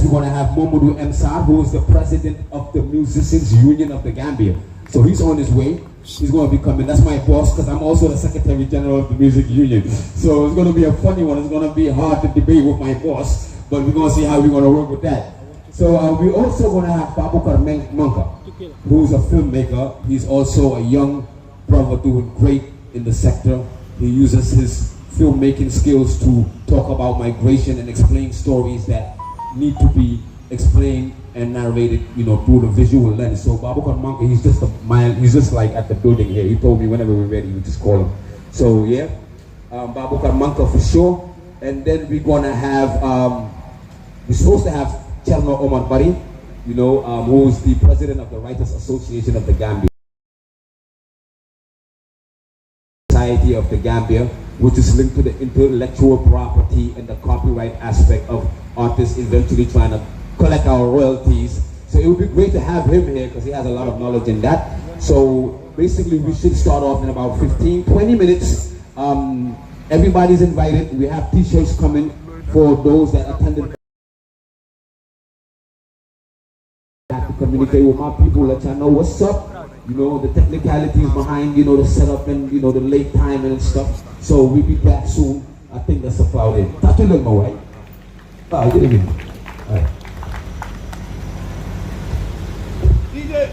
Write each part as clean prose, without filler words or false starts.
we're going to have Momodu Msar, who is the president of the Musicians Union of the Gambia. So he's on his way. He's going to be coming. That's my boss, because I'm also the Secretary General of the Music Union. So it's going to be a funny one. It's going to be hard to debate with my boss, but we're going to see how we're going to work with that. So we're also going to have Babukar Manka, who's a filmmaker. He's also a young brother doing great in the sector. He uses his filmmaking skills to talk about migration and explain stories that need to be explained and narrated, through the visual lens. So Babukar Manka, he's just like at the building here. He told me whenever we're ready, we just call him. So yeah, Babukar Manka for sure. And then we're gonna have, we're supposed to have Cherno Omar Bari, who's the president of the Writers Association of the Gambia. Society of the Gambia, which is linked to the intellectual property and the copyright aspect of artists eventually trying to collect our royalties. So it would be great to have him here because he has a lot of knowledge in that. So basically we should start off in about 15-20 minutes. Everybody's invited. We have t-shirts coming for those that attended. I have to communicate with my people, let y'all know what's up. The technicalities behind, the setup and, the late time and stuff. So we'll be back soon. I think that's about it. That's a little more, right? Oh, get it in. All right. DJ.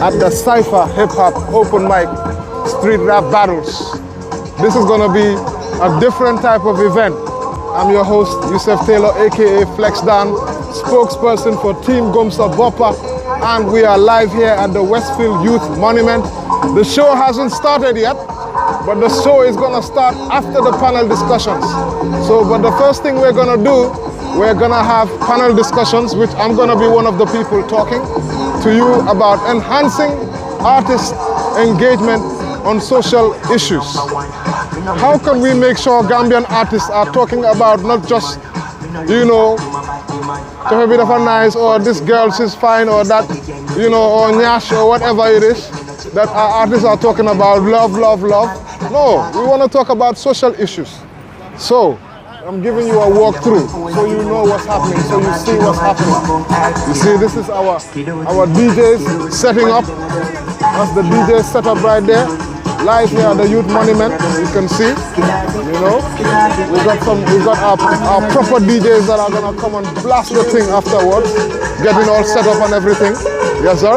At the Cypher Hip Hop Open Mic Street Rap Battles. This is gonna be a different type of event. I'm your host, Yusuf Taylor, aka Flex Dan, spokesperson for Team Gomsa Bopa, and we are live here at the Westfield Youth Monument. The show hasn't started yet, but the show is gonna start after the panel discussions. But the first thing we're gonna do, we're gonna have panel discussions, which I'm gonna be one of the people talking to you about enhancing artist engagement on social issues. How can we make sure Gambian artists are talking about not just, you know, to have a bit of a nice, or this girl, she's fine, or that, you know, or nyash, or whatever it is, that our artists are talking about love, love, love. No, we want to talk about social issues. So, I'm giving you a walkthrough so you know what's happening, so you see what's happening. You see, this is our DJs setting up. That's the DJ setup right there. Live here at the Youth Monument, you can see. You know, we got our proper DJs that are gonna come and blast the thing afterwards, getting all set up and everything. Yes, sir.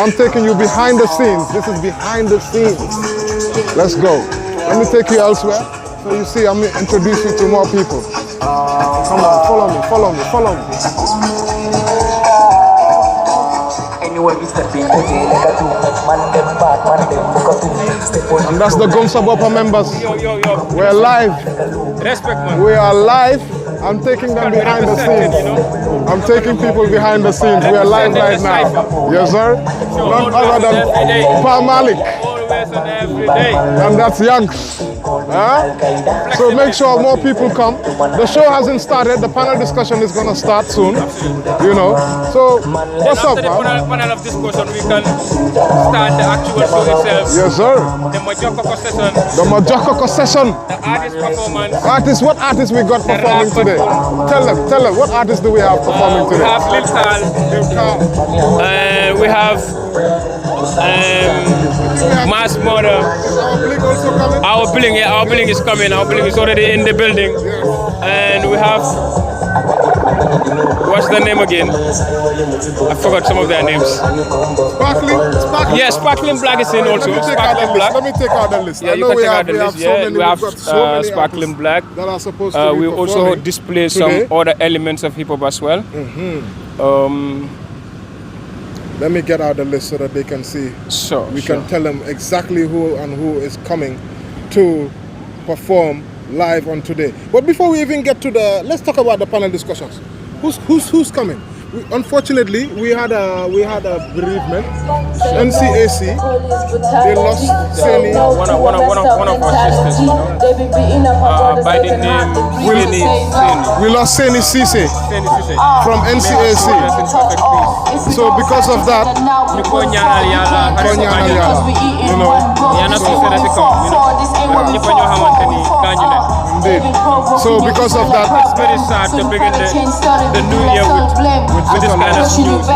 I'm taking you behind the scenes. This is behind the scenes. Let's go. Let me take you elsewhere. So you see, I'm introducing you to more people. Come on, follow me, follow me, follow me. And that's the Gomsa Bopa members. We're live. Respect, man. We are live. I'm taking them behind the scenes. I'm taking people behind the scenes. We are live right now. Yes, sir. None other than Pa Malik. And that's Yanks. So make sure more people come. The show hasn't started. The panel discussion is going to start soon. You know. So what's up, man? After the panel of discussion, we can start the actual show itself. Yes, sir. The Majoko session. The Majoko session. The artist performance. Artists, what artists we got performing today? Tell them, what artists do we have performing today? We have Lil Carl. We have Mass Murder. Our billing is coming. Our billing is already in the building. And we have, what's the name again? I forgot some of their names. Sparkling? Yes, Sparkling Black is in also. Sparkling Black. Let me take out the list. Yeah, you can take out the list. Yeah, we have Sparkling Black. That are supposed to be we also display some other elements of hip hop as well. Let me get out the list so that they can see. We can tell them exactly who is coming to perform live on today. But before we even get to let's talk about the panel discussions. Who's coming? Unfortunately, we had a bereavement. NCAC, they lost Seni. One of our sisters, you know, by the name Seni. We lost Seni Cisse from NCAC. So because of that, you know, indeed. So because of that, it's very sad to begin the new year with this kind of news.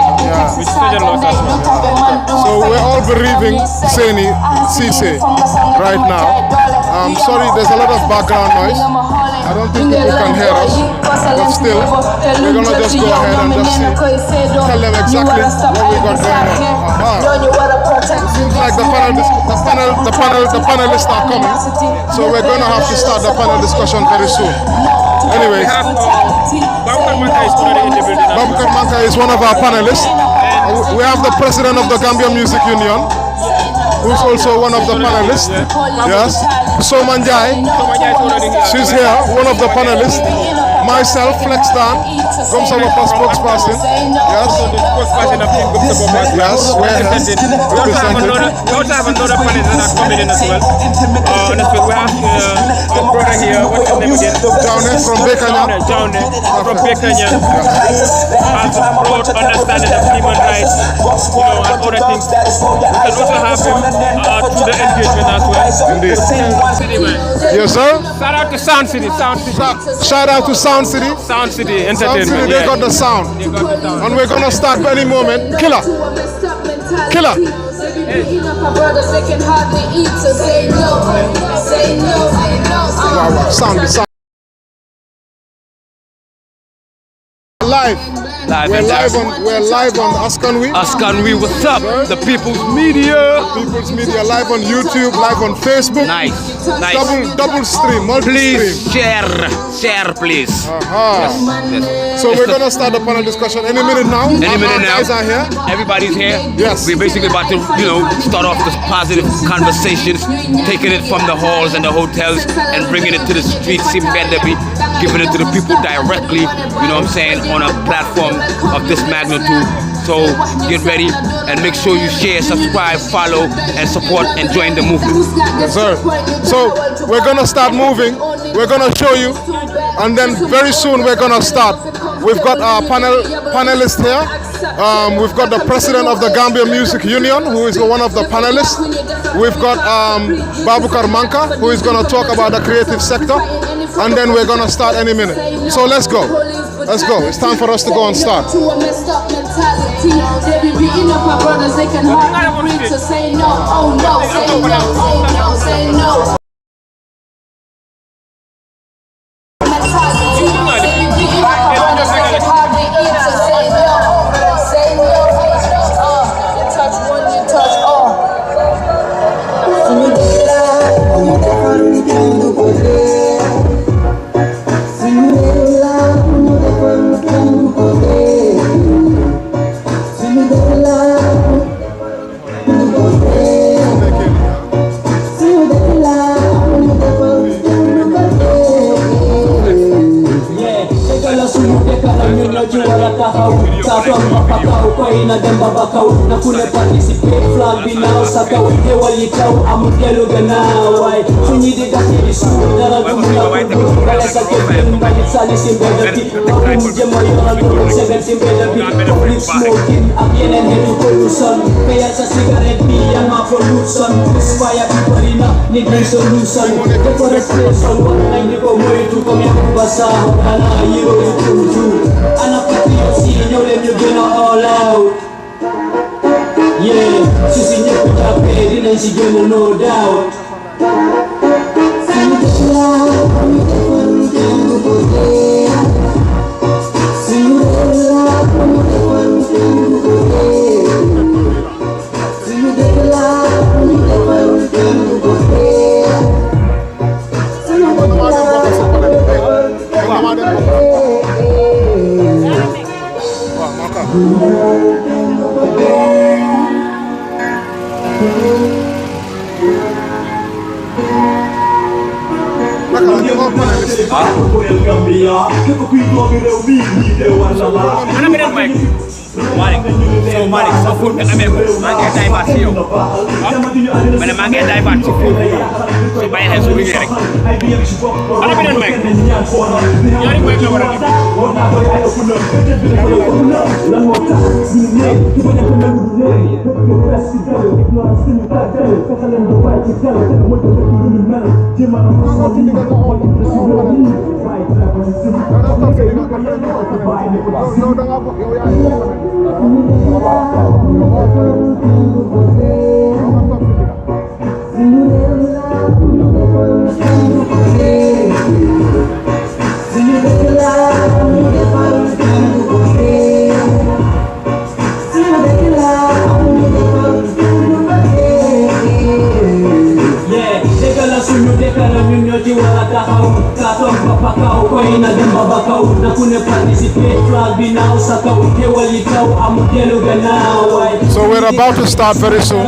With such a loss as well. So we're all bereaving Seni Cisse right now. I'm sorry, there's a lot of background noise. I don't think people can hear us, but still, we're gonna just go ahead and just tell them exactly what we got going on. It seems like the panelists are coming, so we're gonna have to start the panel discussion very soon. Anyways, Babukar Manka is one of our panelists. We have the president of the Gambia Music Union, who's also one of the panelists. Yes, Somanjai, she's here, one of the panelists. Myself, Flex Dan, Gomsa Bopa spokesperson. Yes, yes, we're here. We also have another panelist that are coming in as well. We have our brother here, what's his name again? Jaune from Bekanya. Jaune from Bekanya. Has a broad understanding of human rights, you know, and other things. We can also have him through the engagement as well. Indeed. City, man. Yes, sir. Shout out to Sound City. Shout out to Sound City. Sound City Entertainment. Sound City, they got the sound. And we're gonna start any moment. Killer. beating up our brothers, they can hardly eat. So say no, say no, say no. Wow, sound. Live. We're live on Askanwi. Askanwi, what's up? The People's Media. People's Media live on YouTube, live on Facebook. Nice. Double stream, multi-stream. Please share, please. Yes. So we're gonna start the panel discussion any minute now. Any minute now. Guys are here. Everybody's here. Yes. We're basically about to, start off this positive conversations, taking it from the halls and the hotels and bringing it to the streets, giving it to the people directly. You know what I'm saying? On a platform of this magnitude. So get ready and make sure you share, subscribe, follow, and support and join the movement. Yes, sir. So we're gonna start moving. We're gonna show you, and then very soon we're gonna start. We've got our panelists here. We've got the president of the Gambia Music Union, who is one of the panelists. We've got Babukar Manka, who is gonna talk about the creative sector, and then we're gonna start any minute. So let's go. Let's go. It's time for us to go and start. They be beating up our brothers, they can hardly breathe. So say no, oh no, say no, oh no, say no. All out. Yeah, she's in your pain and she's gonna no doubt. So we're about to start very soon.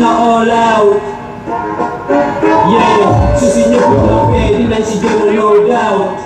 All out. Yeah, she's in your pain and she's gonna no doubt.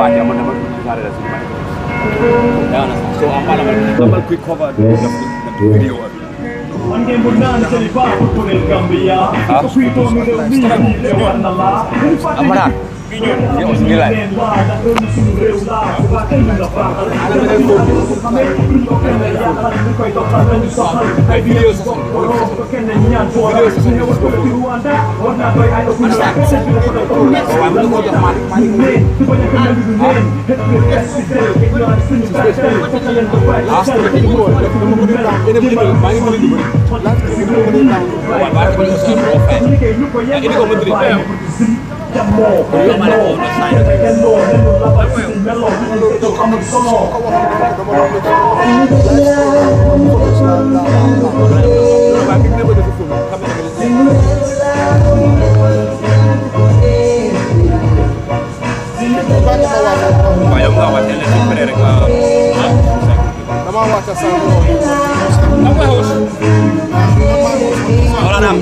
watch, I'm gonna so I'm gonna quick cover the video of it. Amara, dia harus nilai.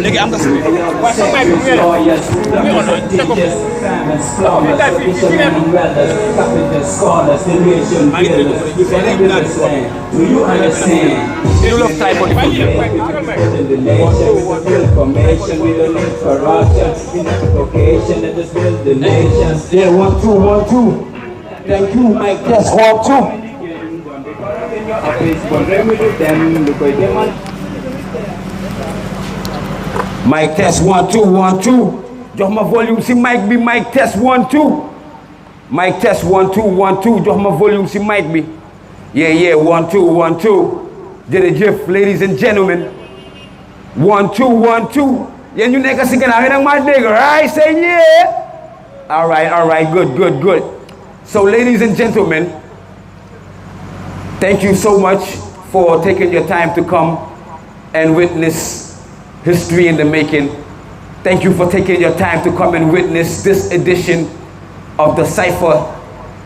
Lagi am gas ni. You love type of information, we don't need corruption. In education, let us build the nation. Yeah, 1, 2, 1, 2. Thank you, Mike. Test 1, 2. Mic test 1, 2, 1, 2. Jox ma volume si mic bi. Mic test 1, 2. Mic test 1, 2, 1, 2. Jox ma volume si mic bi. Yeah, 1, 2, 1, 2. Jërëjëf, ladies and gentlemen. 1, 2, 1, 2. Yéen ñu nekk si gannaaw yéen a ngi maa dégg, right? Say yeah. All right. Good. So, ladies and gentlemen, thank you so much for taking your time to come and witness history in the making. Thank you for taking your time to come and witness this edition of the Cypher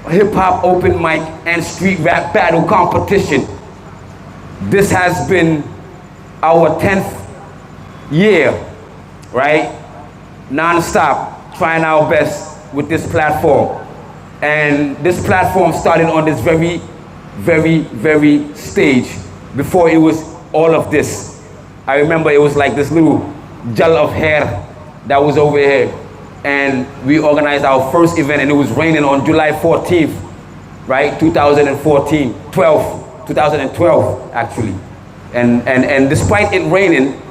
Hip Hop Open Mic and Street Rap Battle Competition. This has been our 10th year, right? Non-stop, trying our best with this platform. And this platform started on this very stage before it was all of this. I remember it was like this little gel of hair that was over here. And we organized our first event and it was raining on July 14th, right? 2012 actually. And despite it raining,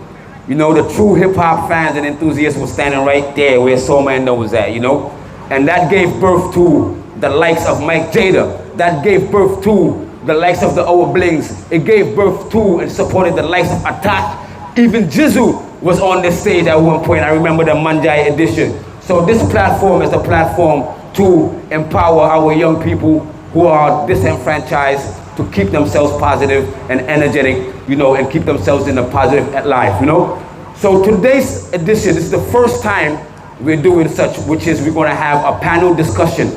you know, the true hip hop fans and enthusiasts were standing right there where Soma and was at, you know? And that gave birth to the likes of Mike Jada. That gave birth to the likes of the Owa Blings. It gave birth to and supported the likes of Attack. Even Jizu was on this stage at one point. I remember the Manjai edition. So this platform is a platform to empower our young people who are disenfranchised to keep themselves positive and energetic, you know, and keep themselves in a positive life, you know. So today's edition, this is the first time we're doing such, which is we're going to have a panel discussion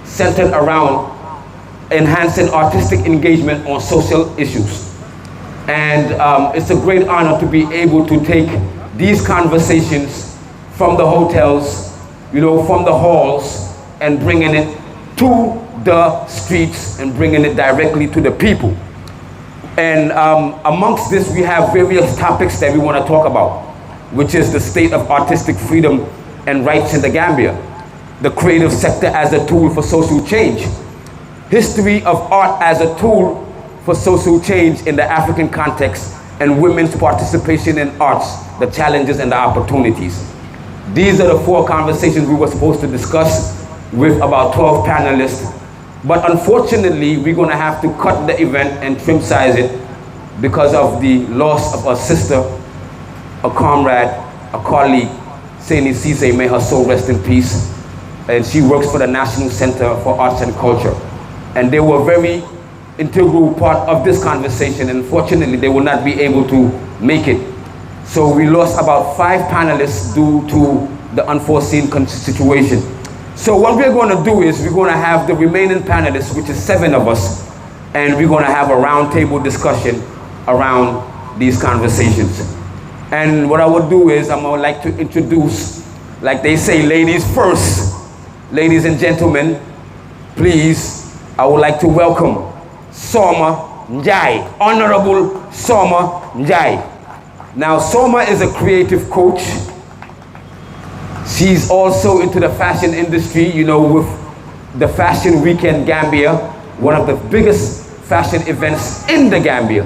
centered around enhancing artistic engagement on social issues. And it's a great honor to be able to take these conversations from the hotels, you know, from the halls, and bringing it to the streets and bringing it directly to the people. And amongst this, we have various topics that we want to talk about, which is the state of artistic freedom and rights in the Gambia, the creative sector as a tool for social change, history of art as a tool for social change in the African context, and women's participation in arts, the challenges and the opportunities. These are the 4 conversations we were supposed to discuss with about 12 panelists, but unfortunately, we're gonna have to cut the event and trim size it because of the loss of a sister, a comrade, a colleague, Saini Cisse, may her soul rest in peace. And she works for the National Center for Arts and Culture. And they were very integral part of this conversation, and unfortunately they will not be able to make it. So we lost about 5 panelists due to the unforeseen situation. So what we're going to do is we're going to have the remaining panelists, which is 7 of us, and we're going to have a roundtable discussion around these conversations. And what I would do is I would like to introduce, like they say, ladies first. Ladies and gentlemen, please, I would like to welcome Soma Njai, Honorable Soma Njai. Now, Soma is a creative coach. She's also into the fashion industry, you know, with the Fashion Weekend Gambia, one of the biggest fashion events in the Gambia.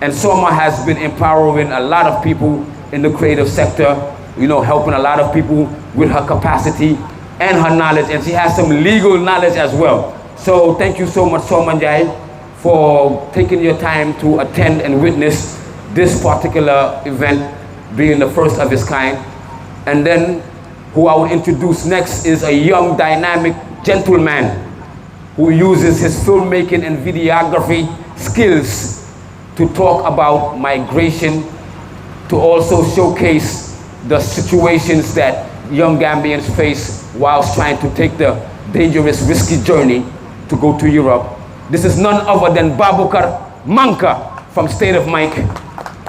And Soma has been empowering a lot of people in the creative sector, you know, helping a lot of people with her capacity and her knowledge, and she has some legal knowledge as well. So thank you so much, Soma Njai, for taking your time to attend and witness this particular event, being the first of its kind. And then who I will introduce next is a young, dynamic gentleman who uses his filmmaking and videography skills to talk about migration, to also showcase the situations that young Gambians face whilst trying to take the dangerous, risky journey to go to Europe. This is none other than Babukar Manka from State of Mike.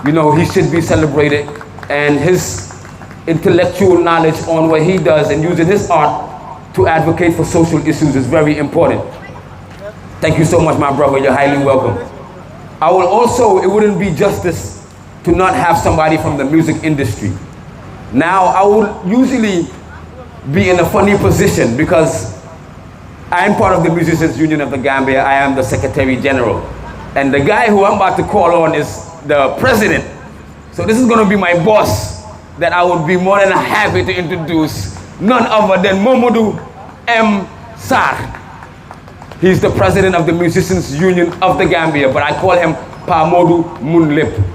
You know, he should be celebrated, and his intellectual knowledge on what he does and using his art to advocate for social issues is very important. Thank you so much, my brother. You're highly welcome. I will also, it wouldn't be justice to not have somebody from the music industry. Now, I would usually be in a funny position because I am part of the Musicians Union of the Gambia. I am the Secretary General. And the guy who I'm about to call on is the president. So this is going to be my boss that I would be more than happy to introduce, none other than Momodu M. Sarr. He's the president of the Musicians Union of the Gambia, but I call him Pamodu Munlip.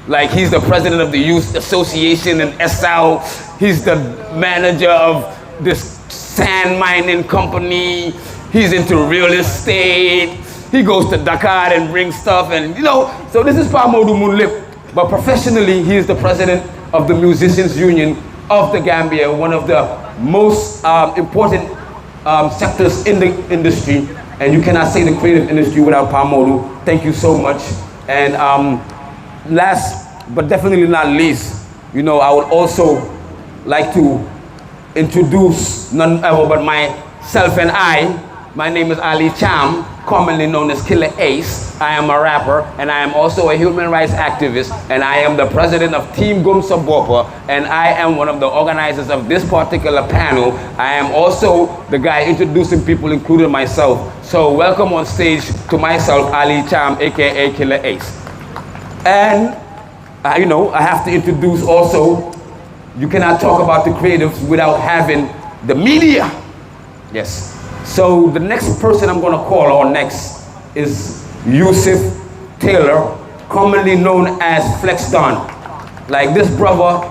Like, he's the president of the Youth Association in SL. He's the manager of this sand mining company. He's into real estate. He goes to Dakar and brings stuff, and you know, so this is Pamodu Munlip. But professionally, he is the president of the Musicians Union of the Gambia, one of the most important sectors in the industry. And you cannot say the creative industry without Pamodu. Thank you so much. And last but definitely not least, you know, I would also like to introduce none other but myself and I. My name is Ali Cham, commonly known as Killer Ace. I am a rapper, and I am also a human rights activist, and I am the president of Team Gumsa Bopa, and I am one of the organizers of this particular panel. I am also the guy introducing people, including myself. So welcome on stage to myself, Ali Cham, aka Killer Ace. And you know, I have to introduce also, you cannot talk about the creatives without having the media. Yes. So the next person I'm going to call on next is Yusuf Taylor, commonly known as Flex Don. Like, this brother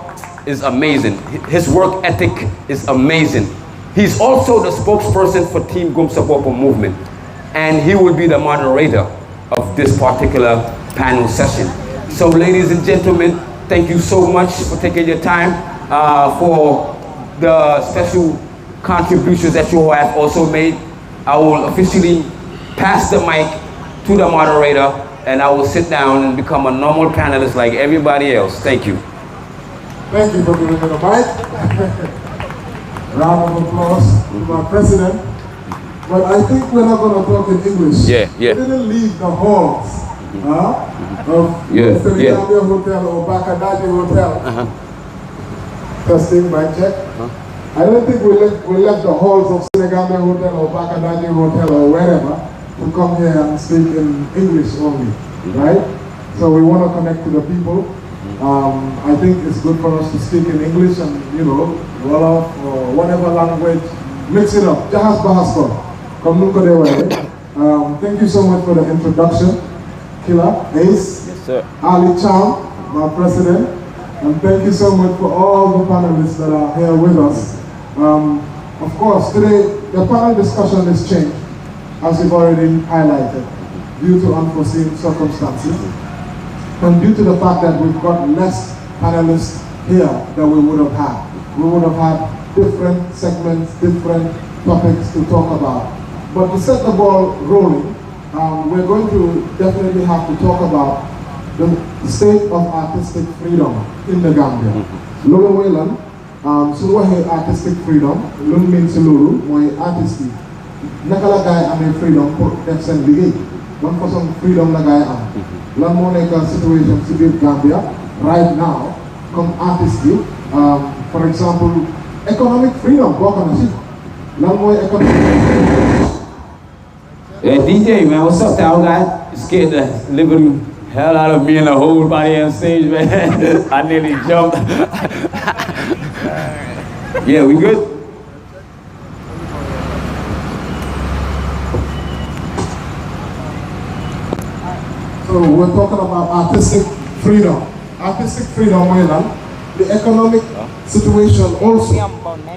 is amazing. His work ethic is amazing. He's also the spokesperson for Team Gumsa Bopa movement, and he will be the moderator of this particular panel session. So ladies and gentlemen, thank you so much for taking your time for the special contributions that you have also made. I will officially pass the mic to the moderator, and I will sit down and become a normal panelist like everybody else. Thank you. Thank you for giving me the mic. Round of applause to my president. But I think we're not going to talk in English. Yeah. We didn't leave the halls of the Gambia Hotel or Bakadaji Hotel. Testing, mic check. I don't think we left the halls of Senegambia Hotel or Bakadaji Hotel or wherever to come here and speak in English only, right? So we want to connect to the people. I think it's good for us to speak in English and, you know, Wolof or whatever language, mix it up. Jahas Bahasko. Thank you so much for the introduction, Killer Ace. Yes, sir. Ali Cham, my president. And thank you so much for all the panelists that are here with us. Of course, today the panel discussion is changed, as we've already highlighted, due to unforeseen circumstances. And due to the fact that we've got less panelists here than we would have had. We would have had different segments, different topics to talk about. But to set the ball rolling, we're going to definitely have to talk about the state of artistic freedom in the Gambia. Lolo Wayland, Suluwahe artistic freedom, Lun means Lulu, my artistry. naka la gaay amee freedom pour def seen liggéey ban façon freedom la gaay am lan moo nekk situation si biir Gambia right now comme artiste yi for example economic freedom bokk na si lan mooy economic Hey DJ, man, what's up, town guy? You scared the living hell out of me and the whole body on stage, man. I nearly jumped. Yeah, we good? So we're talking about artistic freedom. Artistic freedom, the economic situation also.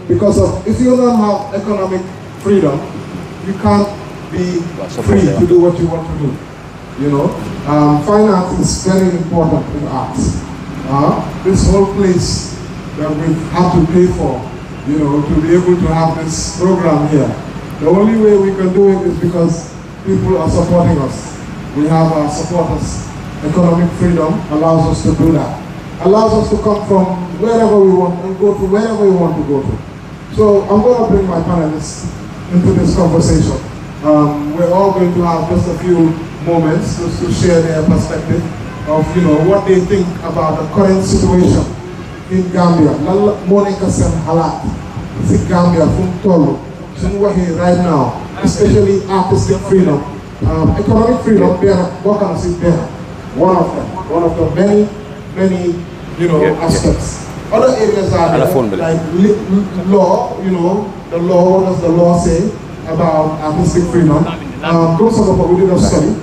Because of, if you don't have economic freedom, you can't be free to do what you want to do. You know, finance is very important in arts. This whole place that we have to pay for, you know, to be able to have this program here. The only way we can do it is because people are supporting us. We have our supporters. Economic freedom allows us to do that. Allows us to come from wherever we want and go to wherever we want to go to. So I'm going to bring my panelists into this conversation. We're all going to have just a few moments just to share their perspective of, you know, what they think about the current situation in Gambia. Monica Sen Halat, it's in Gambia, from Tolo, right now, especially artistic freedom. Economic freedom, what can I say there? One of the many, you know, aspects. Other areas are there, like law, you know, the law, what does the law say about artistic freedom? Those are what we did a study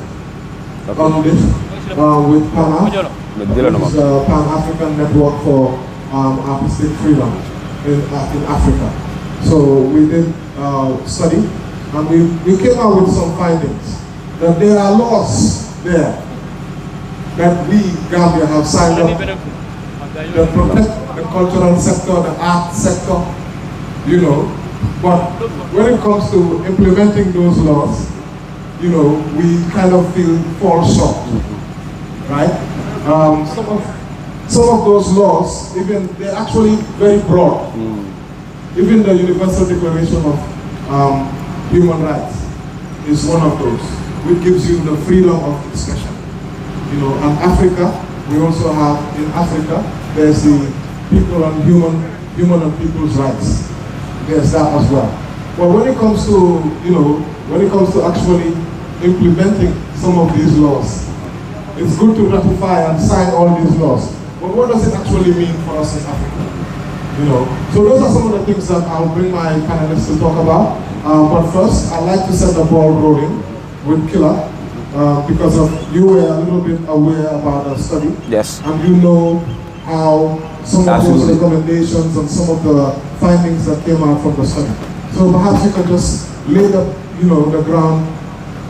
on this with PANA, which is a Pan-African Network for Artistic Freedom in Africa. So we did study and we came out with some findings that there are laws there that we, Gambia, have signed up that protect the cultural sector, the art sector, you know. But when it comes to implementing those laws, you know, we kind of fall short, right? Some of those laws, even they're actually very broad. Even the Universal Declaration of Human Rights is one of those, which gives you the freedom of discussion. You know, and Africa, we also have in Africa, there's the people and human and people's rights. There's that as well. But when it comes to, you know, when it comes to actually implementing some of these laws, it's good to ratify and sign all these laws. But what does it actually mean for us in Africa? You know, so those are some of the things that I'll bring my panelists to talk about. But first, I'd like to set the ball rolling with Killer, because you were a little bit aware about the study. Yes. And you know how some of those recommendations and some of the findings that came out from the study. So perhaps you could just lay the, you know, the ground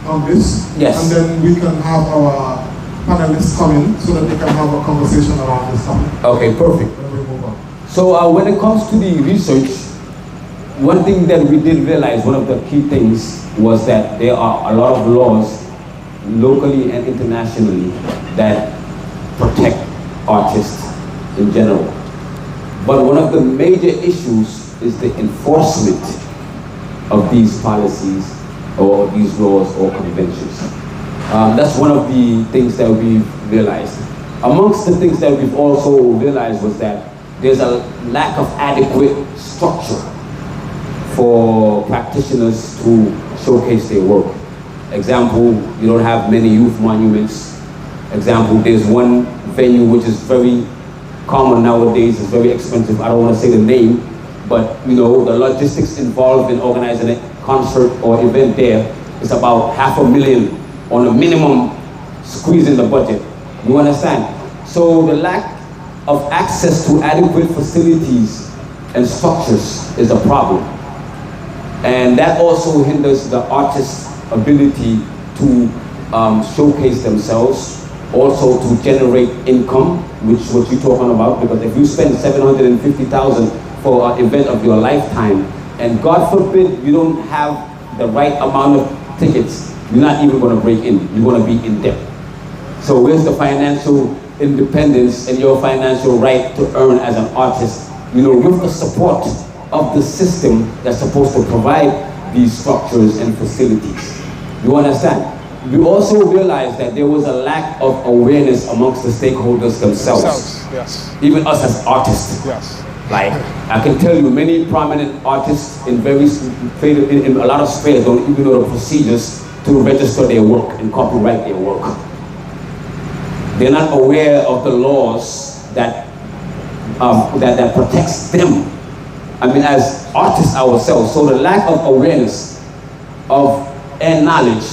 on this. Yes. And then we can have our panelists come in so that they can have a conversation around this topic. Okay, perfect. So when it comes to the research, one thing that we did realize, one of the key things, was that there are a lot of laws locally and internationally that protect artists in general. But one of the major issues is the enforcement of these policies or these laws or conventions. That's one of the things that we've realized. Amongst the things that we've also realized was that there's a lack of adequate structure for practitioners to showcase their work. Example, you don't have many youth monuments. Example, there's one venue which is very common nowadays, it's very expensive. I don't want to say the name, but you know, the logistics involved in organizing a concert or event there is about $500,000 on a minimum squeezing the budget. You understand? So the lack of access to adequate facilities and structures is a problem. And that also hinders the artist's ability to showcase themselves, also to generate income, which is what you're talking about, because if you spend $750,000 for an event of your lifetime, and God forbid you don't have the right amount of tickets, you're not even going to break in, you're going to be in debt. So where's the financial independence and your financial right to earn as an artist, you know, with the support of the system that's supposed to provide these structures and facilities. You understand? We also realized that there was a lack of awareness amongst the stakeholders themselves. Yes. Even us as artists. Yes. Like, I can tell you many prominent artists in a lot of spheres don't even know the procedures to register their work and copyright their work. They're not aware of the laws that protects them. I mean, as artists ourselves. So the lack of awareness and knowledge,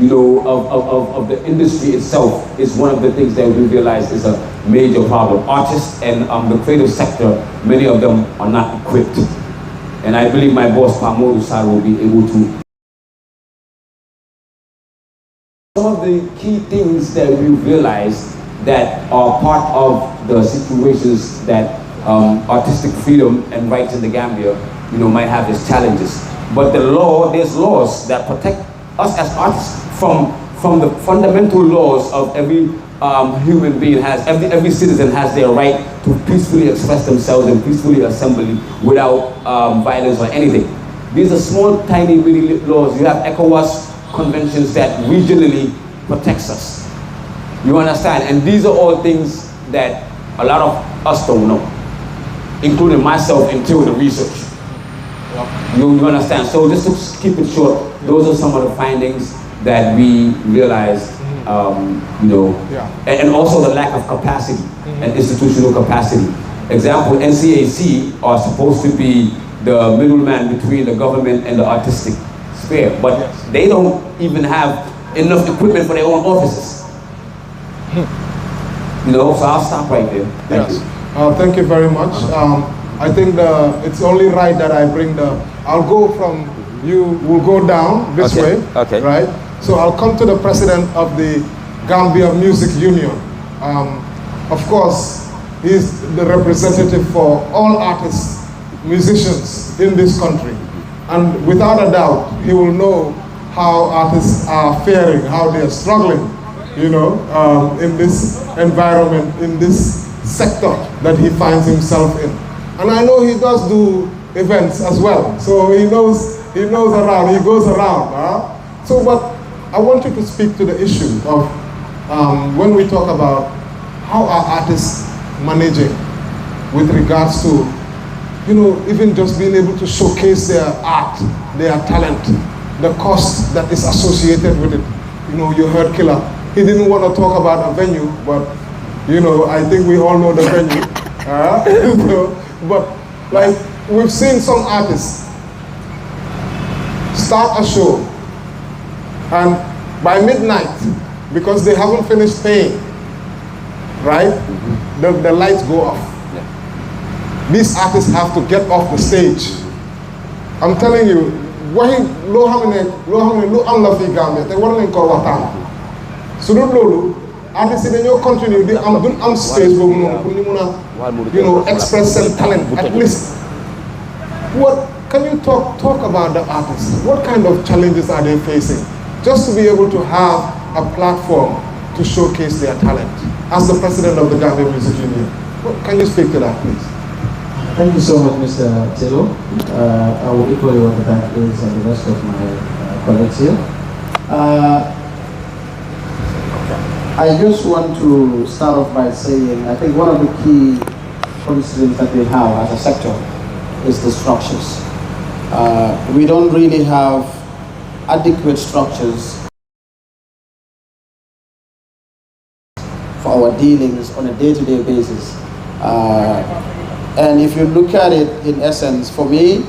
you know, of the industry itself is one of the things that we realize is a major problem. Artists and the creative sector, many of them are not equipped. And I believe my boss, Pamodu Sar, will be able to. Some of the key things that we realize that are part of the situations that artistic freedom and rights in the Gambia, you know, might have its challenges. But there's laws that protect us as artists from the fundamental laws of every human being every citizen has their right to peacefully express themselves and peacefully assemble without violence or anything. These are small, tiny, mini laws. You have ECOWAS conventions that regionally protects us. You understand? And these are all things that a lot of us don't know, including myself until the research. You understand? So just to keep it short, those are some of the findings that we realized, you know, and also the lack of capacity and institutional capacity. Example, NCAC are supposed to be the middleman between the government and the artistic sphere, but they don't even have enough equipment for their own offices. You know, so I'll stop right there. Thank you. Thank you very much. I think it's only right that I bring I'll go from, we'll go down this way, right? So I'll come to the president of the Gambia Music Union. Of course, he's the representative for all artists, musicians in this country. And without a doubt, he will know how artists are faring, how they're struggling, you know, in this environment, in this sector that he finds himself in. And I know he does do events as well, so he knows around, he goes around. So, but I want you to speak to the issue of when we talk about how are artists managing with regards to, you know, even just being able to showcase their art, their talent, the cost that is associated with it. You know, you heard Killer. He didn't want to talk about a venue, but, you know, I think we all know the venue. So, but, like, we've seen some artists start a show, and by midnight, because they haven't finished paying, right, the lights go off. These artists have to get off the stage. I'm telling you, wahi lo hamne lo am la fi Gambia te war nañ ko waxtaan su dul loolu artistes yi dañoo continue di am space boobu noonu pour ñu mun a, you know, express seen talent at least. What can you talk about the artists? What kind of challenges are they facing just to be able to have a platform to showcase their talent as the president of the Gambia Music Union? Can you speak to that, please? Thank you so much, Mr. Taylor. I will equally want to thank Liz and the rest of my colleagues here. I just want to start off by saying, I think one of the key constraints that we have as a sector is the structures. We don't really have adequate structures for our dealings on a day-to-day basis. And if you look at it in essence, for me,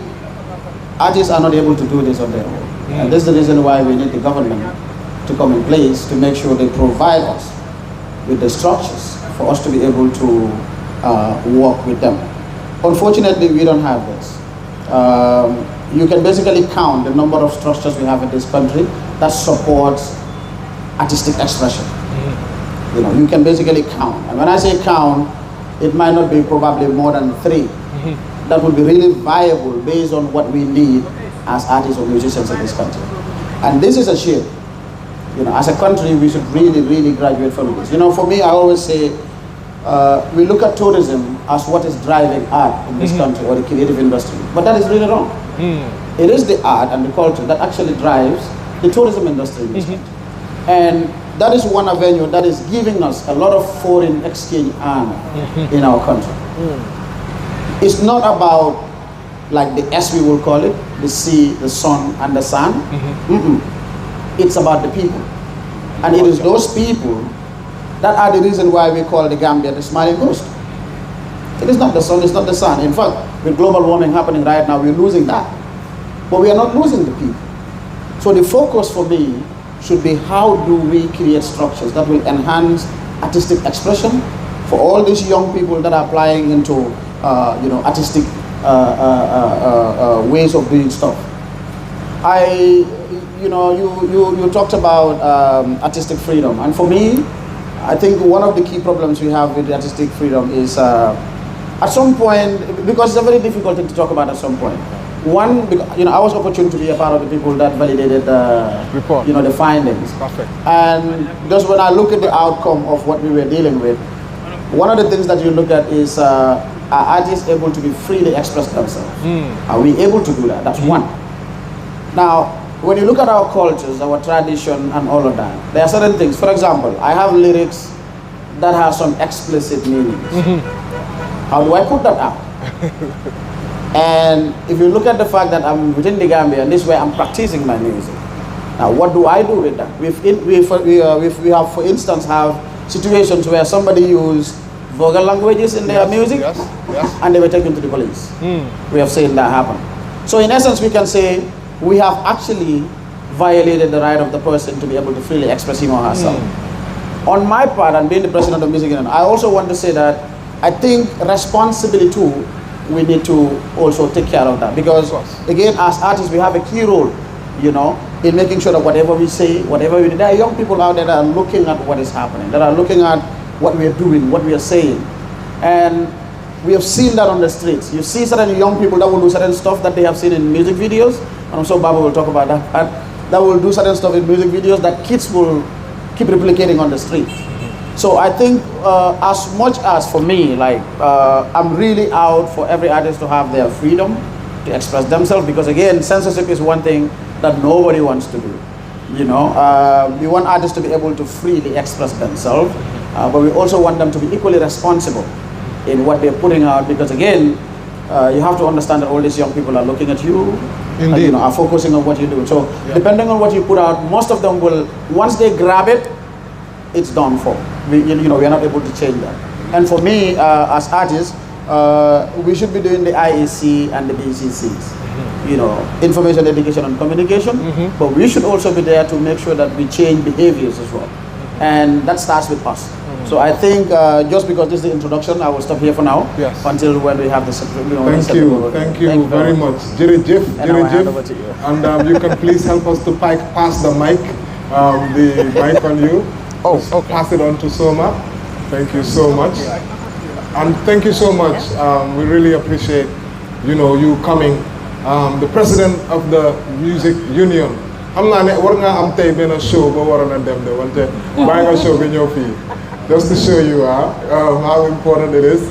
artists are not able to do this on their own. And this is the reason why we need the government to come in place to make sure they provide us with the structures for us to be able to work with them. Unfortunately, we don't have this. You can basically count the number of structures we have in this country that supports artistic expression. You know, you can basically count. And when I say count, it might not be probably more than 3. That would be really viable based on what we need as artists or musicians in this country. And this is a shame. You know, as a country, we should really, really graduate from this. You know, for me, I always say, we look at tourism as what is driving art in this country or the creative industry. But that is really wrong. It is the art and the culture that actually drives the tourism industry in this country. And that is one avenue that is giving us a lot of foreign exchange earned in our country. It's not about like the S we will call it, the sea, the sun, and the sand. It's about the people. And it is those people that are the reason why we call the Gambia the smiling coast. It is not the sun, it's not the sun. In fact, with global warming happening right now, we're losing that. But we are not losing the people. So the focus for me should be how do we create structures that will enhance artistic expression for all these young people that are applying into artistic ways of doing stuff. You talked about artistic freedom, and for me, I think one of the key problems we have with the artistic freedom is at some point, because it's a very difficult thing to talk about at some point. One, I was opportune to be a part of the people that validated the report, the findings. Perfect. And just when I look at the outcome of what we were dealing with, one of the things that you look at is are artists able to be freely express themselves? Are we able to do that? That's one. Now, when you look at our cultures, our tradition, and all of that, there are certain things. For example, I have lyrics that have some explicit meanings. How do I put that out? And if you look at the fact that I'm within the Gambia, and this is where I'm practicing my music. Now, what do I do with that? We have, for instance, have situations where somebody used vulgar languages in their music, and they were taken to the police. We have seen that happen. So in essence, we can say we have actually violated the right of the person to be able to freely express him or herself. On my part, and being the president of the Music Union, I also want to say that I think responsibly too, we need to also take care of that, because again, as artists, we have a key role, in making sure that whatever we say, whatever we do, there are young people out there that are looking at what is happening, that are looking at what we are doing, what we are saying. And we have seen that on the streets. You see certain young people that will do certain stuff that they have seen in music videos, and I'm sure Baba will talk about that, that will do certain stuff in music videos that kids will keep replicating on the street. So I think as much as for me, I'm really out for every artist to have their freedom to express themselves, because again, censorship is one thing that nobody wants to do. We want artists to be able to freely express themselves, but we also want them to be equally responsible in what they're putting out, because again, you have to understand that all these young people are looking at you, and, are focusing on what you're doing. So depending on what you put out, most of them will, once they grab it, it's done for. We are not able to change that. And for me, as artists, we should be doing the IEC and the BCCs. Information, education, and communication. But we should also be there to make sure that we change behaviors as well. And that starts with us. So I think just because this is the introduction, I will stop here for now. Until when we have the Thank you very much. Jerry Jeff. And you can please help us to pass the mic, the mic on you. Pass it on to Soma. Thank you so much. And thank you so much. We really appreciate, you coming. The president of the Music Union. I'm not a show, but what are them? They want to buy a show in your fee. Just to show you how important it is,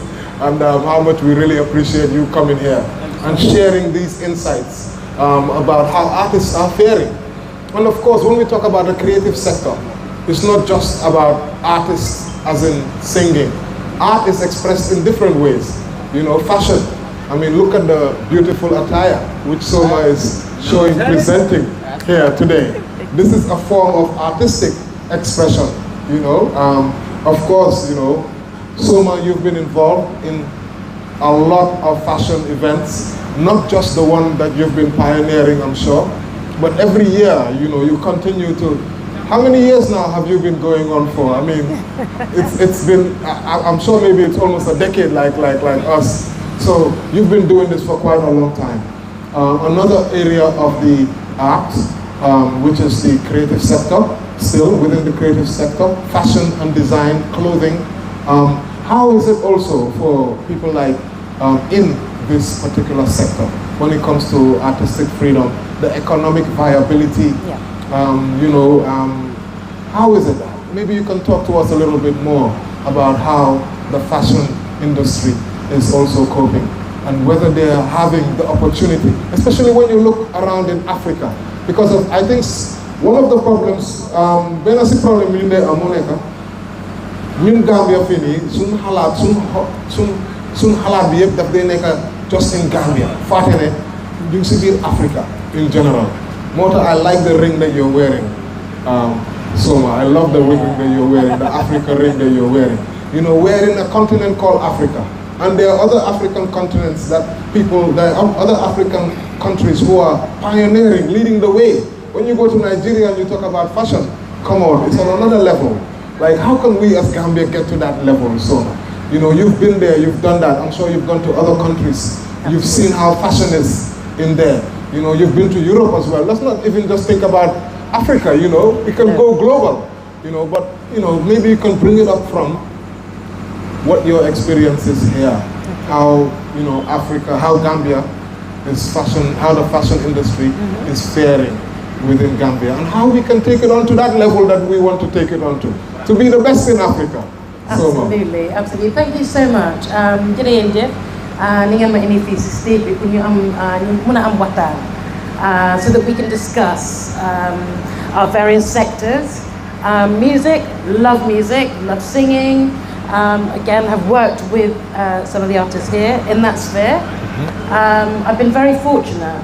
and how much we really appreciate you coming here and sharing these insights about how artists are faring. And of course, when we talk about the creative sector, it's not just about artists as in singing. Art is expressed in different ways. Fashion. I mean, look at the beautiful attire which Soma is presenting here today. This is a form of artistic expression, Of course, Soma, you've been involved in a lot of fashion events, not just the one that you've been pioneering, I'm sure, but every year, you continue to. How many years now have you been going on for? I mean, it's been, I'm sure maybe it's almost a decade like us. So you've been doing this for quite a long time. Another area of the arts, which is the creative sector, still within the creative sector, fashion and design, clothing. How is it also for people like in this particular sector when it comes to artistic freedom, the economic viability? How is it? Maybe you can talk to us a little bit more about how the fashion industry is also coping, and whether they are having the opportunity, especially when you look around in Africa. Because I think one of the problems, when I say problem, ñun Gambia fii nii suñ xalaat bi yëpp daf dee nekk just in Gambia fàtte ne ñu ngi si biir Africa in general. moo tax I like the ring that you're wearing, Soma. I love the ring that you're wearing, the African ring that you're wearing. You know, we're in a continent called Africa, and there are other African continents there are other African countries who are pioneering, leading the way. When you go to Nigeria and you talk about fashion, come on, it's on another level. Like, how can we as Gambia get to that level? So, you know, you've been there, you've done that. I'm sure you've gone to other countries. You've seen how fashion is in there. You know, you've been to Europe as well. Let's not even just think about Africa, you know. We can go global, you know, but, you know, maybe you can bring it up from what your experience is here. How, you know, Africa, how Gambia is fashion, how the fashion industry is faring within Gambia, and how we can take it on to that level that we want to take it on to be the best in Africa. Absolutely, absolutely. Thank you so much. Jërëjëf ni ngeen ma indi fii si stage bi pour ñu mën a am waxtaan so that we can discuss our various sectors. Music, love singing. Again, have worked with some of the artists here in that sphere. I've been very fortunate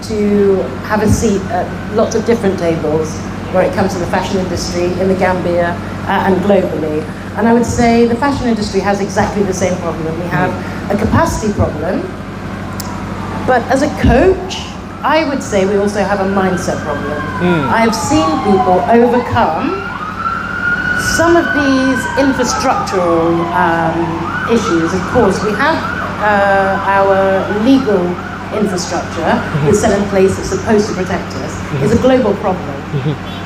to have a seat at lots of different tables where it comes to the fashion industry in the Gambia and globally. And I would say the fashion industry has exactly the same problem. We have a capacity problem, but as a coach, I would say we also have a mindset problem. I have seen people overcome some of these infrastructural issues. Of course, we have our legal infrastructure is set in place that's supposed to protect us. It's a global problem.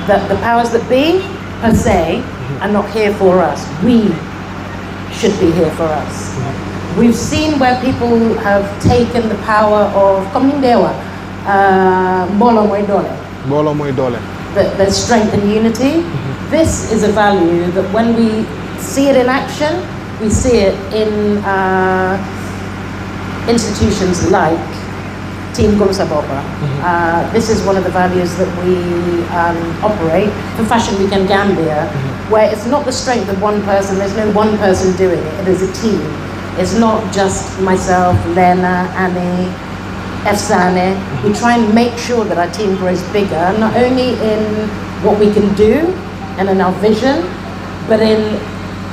That the powers that be, per se, are not here for us. We should be here for us. We've seen where people have taken the power of there's strength in unity. This is a value that when we see it in action, we see it in institutions like Team Bopa. This is one of the values that we operate for Fashion Weekend Gambia, where it's not the strength of one person, there's no one person doing it, it is a team. It's not just myself, Lena, Annie, Efsane. We try and make sure that our team grows bigger, not only in what we can do and in our vision, but in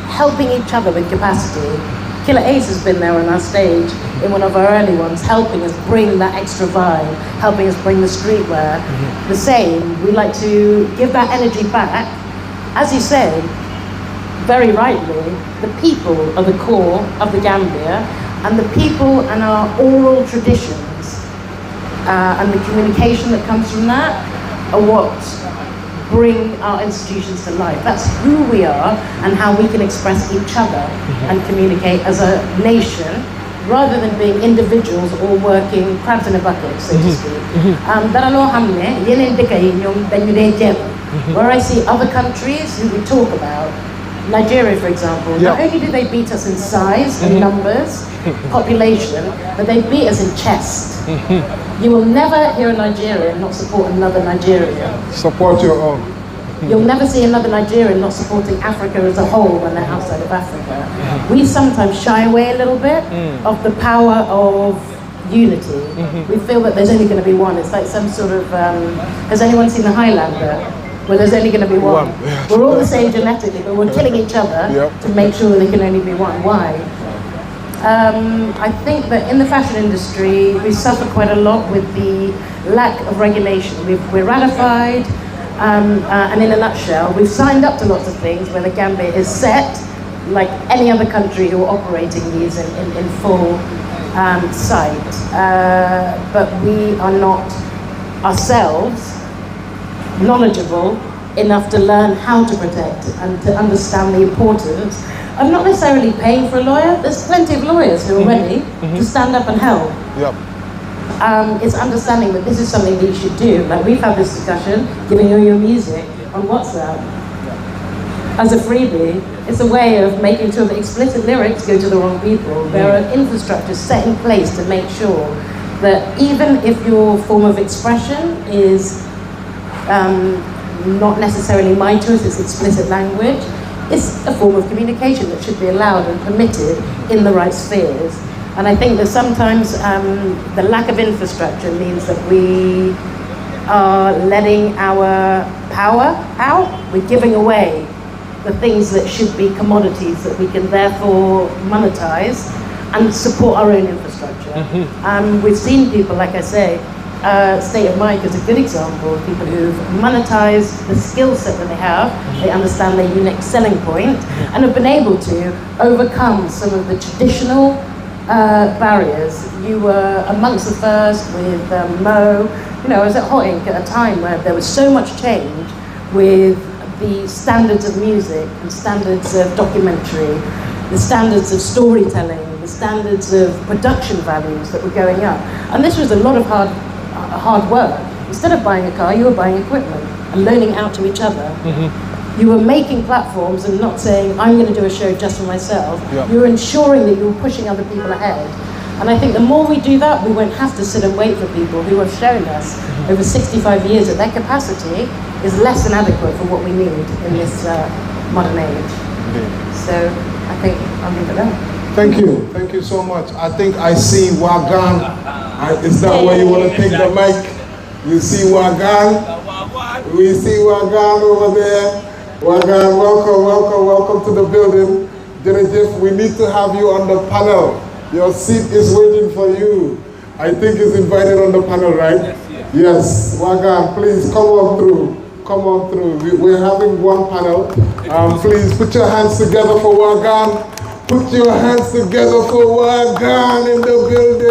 helping each other with capacity. Killer Ace has been there on our stage in one of our early ones, helping us bring that extra vibe, helping us bring the streetwear. The same, we like to give that energy back. As you said, very rightly, the people are the core of the Gambia, and the people and our oral traditions and the communication that comes from that are what bring our institutions to life. That's who we are and how we can express each other and communicate as a nation, rather than being individuals all working crabs in a bucket, so to speak. Where I see other countries who we talk about, Nigeria, for example, not only do they beat us in size and numbers, population, but they beat us in chest. You will never hear a Nigerian not support another Nigerian. Support your own. You'll never see another Nigerian not supporting Africa as a whole when they're outside of Africa. We sometimes shy away a little bit of the power of unity. We feel that there's only going to be one. It's like some sort of, has anyone seen the Highlander? Where there's only going to be one. We're all the same genetically, but we're killing each other to make sure that there can only be one. Why? I think that in the fashion industry, we suffer quite a lot with the lack of regulation. We're ratified, and in a nutshell, we've signed up to lots of things where the Gambia is set, like any other country who are operating these in full sight. But we are not ourselves knowledgeable enough to learn how to protect and to understand the importance of not necessarily paying for a lawyer. There's plenty of lawyers who are ready to stand up and help. It's understanding that this is something that you should do. Like, we've had this discussion, giving you your music on WhatsApp. as a freebie. It's a way of making sure that explicit lyrics go to the wrong people. There are infrastructures set in place to make sure that even if your form of expression is not necessarily my choice, it's explicit language, it's a form of communication that should be allowed and permitted in the right spheres. And I think that sometimes the lack of infrastructure means that we are letting our power out. We're giving away the things that should be commodities that we can therefore monetize and support our own infrastructure. We've seen people, like I say, State of Mike is a good example of people who've monetized the skill set that they have, they understand their unique selling point, and have been able to overcome some of the traditional barriers. You were amongst the first with Mo. You know, I was at Hot Ink at a time where there was so much change with the standards of music and standards of documentary, the standards of storytelling, the standards of production values that were going up. And this was a lot of hard work. Instead of buying a car, you were buying equipment and loaning out to each other. You were making platforms and not saying, I'm going to do a show just for myself. You were ensuring that you were pushing other people ahead. And I think the more we do that, we won't have to sit and wait for people who have shown us over 65 years that their capacity is less than adequate for what we need in this modern age. So I think I'll leave it there. Thank you so much. I think I see Wagan. Is that where you want to take the mic? You see Wagan? We see Wagan over there. Wagan, welcome to the building. Jeff, we need to have you on the panel. Your seat is waiting for you. I think he's invited on the panel, right? Yes. Wagan, please come on through. We're having one panel. Please put your hands together for Wagan. Put your hands together for Wagan in the building.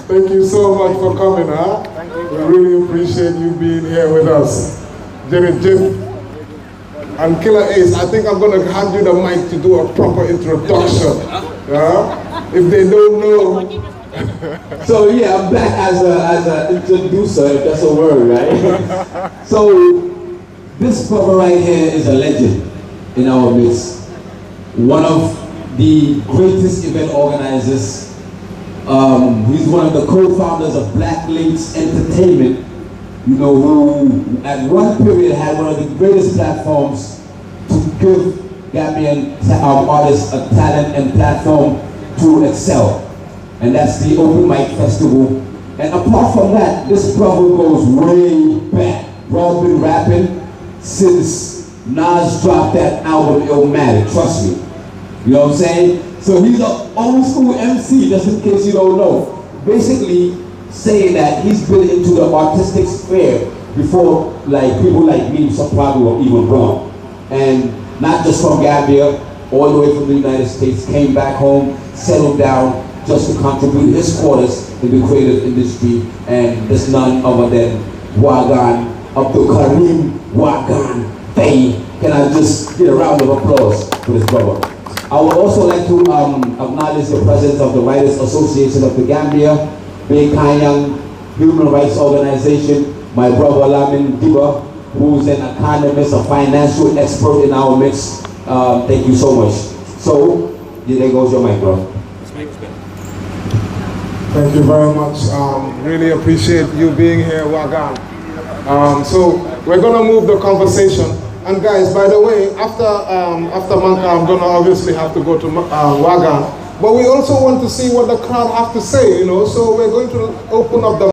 Thank you so much for coming, huh? Thank you. We really appreciate you being here with us. Jim and Killer Ace, I think I'm going to hand you the mic to do a proper introduction. If they don't know. So yeah, I'm back as an introducer, if that's a word, right? So this brother right here is a legend in our midst. One of the greatest event organizers. He's one of the co-founders of Black Links Entertainment, you know, who at one period had one of the greatest platforms to give Gambian artists a talent and platform to excel. And that's the Open Mic Festival. And apart from that, this brother goes way back. Bro, been rapping since Nas dropped that album, Illmatic, trust me. You know what I'm saying? So he's an old school MC, just in case you don't know. Basically saying that he's been into the artistic sphere before like people like me, some probably were even born. And not just from Gambia, all the way from the United States, came back home, settled down, just to contribute his quarters in the creative industry. And there's none other than Wagan Abdul Karim Wagan Faye. Can I just get a round of applause for this brother? I would also like to acknowledge the presence of the Writers Association of the Gambia, Bay Kanyang Human Rights Organization, my brother Lamin Diba, who's an economist, a financial expert in our midst. Thank you so much. So, there goes your mic, bro. Thank you very much. Really appreciate you being here, Wagan. So, we're going to move the conversation. And guys, by the way, after Manka, I'm gonna obviously have to go to Wagan. But we also want to see what the crowd have to say, you know. So we're going to open up the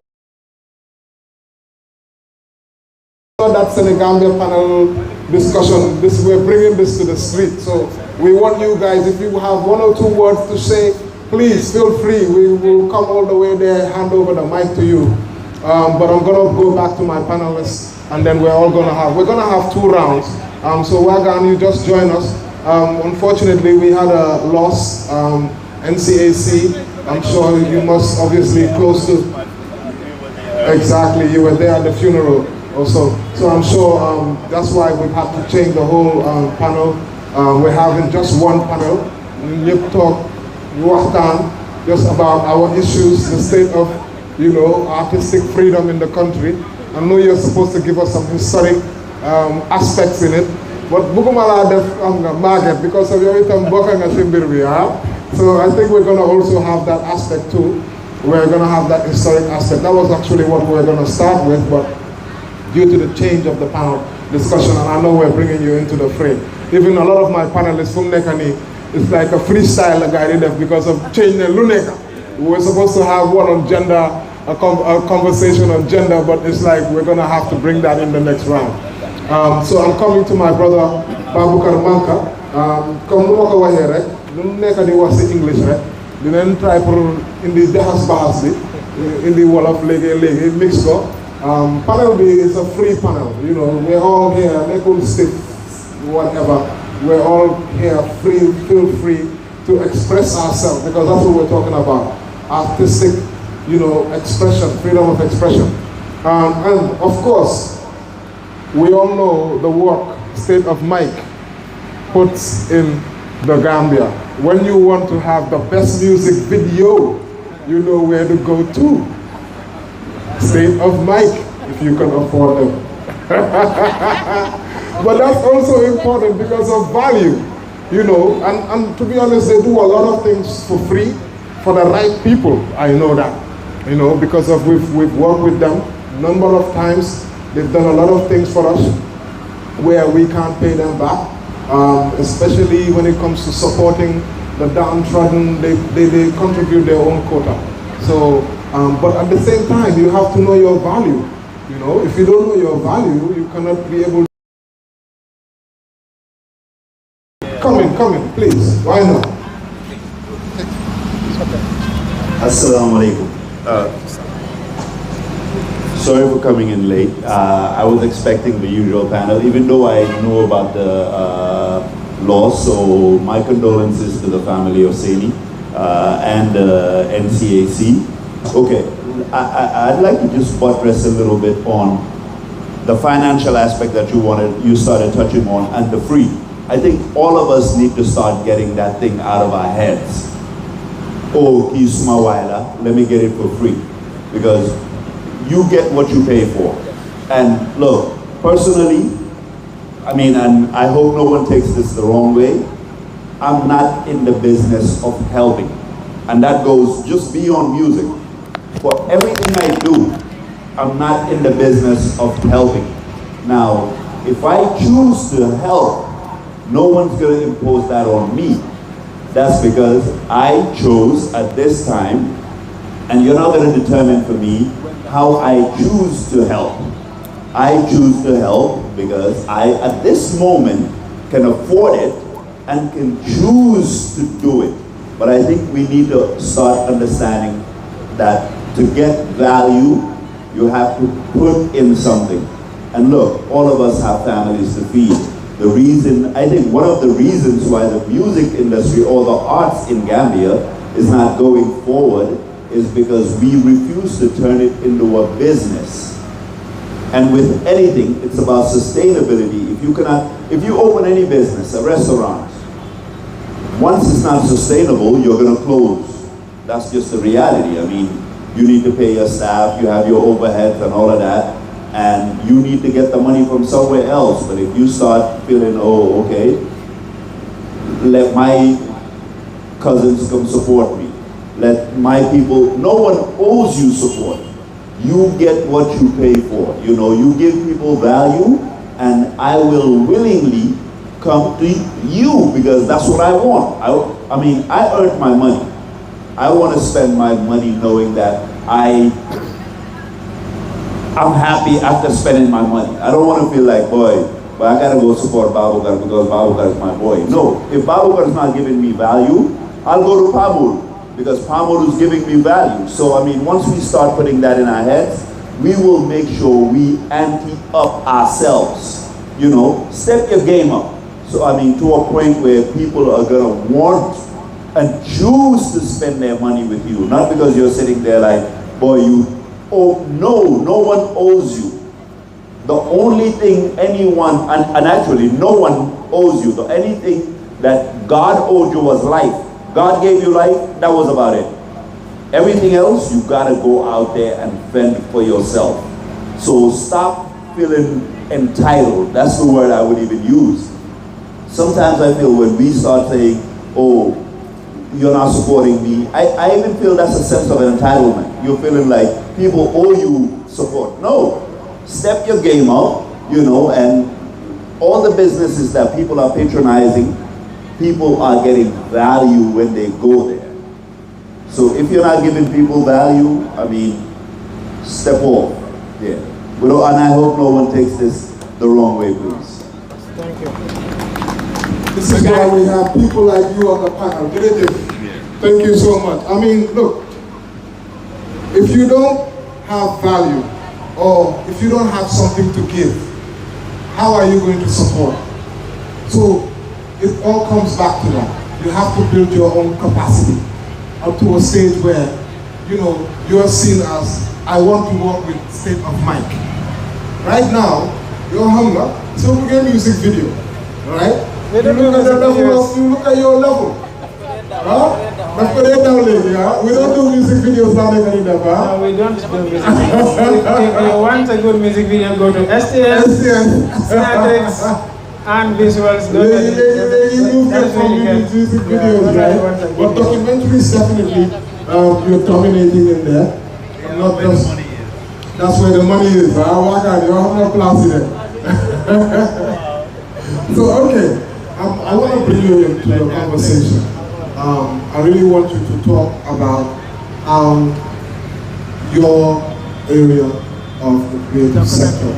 that Senegambia panel discussion. We're bringing this to the street. So we want you guys, if you have one or two words to say, please feel free. We will come all the way there, hand over the mic to you. But I'm gonna go back to my panelists. And then we're gonna have 2 rounds. So Wagan, you just join us. Unfortunately, we had a loss, NCAC. I'm sure you must obviously close to, exactly, you were there at the funeral also. So I'm sure that's why we've had to change the whole panel. We're having just one panel. We'll talk, just about our issues, the state of, you know, artistic freedom in the country. I know you're supposed to give us some historic aspects in it. But bukumala def market because of your itam boka nga simbirbi, so I think we're going to also have that aspect too. We're going to have that historic aspect. That was actually what we were going to start with, but due to the change of the panel discussion, and I know we're bringing you into the fray. Even a lot of my panelists from Nekani, it's like a freestyle guided because of changing Luneka. We were supposed to have one on gender, a conversation on gender, but it's like we're going to have to bring that in the next round. So I'm coming to my brother Babu Karamanka. Come over here, right? Nekani was in English, right? Then try for in the Dehas Bahas, in the wall of Lege, mix go. Panel B is a free panel, you know, we're all here, they could stick, whatever. We're all here free, feel free to express ourselves because that's what we're talking about. Artistic, you know, expression, freedom of expression. And of course, we all know the work State of Mike puts in the Gambia. When you want to have the best music video, you know where to go to. State of Mike, if you can afford them. But that's also important because of value, you know, and to be honest, they do a lot of things for free for the right people. I know that, you know, because of we've worked with them a number of times. They've done a lot of things for us where we can't pay them back, especially when it comes to supporting the downtrodden. They contribute their own quota. So, but at the same time, you have to know your value. You know, if you don't know your value, you cannot be able to. Come in, please. Why not? Assalamu alaikum. Sorry for coming in late. I was expecting the usual panel, even though I know about the law. So my condolences to the family of Saini and NCAC. Okay, I'd like to just buttress a little bit on the financial aspect that you started touching on, and the free. I think all of us need to start getting that thing out of our heads. Oh, Kismawaila, let me get it for free. Because you get what you pay for. And look, personally, I mean, and I hope no one takes this the wrong way, I'm not in the business of helping. And that goes just beyond music. For everything I do, I'm not in the business of helping. Now, if I choose to help, no one's going to impose that on me. That's because I chose at this time, and you're not going to determine for me how I choose to help. I choose to help because I, at this moment, can afford it and can choose to do it. But I think we need to start understanding that to get value, you have to put in something. And look, all of us have families to feed. The reason, I think one of the reasons why the music industry or the arts in Gambia is not going forward is because we refuse to turn it into a business. And with anything, it's about sustainability. If you open any business, a restaurant, once it's not sustainable, you're going to close. That's just the reality. I mean, you need to pay your staff, you have your overheads and all of that, and you need to get the money from somewhere else. But if you start feeling, oh, okay, let my cousins come support me, let my people, no one owes you support. You get what you pay for. You know, you give people value, and I will willingly come to you because that's what I want. I mean, I earned my money. I want to spend my money knowing that I'm happy after spending my money. I don't want to feel like, boy, but I gotta go support Babukar because Babukar is my boy. No, if Babukar is not giving me value, I'll go to Pamur because Pamur is giving me value. So I mean, once we start putting that in our heads, we will make sure we ante up ourselves. You know, step your game up. So I mean, to a point where people are gonna want and choose to spend their money with you, not because you're sitting there like, boy, you owe. No one owes you. The only thing anyone, and actually no one owes you, the only thing that God owed you was life. God gave you life, that was about it. Everything else, you gotta go out there and fend for yourself. So stop feeling entitled. That's the word I would even use. Sometimes I feel when we start saying, oh, you're not supporting me, I even feel that's a sense of an entitlement. You're feeling like people owe you support. No, step your game up, you know, and all the businesses that people are patronizing, people are getting value when they go there. So if you're not giving people value, I mean, step off. Yeah. And I hope no one takes this the wrong way, please. Thank you. This is why we have people like you on the panel. Thank you so much. I mean, look, if you don't have value or if you don't have something to give, how are you going to support? So it all comes back to that. You have to build your own capacity up to a stage where, you know, you're seen as, I want to work with State of Mike. Right now, you're humble, so we get music video, right? You look at your level. Huh? Let's put it down later, yeah? We don't do music videos now, huh? No, we don't do music videos. If you want a good music video, go to STS, Snatrix, and visuals. Music videos, right? But documentaries definitely, you're dominating in there. Not just, that's where the money is. You have no class in it. So, okay, I want to bring you into the conversation. I really want you to talk about your area of the creative sector,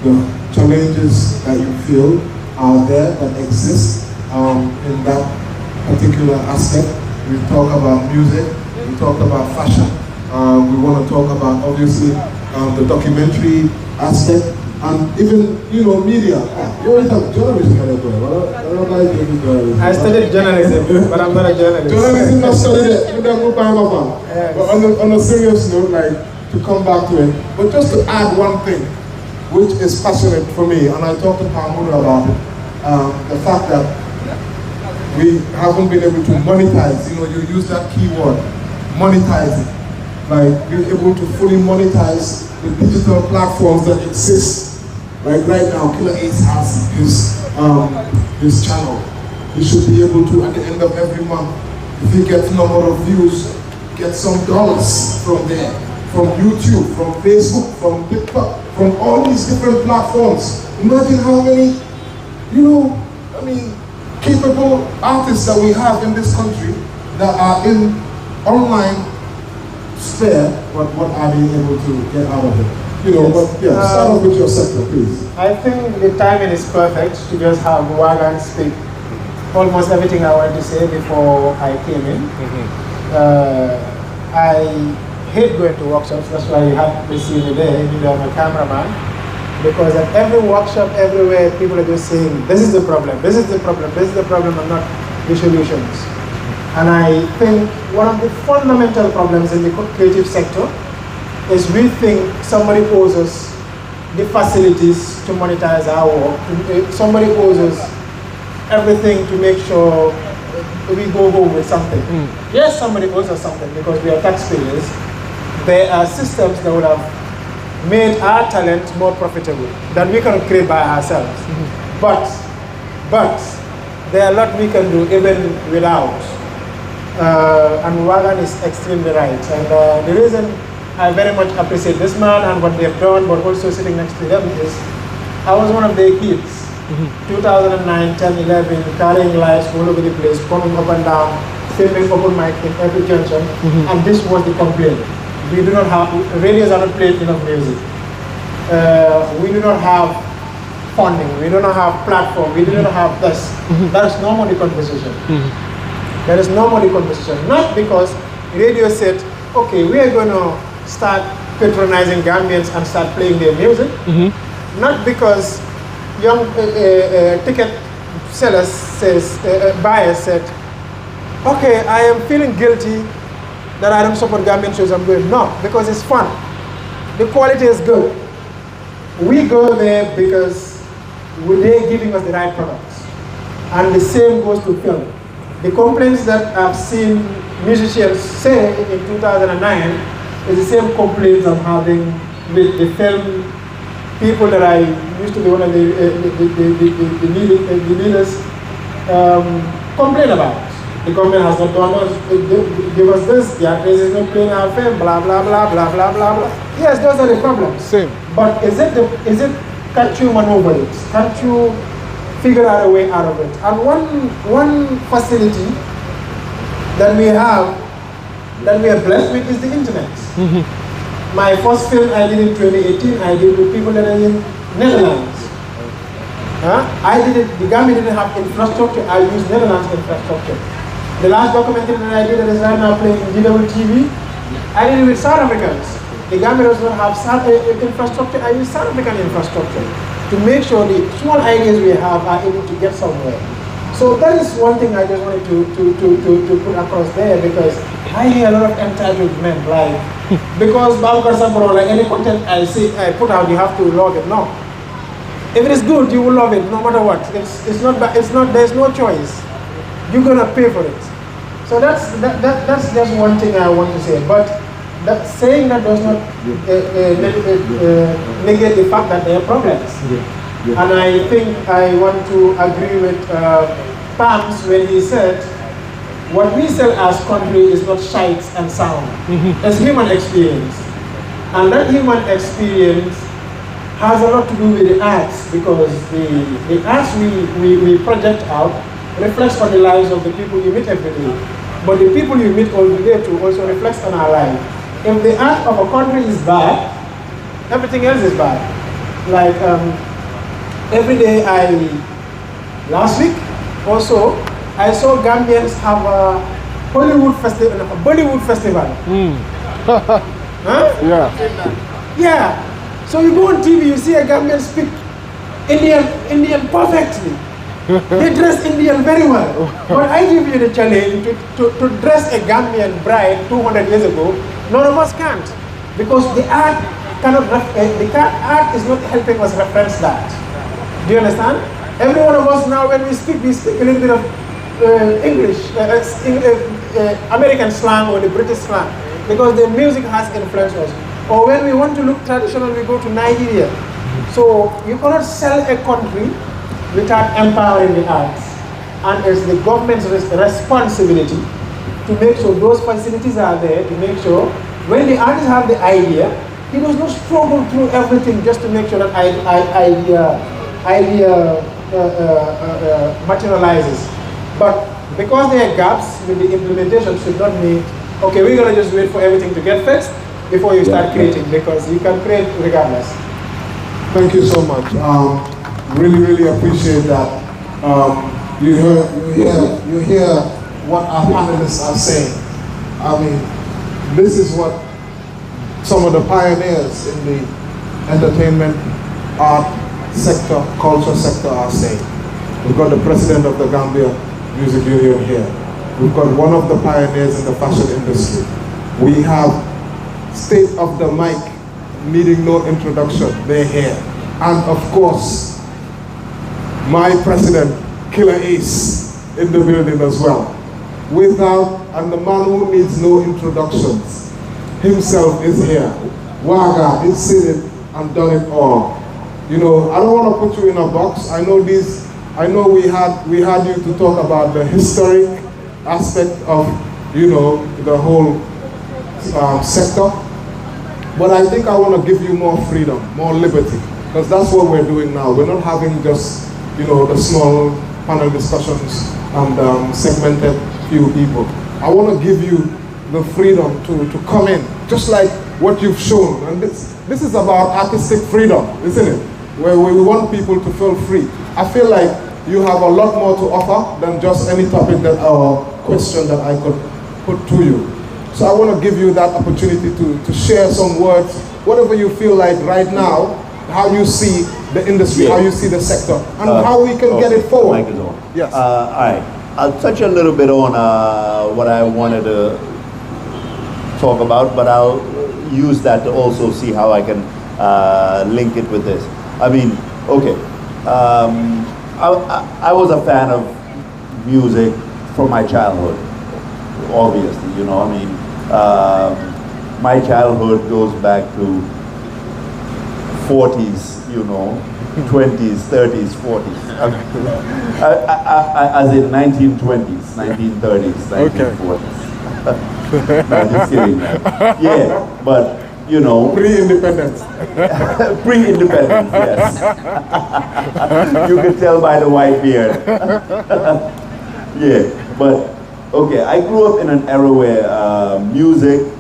the challenges that you feel are there that exist in that particular aspect. We talk about music, we talk about fashion, we want to talk about obviously the documentary aspect, and even, you know, media. You're a journalist, I studied journalism, but I'm not a journalist. Journalism, not studied it. But on a serious note, like, to come back to it, but just to add one thing, which is passionate for me, and I talked to Pamuna about it, the fact that we haven't been able to monetize. You know, you use that keyword, monetizing. Like, being able to fully monetize the digital platforms that exist. Like right now, Killer Ace has his channel. He should be able to, at the end of every month, if he gets number of views, get some dollars from there, from YouTube, from Facebook, from TikTok, from all these different platforms. Imagine how many, you know, I mean, capable artists that we have in this country that are in online sphere, but what are they able to get out of it? You know, but yeah, start off with your sector, please. I think the timing is perfect to just have Wagan speak almost everything I wanted to say before I came in. I hate going to workshops, that's why you have to see me there, even though I'm a cameraman. Because at every workshop, everywhere, people are just saying, this is the problem, this is the problem, this is the problem, and not the solutions. And I think one of the fundamental problems in the creative sector is we think somebody owes us the facilities to monetize our work. Somebody owes us everything to make sure we go home with something. Yes, somebody owes us something because we are taxpayers. There are systems that would have made our talent more profitable that we can create by ourselves. But there are a lot we can do even without. And Wagan is extremely right. And the reason I very much appreciate this man and what they've done, but also sitting next to them is, I was one of their kids. 2009, 10, 11, carrying lights all over the place, coming up and down, filming open mic in every junction, and this was the complaint. We do not have, radios are not playing enough music. We do not have funding, we do not have platform, we do not have this. That is no more the conversation. There is no more the conversation. Not because radio said, okay, we are going to start patronizing Gambians and start playing their music. Not because young ticket sellers buyers said, okay, I am feeling guilty that I don't support Gambian shows, I'm going. No, because it's fun. The quality is good. We go there because they're giving us the right products. And the same goes to film. The complaints that I've seen musicians say in 2009 is the same complaints I'm having with the film people that I used to be one of the leaders complain about. The government has not done us, give us this, the address is not paying our fare, blah, blah, blah, blah, blah, blah, blah. Yes, those are the problems. Same. But can't you maneuver it? Can't you figure out a way out of it? And one facility that we have, that we are blessed with, is the internet. My first film I did in 2018, I did with people that are in Netherlands. I did it, the Gambia didn't have infrastructure, I used Netherlands infrastructure. The last documentary that I did that is right now playing in GWTV, I did it with South Africans. The Gambia does not have infrastructure, I use South African infrastructure to make sure the small ideas we have are able to get somewhere. So that is one thing I just wanted to put across there, because I hear a lot of entitlement, like, because like any content I put out, you have to love it. No. If it is good, you will love it no matter what. There's no choice. You're gonna pay for it. So that's just one thing I want to say. But saying that does not negate the fact that there are problems. And I think I want to agree with Pams when he said, what we sell as country is not shites and sound. It's human experience. And that human experience has a lot to do with the arts, because the arts we project out reflects on the lives of the people you meet every day. But the people you meet every day too also reflects on our life. If the art of a country is bad, everything else is bad. Like every day last week also, I saw Gambians have a Bollywood festival. Yeah. So you go on TV, you see a Gambian speak Indian perfectly. They dress Indian very well. But I give you the challenge to dress a Gambian bride 200 years ago. None of us can't, because the art art is not helping us reference that. Do you understand? Every one of us now, when we speak a little bit of English, American slang or the British slang, because the music has influenced us. Or when we want to look traditional, we go to Nigeria. So you cannot sell a country without empowering the arts. And it's the government's responsibility to make sure those facilities are there, to make sure when the artist have the idea, he does not struggle through everything just to make sure that idea materializes. But because there are gaps with the implementation, should not mean, okay, we're going to just wait for everything to get fixed before you start creating, because you can create regardless. Thank you so much. Really appreciate that. You hear what our panelists are saying. I mean, this is what some of the pioneers in the entertainment, art sector, culture sector are saying. We've got the president of the Gambia Music Union here. We've got one of the pioneers in the fashion industry. We have State of the Mic, needing no introduction, they're here. And of course, my president, Killer Ace, in the building as well. And the man who needs no introductions, himself is here. Waga, he's seen it and done it all. You know, I don't want to put you in a box. I know we had you to talk about the historic aspect of, you know, the whole sector. But I think I want to give you more freedom, more liberty, because that's what we're doing now. We're not having just, you know, the small panel discussions and segmented few people. I want to give you the freedom to come in, just like what you've shown. And this is about artistic freedom, isn't it? Where we want people to feel free. I feel like you have a lot more to offer than just any topic or question that I could put to you. So I want to give you that opportunity to share some words, whatever you feel like right now, how you see the industry, how you see the sector, and how we can get it forward. Mic is on. Yes. All right. I'll touch a little bit on what I wanted to talk about, but I'll use that to also see how I can link it with this. I mean, okay. I was a fan of music from my childhood, obviously, you know, I mean, my childhood goes back to 40s, you know, 20s, 30s, 40s. As in 1920s, 1930s, 1940s. No, just kidding, man. Yeah, but, you know. Pre-independence. Pre-independence, yes. You can tell by the white beard. Yeah, but, okay, I grew up in an era where music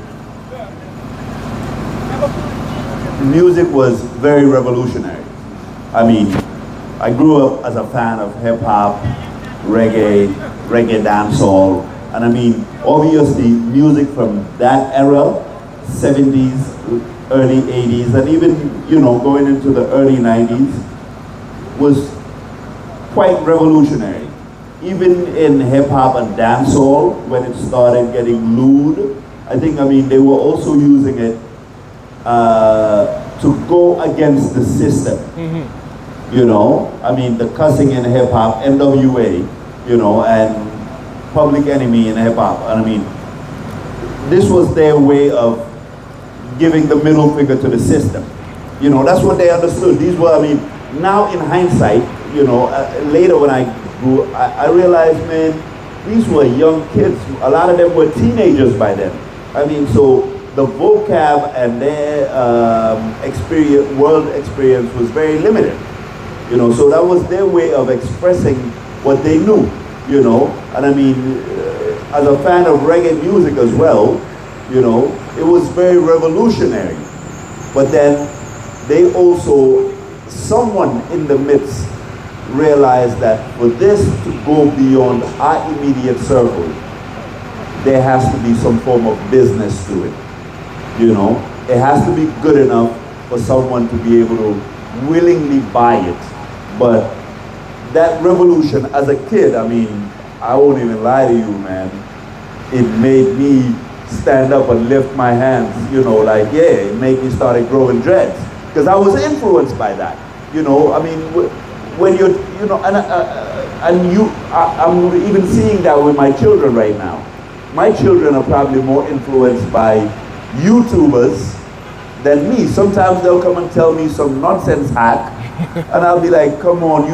was very revolutionary. I mean, I grew up as a fan of hip-hop, reggae dancehall, and I mean, obviously, music from that era, 70s, early 80s, and even, you know, going into the early 90s, was quite revolutionary. Even in hip-hop and dancehall, when it started getting lewd, I think, I mean, they were also using it to go against the system. You know, I mean, the cussing in hip-hop, NWA, you know, and Public Enemy in hip-hop. And I mean, this was their way of giving the middle finger to the system. You know, that's what they understood. These were, I mean, now in hindsight, you know, later when I grew, I realized, man, these were young kids. A lot of them were teenagers by then. I mean, so the vocab and their world experience was very limited. You know, so that was their way of expressing what they knew, you know. And I mean, as a fan of reggae music as well, you know, it was very revolutionary. But then they also, someone in the midst realized that for this to go beyond our immediate circle, there has to be some form of business to it. You know, it has to be good enough for someone to be able to willingly buy it. But that revolution, as a kid, I mean, I won't even lie to you, man. It made me stand up and lift my hands, you know, like, yeah, it made me start growing dreads. Because I was influenced by that. You know, I mean, when you're, you know, I'm even seeing that with my children right now. My children are probably more influenced by YouTubers than me. Sometimes they'll come and tell me some nonsense hack, and I'll be like, come on,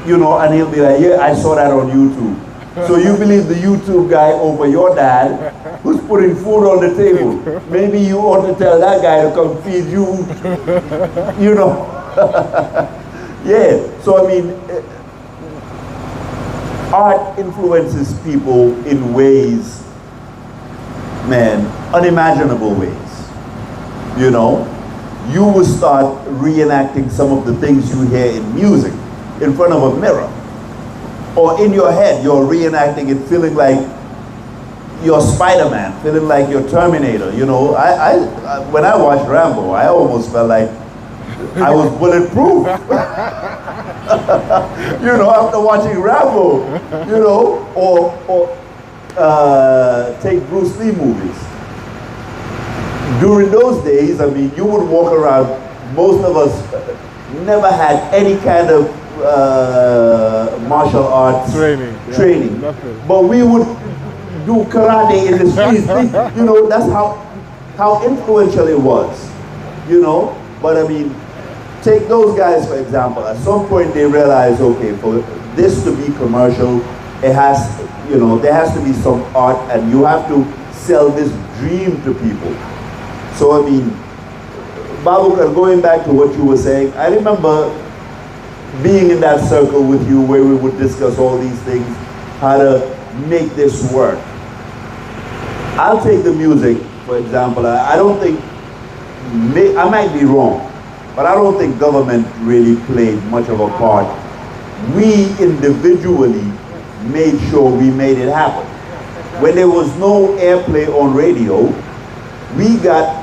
you know, and he'll be like, yeah, I saw that on YouTube. So you believe the YouTube guy over your dad who's putting food on the table. Maybe you ought to tell that guy to come feed you, you know. Yeah, so I mean, art influences people in ways, man, unimaginable ways. You know, you will start reenacting some of the things you hear in music in front of a mirror. Or in your head, you're reenacting it, feeling like you're Spider-Man, feeling like you're Terminator. You know, when I watched Rambo, I almost felt like I was bulletproof. You know, after watching Rambo, you know, or take Bruce Lee movies. During those days, I mean, you would walk around, most of us never had any kind of martial arts training. But we would do karate in the streets. You know, that's how influential it was, you know. But I mean, take those guys for example. At some point they realized, okay, for this to be commercial, it has, you know, there has to be some art, and you have to sell this dream to people. So I mean, Babu, going back to what you were saying, I remember being in that circle with you where we would discuss all these things, how to make this work. I'll take the music, for example. I don't think, I might be wrong, but I don't think government really played much of a part. We individually made sure we made it happen. When there was no airplay on radio, we got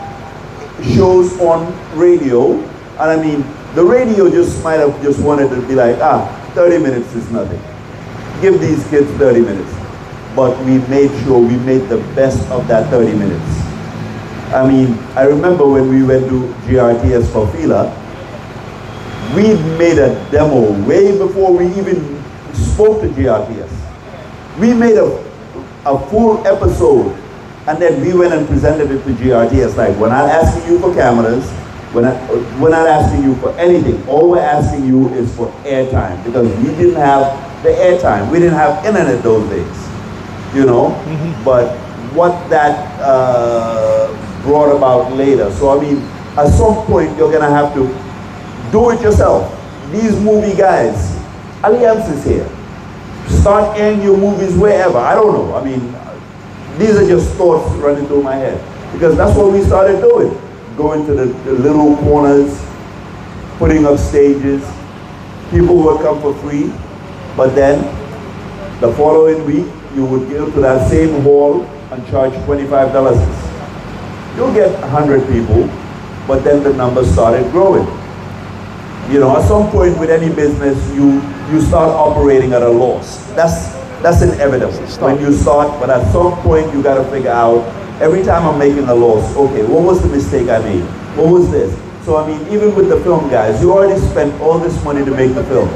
shows on radio, and I mean, the radio just might have just wanted to be like, 30 minutes is nothing. Give these kids 30 minutes. But we made sure we made the best of that 30 minutes. I mean, I remember when we went to GRTS for Fila, we made a demo way before we even spoke to GRTS. We made a full episode, and then we went and presented it to GRTS. Like, we're not asking you for cameras, We're not asking you for anything. All we're asking you is for airtime, because we didn't have the airtime. We didn't have internet those days, you know. But what that brought about later. So I mean, at some point you're gonna have to do it yourself. These movie guys, Alliance is here. Start airing your movies wherever. I don't know. I mean, these are just thoughts running through my head, because that's what we started doing. Going to the little corners, putting up stages. People would come for free, but then the following week you would go to that same hall and charge $25. You'll get 100 people, but then the numbers started growing. You know, at some point with any business, you start operating at a loss. That's inevitable when you start, but at some point you gotta figure out, every time I'm making a loss, okay, what was the mistake I made? What was this? So I mean, even with the film guys, you already spent all this money to make the film.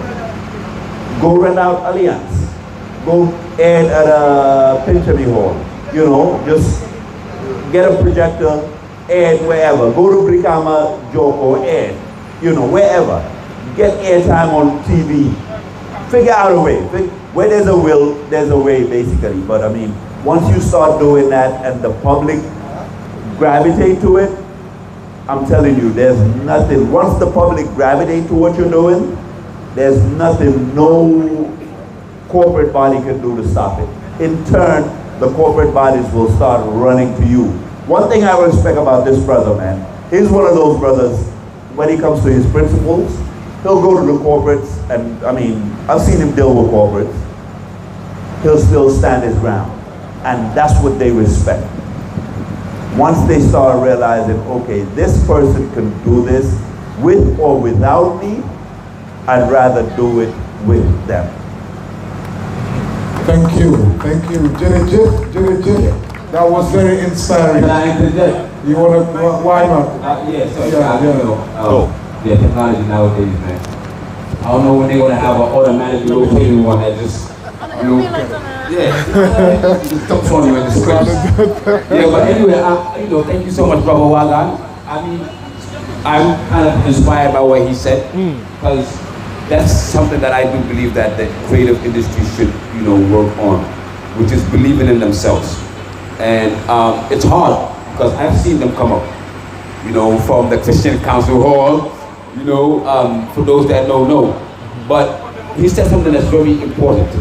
Go rent out Alliance. Go air at a Pinchami Hall. You know, just get a projector, air wherever. Go to Brikama, Joko, air. You know, wherever. Get airtime on TV. Figure out a way. Where there's a will, there's a way, basically. But I mean, once you start doing that and the public gravitate to it, I'm telling you, there's nothing. Once the public gravitate to what you're doing, there's nothing no corporate body can do to stop it. In turn, the corporate bodies will start running to you. One thing I respect about this brother, man, he's one of those brothers, when he comes to his principles, he'll go to the corporates, and I mean, I've seen him deal with corporates. He'll still stand his ground. And that's what they respect. Once they start realizing, okay, this person can do this with or without me, I'd rather do it with them. Thank you. Thank you. Jenny J. That was very inspiring. Can I interject? You want to, why not? Yeah, the technology nowadays, man. I don't know when they're going to have an automatically rotating one that just, you know, just dumps on you in the script. Yeah, but anyway, you know, thank you so much, Brother Wagan. I mean, I'm kind of inspired by what he said, because that's something that I do believe that the creative industry should, you know, work on, which is believing in themselves. And it's hard, because I've seen them come up, you know, from the Christian Council Hall, you know, for those that don't know. But he said something that's very important.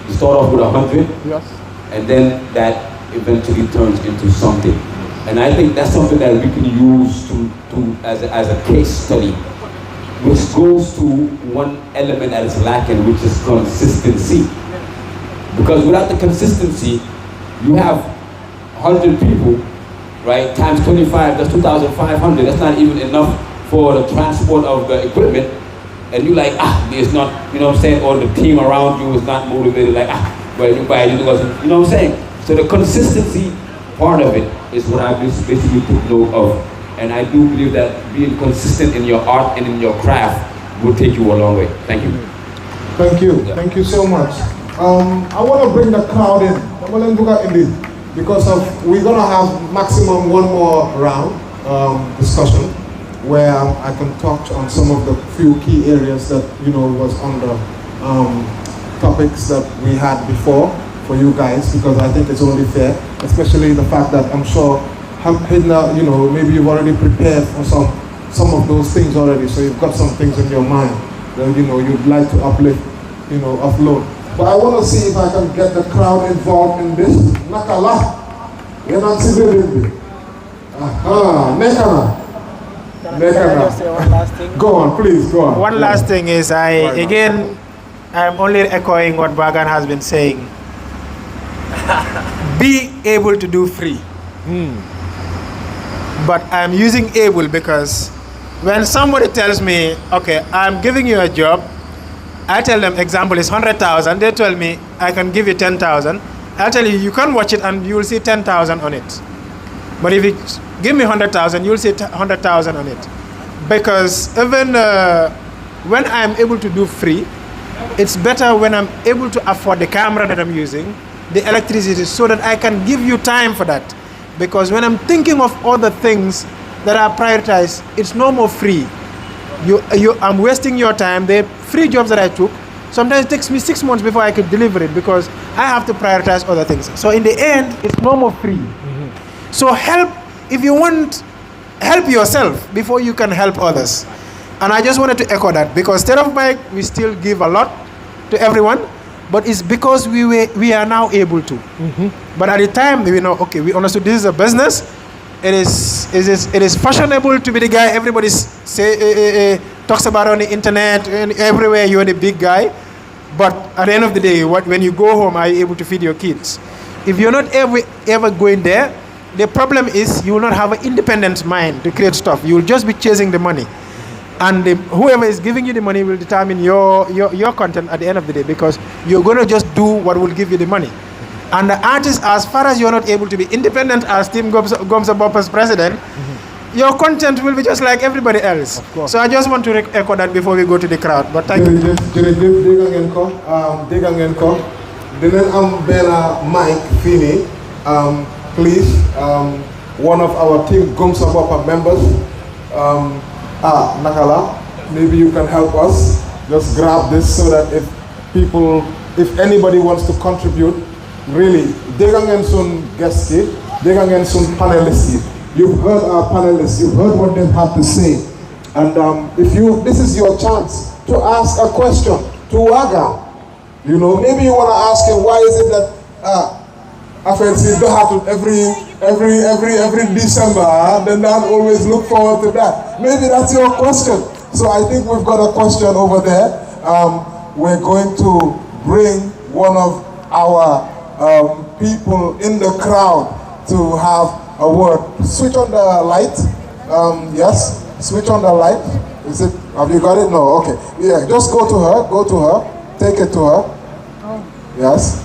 You start off with 100, yes, and then that eventually turns into something. And I think that's something that we can use as a case study, which goes to one element that is lacking, which is consistency. Because without the consistency, you have 100 people, right, times 25, that's 2,500. That's not even enough for the transport of the equipment. And you like, it's not, you know what I'm saying, or the team around you is not motivated, like, well, you buy it, you know what I'm saying? So the consistency part of it is what I basically took note of. And I do believe that being consistent in your art and in your craft will take you a long way. Thank you. Thank you. Yeah. Thank you so much. I want to bring the crowd in. Because we're going to have maximum one more round discussion, where I can touch on some of the few key areas that, you know, was on the topics that we had before for you guys, because I think it's only fair, especially the fact that I'm sure, you know, maybe you've already prepared for some of those things already, so you've got some things in your mind that, you know, you'd like to uplift, you know, offload. But I want to see if I can get the crowd involved in this. Nakala, you're not civilian. Aha, Nekana. Can I just say one last thing? Go on, please, go on. One last thing is, I'm only echoing what Bagan has been saying. Be able to do free. But I'm using able because when somebody tells me, okay, I'm giving you a job, I tell them, example is 100,000. They tell me, I can give you 10,000. I tell you, you can watch it and you will see 10,000 on it. But if you give me 100,000, you'll see 100,000 on it. Because even when I'm able to do free, it's better when I'm able to afford the camera that I'm using, the electricity, so that I can give you time for that. Because when I'm thinking of other things, that are prioritized, it's no more free. I'm wasting your time. The free jobs that I took, sometimes it takes me 6 months before I could deliver it because I have to prioritize other things. So in the end, it's no more free. So help, if you want, help yourself before you can help others. And I just wanted to echo that because State of Mike, we still give a lot to everyone, but it's because we are now able to. But at the time, we know, okay, we understood this is a business. It is fashionable to be the guy everybody talks about on the internet and everywhere. You're the big guy, but at the end of the day, when you go home, are you able to feed your kids? If you're not ever going there, the problem is you will not have an independent mind to create stuff. You will just be chasing the money, and whoever is giving you the money will determine your content at the end of the day because you're going to just do what will give you the money. And the artist, as far as you're not able to be independent as Team Gomsa Bopa's president, your content will be just like everybody else. So I just want to echo that before we go to the crowd. But thank you. Mike Fini, please, one of our Team Gomsa Bopa members, Nakala, maybe you can help us. Just grab this so that if anybody wants to contribute, really, Degangen Sun guest kid, Degangen Sun panelists. You've heard our panelists, you've heard what they have to say. And this is your chance to ask a question to Waga. You know, maybe you want to ask him, why is it that every December, then I always look forward to that. Maybe that's your question. So I think we've got a question over there. We're going to bring one of our people in the crowd to have a word. Switch on the light. Yes, switch on the light. Is it? Have you got it? No. Okay. Yeah. Just go to her. Go to her. Take it to her. Yes.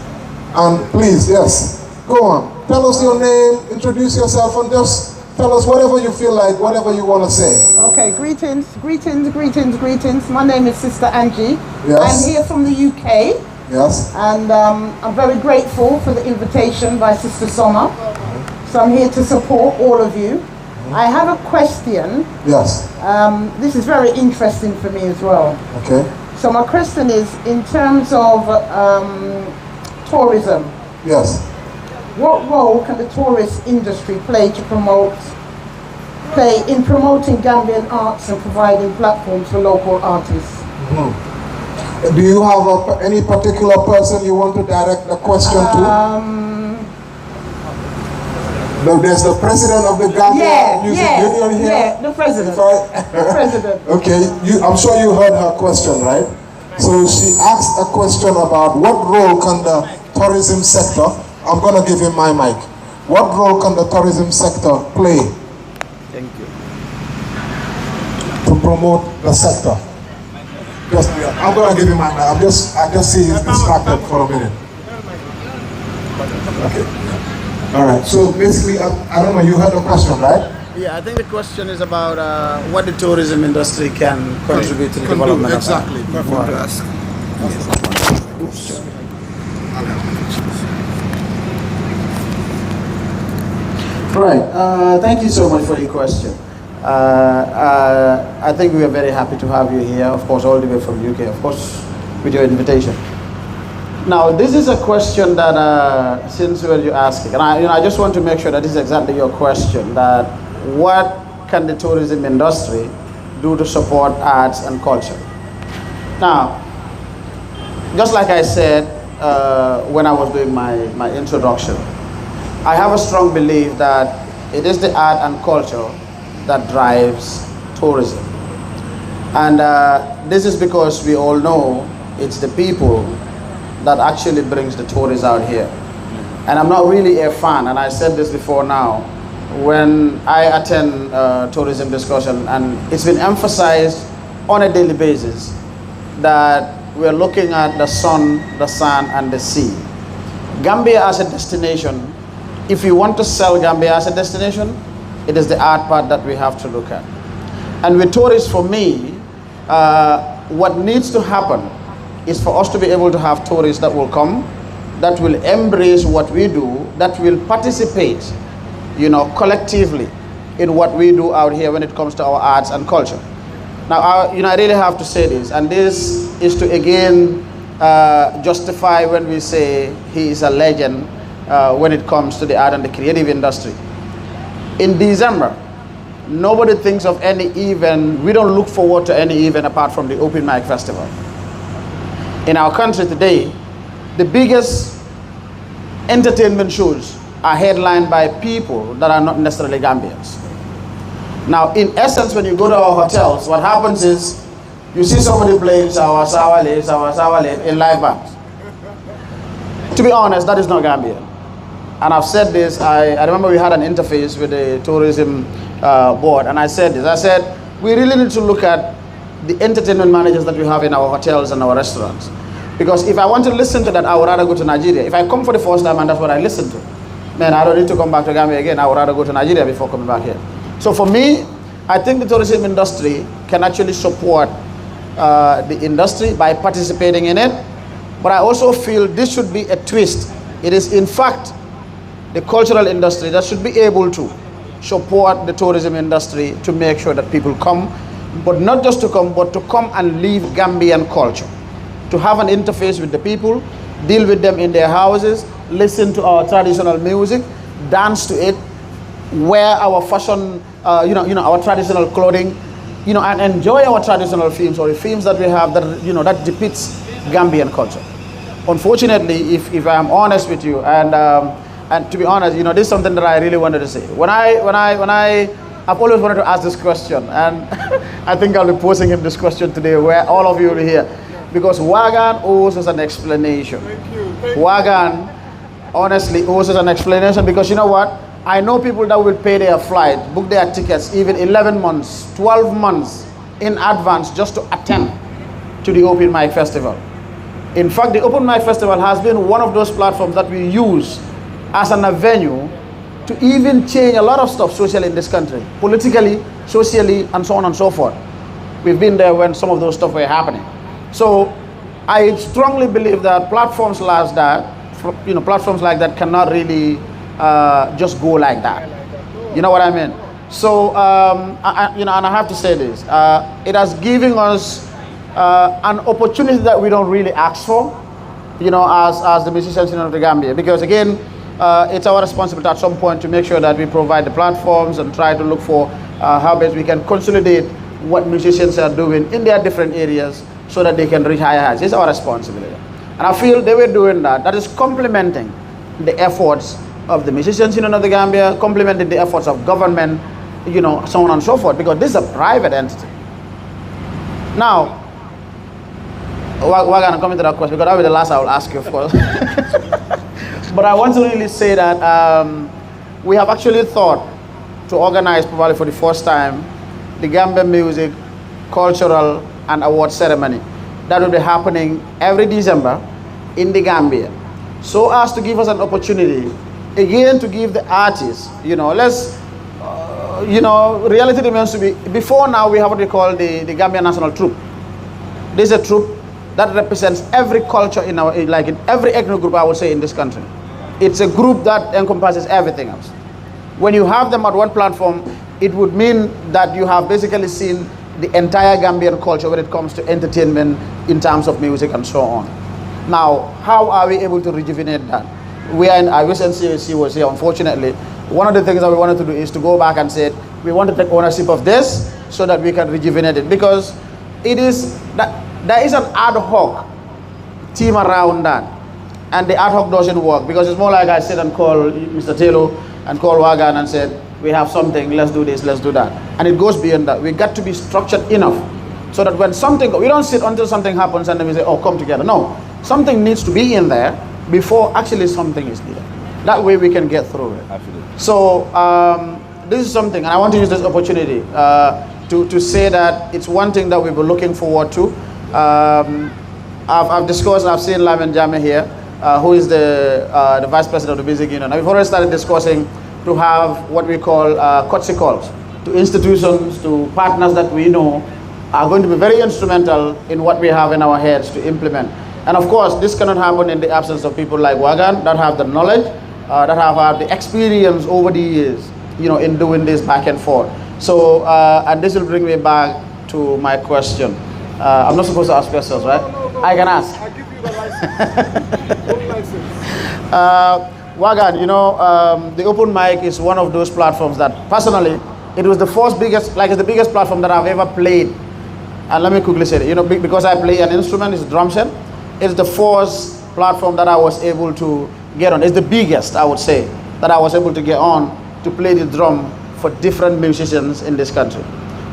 And please, yes. Go on. Tell us your name. Introduce yourself, and just tell us whatever you feel like, whatever you want to say. Okay. Greetings. My name is Sister Angie. Yes. I'm here from the UK. Yes. And I'm very grateful for the invitation by Sister Soma. So I'm here to support all of you. I have a question. Yes. This is very interesting for me as well. Okay. So my question is, in terms of tourism. Yes. What role can the tourist industry play in promoting Gambian arts and providing platforms for local artists? Do you have any particular person you want to direct the question to? There's the president of the Gambia Music Union here. Yeah, the president. The president. Okay, I'm sure you heard her question, right? So she asked a question about what role can the tourism sector, I'm going to give him my mic. What role can the tourism sector play? Thank you. To promote the sector? I'm going to give him my mic. I just see he's distracted for a minute. Okay. All right, so basically, I don't know, you heard the question, right? Yeah, I think the question is about what the tourism industry can contribute to the development exactly. of Perfect to ask. Right, thank you so much for your question. I think we are very happy to have you here, of course, all the way from UK, of course, with your invitation. Now, this is a question that, since you're asking, and I just want to make sure that this is exactly your question, that what can the tourism industry do to support arts and culture? Now, just like I said when I was doing my introduction, I have a strong belief that it is the art and culture that drives tourism. And this is because we all know it's the people that actually brings the tourists out here. And I'm not really a fan, and I said this before now, when I attend tourism discussion, and it's been emphasized on a daily basis that we're looking at the sun, the sand, and the sea. Gambia as a destination, if you want to sell Gambia as a destination, it is the art part that we have to look at. And with tourists, for me, what needs to happen is for us to be able to have tourists that will come, that will embrace what we do, that will participate, collectively in what we do out here when it comes to our arts and culture. Now, I really have to say this, and this is to again justify when we say he is a legend when it comes to the art and the creative industry. In December, nobody thinks of any event, we don't look forward to any event apart from the Open Mic Festival. In our country today, the biggest entertainment shows are headlined by people that are not necessarily Gambians. Now, in essence, when you go to our hotels, what happens is you see somebody playing Sawa Sawale in live bands. To be honest, that is not Gambian. And I've said this, I remember we had an interface with the tourism board, and I said this. I said, we really need to look at the entertainment managers that we have in our hotels and our restaurants. Because if I want to listen to that, I would rather go to Nigeria. If I come for the first time and that's what I listen to, man, I don't need to come back to Gambia again. I would rather go to Nigeria before coming back here. So for me, I think the tourism industry can actually support the industry by participating in it. But I also feel this should be a twist. It is in fact the cultural industry that should be able to support the tourism industry to make sure that people come, but not just to come, but to come and live Gambian culture, to have an interface with the people, deal with them in their houses, listen to our traditional music, dance to it, wear our fashion, our traditional clothing, and enjoy our traditional films or the films that we have that, that depicts Gambian culture. Unfortunately, if I am honest with you, and to be honest, this is something that I really wanted to say. I've always wanted to ask this question, and I think I'll be posing him this question today, where all of you will hear, because Wagan owes us an explanation. Wagan, honestly, owes us an explanation, because you know what? I know people that will pay their flight, book their tickets, even 11 months, 12 months in advance just to attend to the Open Mic Festival. In fact, the Open Mic Festival has been one of those platforms that we use as an avenue to even change a lot of stuff socially in this country, politically, socially, and so on and so forth. We've been there when some of those stuff were happening. So I strongly believe that platforms like that cannot really just go like that. You know what I mean? So, and I have to say this, it has given us an opportunity that we don't really ask for, as the musicians of the Gambia, because again, it's our responsibility at some point to make sure that we provide the platforms and try to look for how best we can consolidate what musicians are doing in their different areas so that they can reach higher heights. It's our responsibility. And I feel they were doing that. That is complementing the efforts of the musicians of the Gambia, complementing the efforts of government, so on and so forth, because this is a private entity. Now, we're going to come into that question, because that will be the last I will ask you, of course. But I want to really say that we have actually thought to organize, probably for the first time, the Gambia Music Cultural and Award Ceremony. That will be happening every December in the Gambia, so as to give us an opportunity, again, to give the artists, reality remains to be, before now we have what we call the Gambia National Troupe. This is a troupe that represents every culture in every ethnic group, I would say, in this country. It's a group that encompasses everything else. When you have them at one platform, it would mean that you have basically seen the entire Gambian culture when it comes to entertainment in terms of music and so on. Now, how are we able to rejuvenate that? I wish NCAC was here, unfortunately. One of the things that we wanted to do is to go back and say, we want to take ownership of this so that we can rejuvenate it, because there is an ad hoc team around that. And the ad hoc doesn't work, because it's more like I sit and call Mr. Taylor and call Wagan and said, we have something, let's do this, let's do that. And it goes beyond that. We got to be structured enough so that when we don't sit until something happens and then we say, oh, come together. No, something needs to be in there before actually something is needed. That way we can get through it. Absolutely. So this is something, and I want to use this opportunity to say that it's one thing that we've been looking forward to. I've seen Lamin Jame here, who is the Vice President of the Music Union. And we've already started discussing to have what we call courtesy calls to institutions, to partners that we know are going to be very instrumental in what we have in our heads to implement. And of course, this cannot happen in the absence of people like Wagan that have the knowledge, that have had the experience over the years in doing this back and forth. So, and this will bring me back to my question. I'm not supposed to ask questions, right? I can ask. I give you the license. Wagan, the open mic is one of those platforms that, personally, it was the biggest platform that I've ever played. And let me quickly say it, because I play an instrument, it's a drum set. It's the first platform that I was able to get on. It's the biggest, I would say, that I was able to get on to play the drum for different musicians in this country.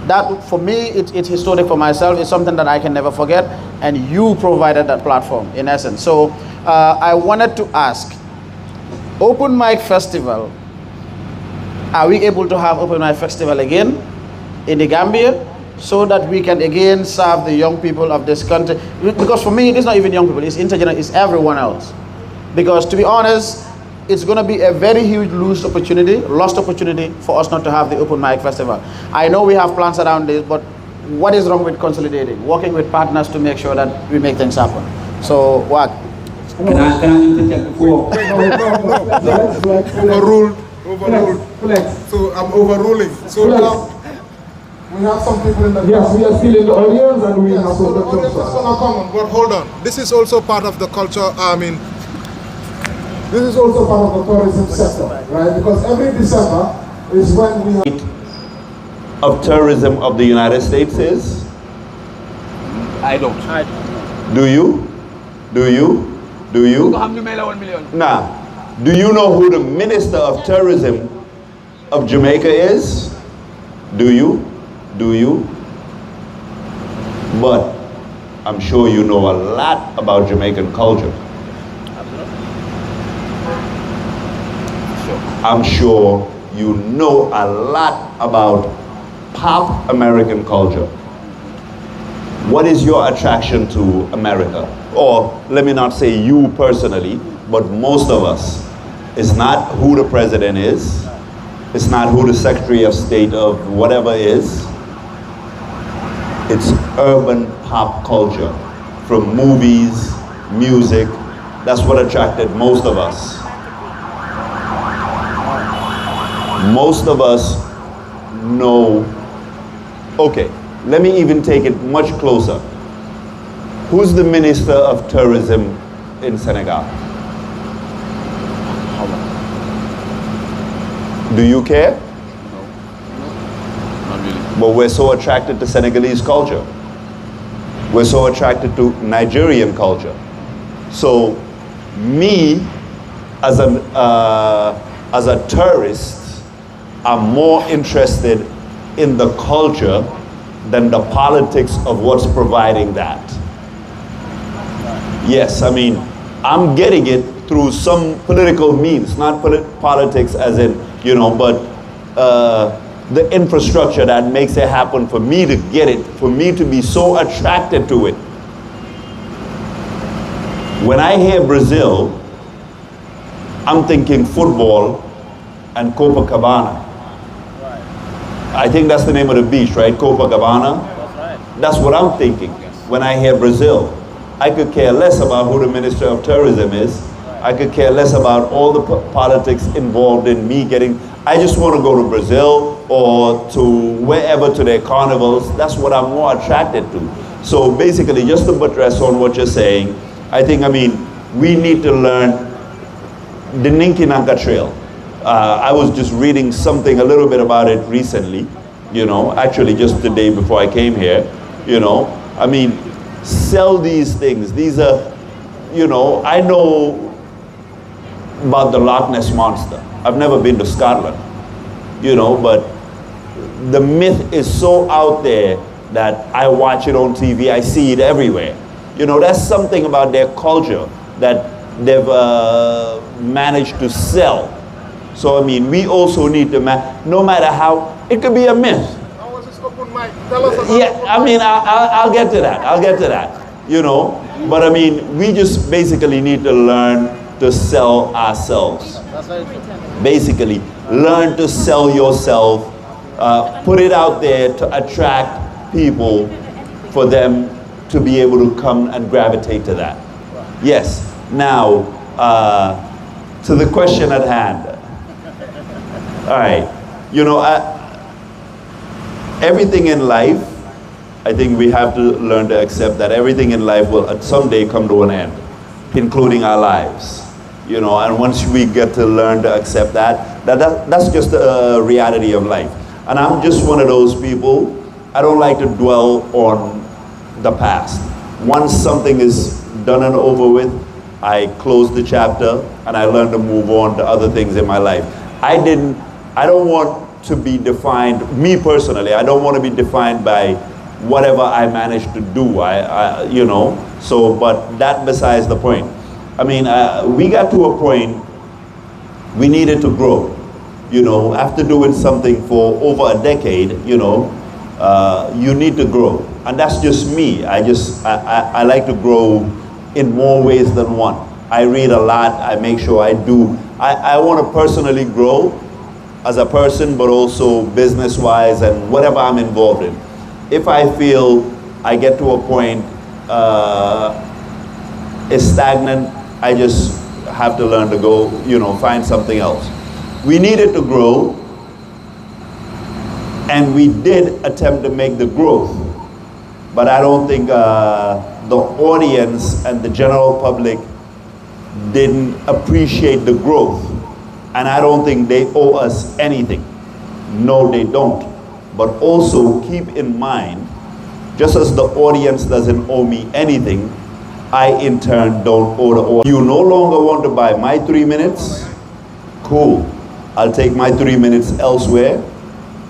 That, for me, it's historic for myself. It's something that I can never forget. And you provided that platform, in essence. So I wanted to ask, Open Mic Festival, are we able to have Open Mic Festival again in the Gambia so that we can again serve the young people of this country? Because for me, it's not even young people, it's intergenerational, it's everyone else. Because to be honest, it's going to be a very huge lost opportunity for us not to have the Open Mic Festival. I know we have plans around this, but what is wrong with consolidating, working with partners to make sure that we make things happen? So, what? Can I interject before? Overruled. So I'm overruling. So now we have some people in the Yes, we are still in the audience and we have some the audience is gonna come on, but hold on. This is also part of the culture, this is also part of the tourism sector, right? Because every December is when we have Of tourism of the United States is? I don't. Do you? Nah. Do you know who the Minister of Tourism of Jamaica is? Do you? But I'm sure you know a lot about Jamaican culture. I'm sure you know a lot about pop American culture. What is your attraction to America? Or let me not say you personally, but most of us. It's not who the president is. It's not who the Secretary of State of whatever is. It's urban pop culture. From movies, music, that's what attracted most of us. Most of us know, okay, let me even take it much closer. Who's the Minister of Tourism in Senegal? Do you care? No, not really. But we're so attracted to Senegalese culture. We're so attracted to Nigerian culture. So me, as a tourist, I'm more interested in the culture than the politics of what's providing that. Yes, I mean, I'm getting it through some political means, not politics as in, but the infrastructure that makes it happen for me to get it, for me to be so attracted to it. When I hear Brazil, I'm thinking football and Copacabana. I think that's the name of the beach, right? Copacabana. That's right. That's what I'm thinking when I hear Brazil. I could care less about who the Minister of Tourism is. I could care less about all the politics involved in me getting. I just want to go to Brazil or to wherever, to their carnivals. That's what I'm more attracted to. So basically, just to buttress on what you're saying, we need to learn the Ninkinanka Trail. I was just reading something a little bit about it recently, actually just the day before I came here, sell these things. These are, I know about the Loch Ness Monster. I've never been to Scotland, but the myth is so out there that I watch it on TV, I see it everywhere. That's something about their culture that they've managed to sell. So we also need to, no matter how, it could be a myth. How was this open mic? Tell us about I'll get to that. But we just basically need to learn to sell ourselves. Basically, learn to sell yourself, put it out there to attract people for them to be able to come and gravitate to that. Yes, now, to the question at hand. All right, You know, everything in life, I think we have to learn to accept that everything in life will someday come to an end, including our lives. You know, and once we get to learn to accept that, that's just a reality of life. And I'm just one of those people, I don't like to dwell on the past. Once something is done and over with, I close the chapter and I learn to move on to other things in my life. I don't want to be defined, me personally, I don't want to be defined by whatever I managed to do, you know, so, but that besides the point. I mean, we got to a point, we needed to grow, you know, after doing something for over a decade, you know, you need to grow. And that's just me. I like to grow in more ways than one. I read a lot, I make sure I do. I want to personally grow as a person, but also business-wise and whatever I'm involved in. If I feel I get to a point, it's stagnant, I just have to learn to go, you know, find something else. We needed to grow, and we did attempt to make the growth, but I don't think the audience and the general public didn't appreciate the growth, and I don't think they owe us anything. No, they don't. But also keep in mind, just as the audience doesn't owe me anything, I in turn don't owe the audience. You no longer want to buy my 3 minutes? Cool. I'll take my 3 minutes elsewhere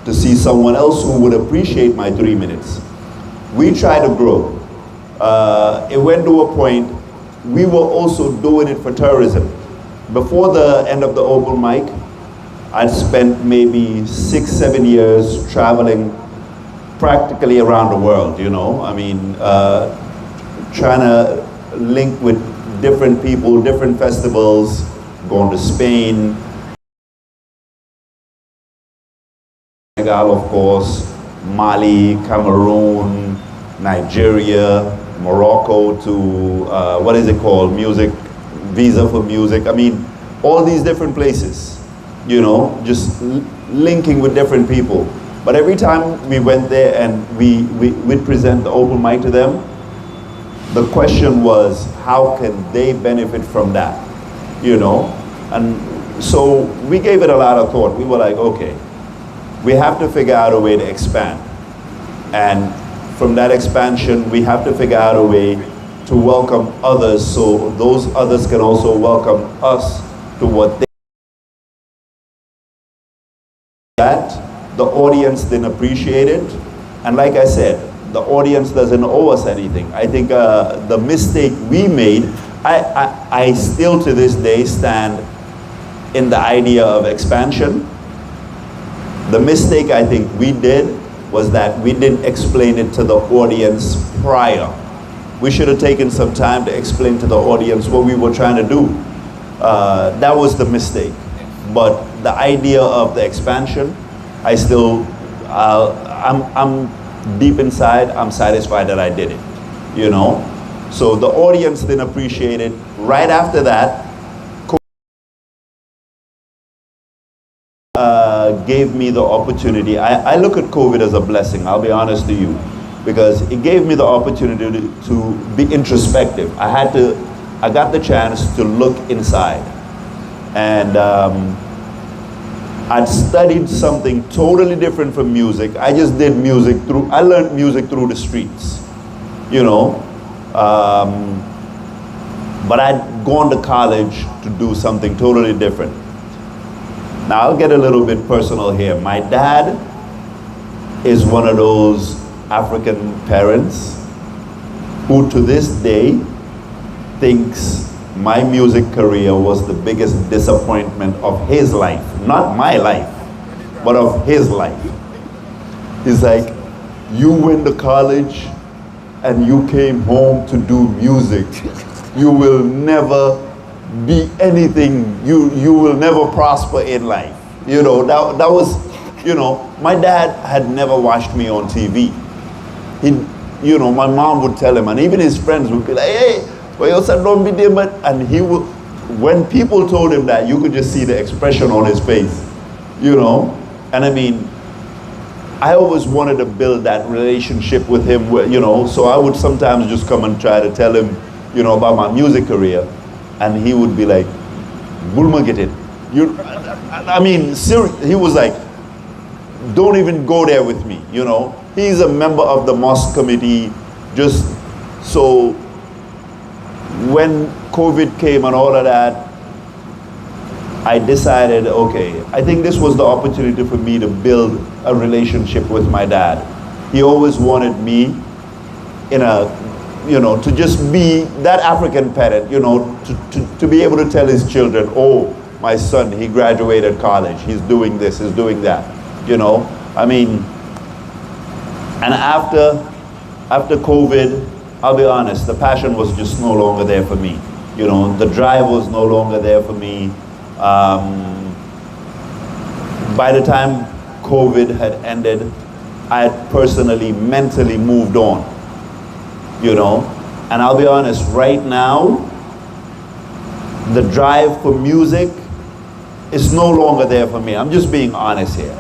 to see someone else who would appreciate my 3 minutes. We try to grow. It went to a point, we were also doing it for tourism. Before the end of the open mic, I spent maybe 6-7 years traveling practically around the world, you know. I mean, trying to link with different people, different festivals, going to Spain, Senegal, of course, Mali, Cameroon, Nigeria, Morocco to, what is it called, music, visa for music. I mean, all these different places, you know, just linking with different people. But every time we went there and we'd present the open mic to them, the question was, how can they benefit from that, you know? And so we gave it a lot of thought. We were like, okay, we have to figure out a way to expand. And from that expansion, we have to figure out a way to welcome others so those others can also welcome us to what they that the audience didn't appreciate it. And like I said, the audience doesn't owe us anything. I think the mistake we made, I still to this day stand in the idea of expansion. The mistake I think we did was that we didn't explain it to the audience prior. We should have taken some time to explain to the audience what we were trying to do. That was the mistake. But the idea of the expansion, I still, I'm deep inside, I'm satisfied that I did it, you know? So the audience didn't appreciate it. Right after that, gave me the opportunity. I look at COVID as a blessing, I'll be honest to you, because it gave me the opportunity to be introspective. I got the chance to look inside. And I'd studied something totally different from music. I just did music I learned music through the streets, you know. But I'd gone to college to do something totally different. Now I'll get a little bit personal here. My dad is one of those African parents who to this day thinks my music career was the biggest disappointment of his life. Not my life, but of his life. He's like, you went to college and you came home to do music. You will never be anything, you will never prosper in life. You know, that was, you know, my dad had never watched me on TV. You know, my mom would tell him, and even his friends would be like, hey, well, your son don't be there, but, and he would, when people told him that, you could just see the expression on his face, you know. And I mean, I always wanted to build that relationship with him, you know, so I would sometimes just come and try to tell him, you know, about my music career, and he would be like, "Bulma get it." I mean, he was like, "Don't even go there with me," you know. He's a member of the mosque committee, just so when COVID came and all of that, I decided, okay, I think this was the opportunity for me to build a relationship with my dad. He always wanted me in a, you know, to just be that African parent, you know, to be able to tell his children, oh, my son, he graduated college, he's doing this, he's doing that, you know. I mean, and after COVID, I'll be honest, the passion was just no longer there for me. You know, the drive was no longer there for me. By the time COVID had ended, I had personally, mentally moved on, you know. And I'll be honest, right now, the drive for music is no longer there for me. I'm just being honest here,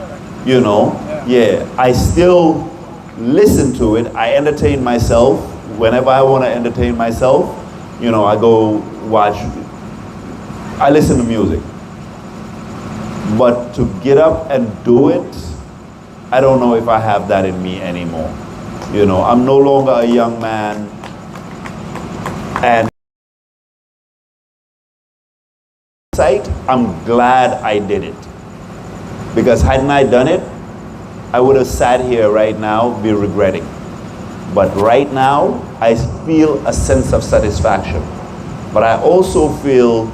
you know. Yeah, I still listen to it. I entertain myself whenever I want to entertain myself. You know, I go watch, I listen to music. But to get up and do it, I don't know if I have that in me anymore. You know, I'm no longer a young man, and I'm glad I did it. Because hadn't I done it, I would have sat here right now, be regretting. But right now, I feel a sense of satisfaction. But I also feel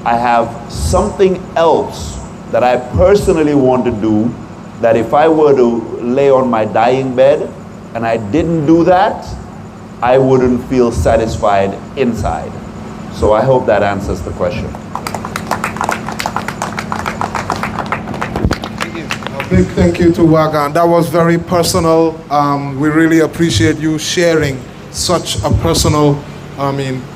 I have something else that I personally want to do, that if I were to lay on my dying bed and I didn't do that, I wouldn't feel satisfied inside. So I hope that answers the question. A big thank you to Wagan. That was very personal. We really appreciate you sharing such a personal,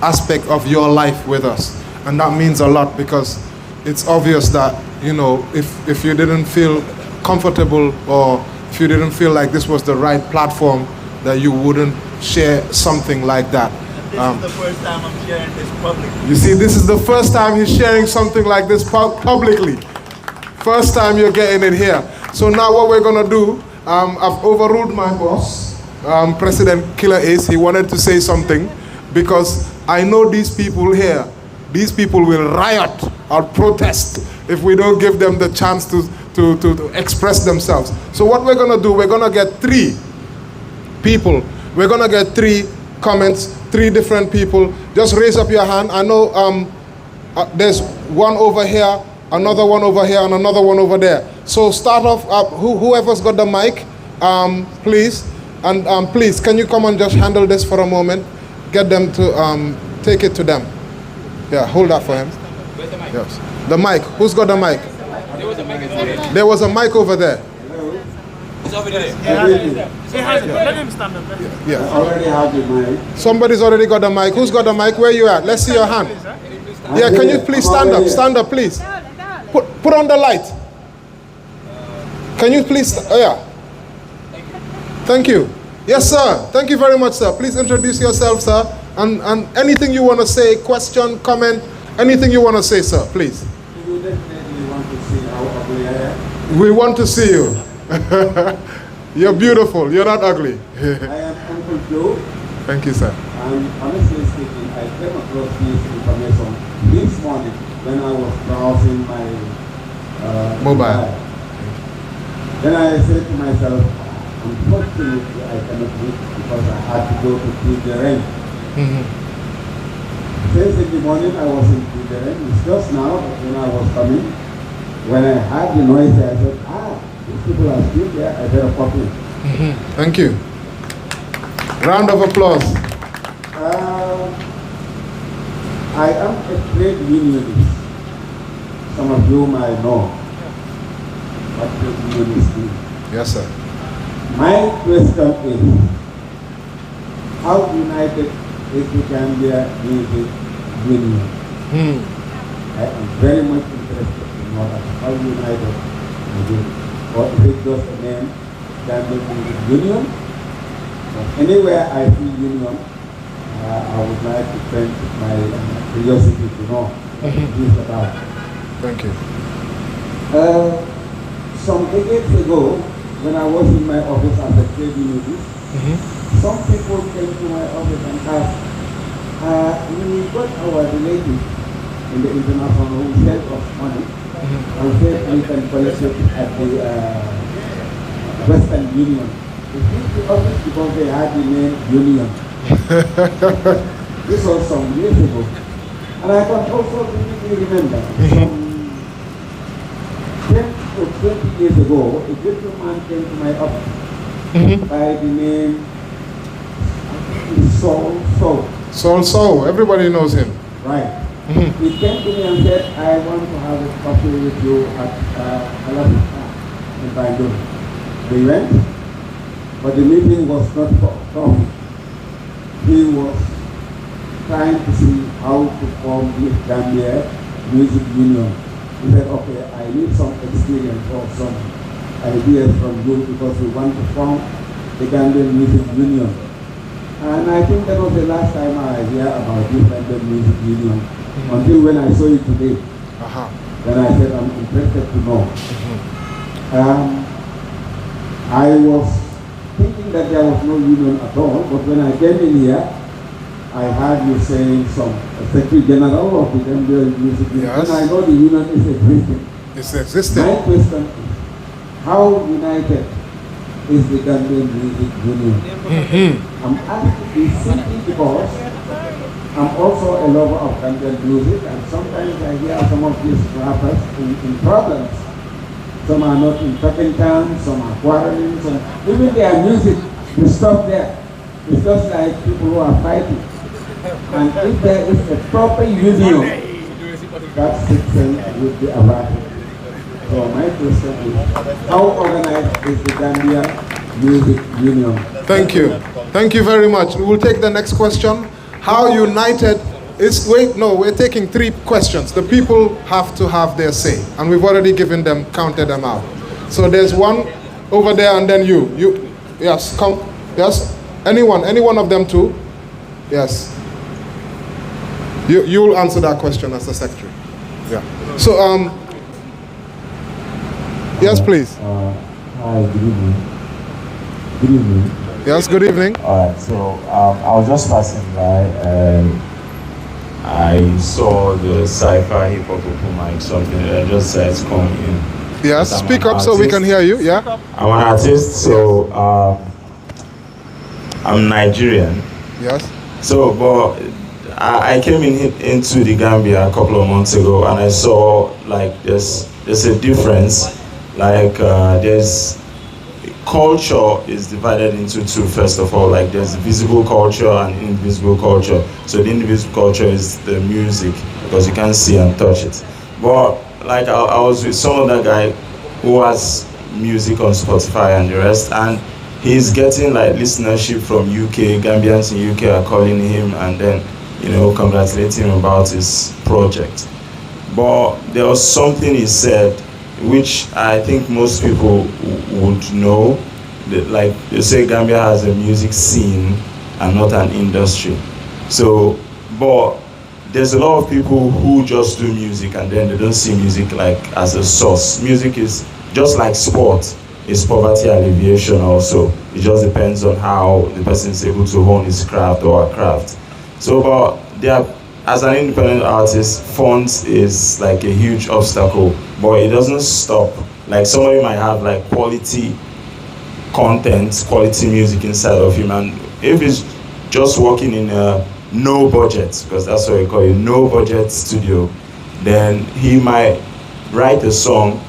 aspect of your life with us. And that means a lot, because it's obvious that, you know, if you didn't feel comfortable, or if you didn't feel like this was the right platform, that you wouldn't share something like that. This is the first time I'm sharing this publicly. You see, this is the first time he's sharing something like this publicly. First time you're getting it here. So now what we're gonna do, I've overruled my boss, President Killer Ace. He wanted to say something, because I know these people here, these people will riot or protest if we don't give them the chance to express themselves. So what we're gonna do, we're gonna get 3 people. We're gonna get 3 comments, 3 different people. Just raise up your hand. I know there's one over here, another one over here, and another one over there. So start off, whoever's got the mic, please. And please, can you come and just handle this for a moment? Get them to take it to them. Yeah, hold that for him. Where's the mic? Yes. The mic. Who's got the mic? There was a mic over there. There was a mic over there. It's over there. He has it. Let him stand up. Yeah. I already have the mic. Somebody's already got the mic. Who's got the mic? Where you at? Let's see your hand. Yeah, can you please stand up? Stand up, please. Put on the light. Can you please? Oh, yeah. Thank you. Yes, sir. Thank you very much, sir. Please introduce yourself, sir. And anything you want to say, question, comment, anything you want to say, sir, please. You definitely want to see how ugly I am. We want to see you. You're beautiful. You're not ugly. I am Uncle Joe. Thank you, sir. And honestly speaking, I came across this information this morning when I was browsing my Mobile. Then I said to myself, unfortunately, I cannot read because I had to go to feed the rent. Since in the morning I was in feed the rent. It's just now when I was coming, when I heard the noise, I said, these people are still there, I better pop in. Thank you. Round of applause. I am a trade unionist. Some of you might know what trade unionists do. Yes, sir. My question is, how united is the Gambia Music Union? I am very much interested in how united it is. or is it just a name, Gambian Music Union? But anywhere I see union, I would like to thank my curiosity to know what it is about. Thank you. Some decades ago, when I was in my office as a trade unionist, some people came to my office and asked, we got our relatives in the international who sent us money, and said we can collect it at the Western Union. They came to office because they had the name Union. This was some years ago. And I can also vividly remember, some 10 or 20 years ago, a gentleman came to my office by the name Soul. Everybody knows him. Right. He came to me and said, I want to have a coffee with you at Alaska in Bangalore. We went, but the meeting was not for me. He was trying to see how to form the Gambia Music Union. He said, okay, I need some experience or some ideas from you because we want to form the Gambian Music Union. And I think that was the last time I hear about this Gambian Music Union, until when I saw it today. Then I said, I'm interested to know. I was thinking that there was no union at all, but when I came in here, I heard you saying some Secretary General of the Gambian Music Union. Yes. And I know the union is existing. It's existing. My question is, how united is the Gambian Music Union? I'm asking this simply because I'm also a lover of Gambian music, and sometimes I hear some of these rappers in problems. Some are not in talking terms, some are quarreling, some even their music, the stuff there, it's just like people who are fighting. And if there is a proper union, that system would be averted. So my question is, how organized is the Gambia Music Union? Thank you. Thank you very much. We will take the next question. How united is, we're taking 3 questions. The people have to have their say, and we've already counted them out. So there's one over there, and then you, yes, come, yes, any one of them too? Yes. You'll answer that question as the secretary. Yeah. So, yes, please. Hi, good evening. Good evening. Yes, good evening. Alright, so I was just passing by and I saw the sci-fi hip-hop open mic, something I just said come in. Yes, speak up so we can hear you, yeah? I'm an artist, so I'm Nigerian. Yes. So, but I came into the Gambia a couple of months ago and I saw like there's a difference, like there's culture is divided into 2. First of all, like there's visible culture and invisible culture. So the invisible culture is the music because you can't see and touch it. But like I was with some other guy who has music on Spotify and the rest, and he's getting like listenership from UK. Gambians in UK are calling him and then, you know, congratulating him about his project. But there was something he said which I think most people would know. Like you say, Gambia has a music scene and not an industry. So, but there's a lot of people who just do music and then they don't see music like as a source. Music is just like sport, it's poverty alleviation also. It just depends on how the person is able to hone his craft or her craft. So, but there, as an independent artist, funds is like a huge obstacle, but it doesn't stop. Like somebody might have like quality content, quality music inside of him, and if he's just working in a no budget, because that's what we call it, no budget studio, then he might write a song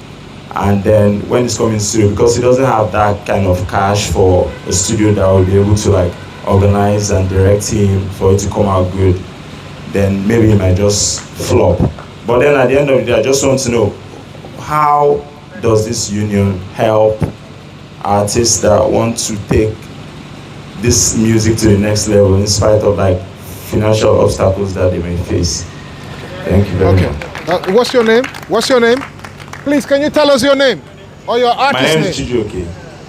and then when it's coming studio, because he doesn't have that kind of cash for a studio that will be able to like organize and direct him for it to come out good, then maybe he might just flop. But then at the end of the day, I just want to know, how does this union help artists that want to take this music to the next level in spite of like financial obstacles that they may face? Thank you very much. What's your name? What's your name? Please, can you tell us your name? Or your artist My name name? is Chijioke.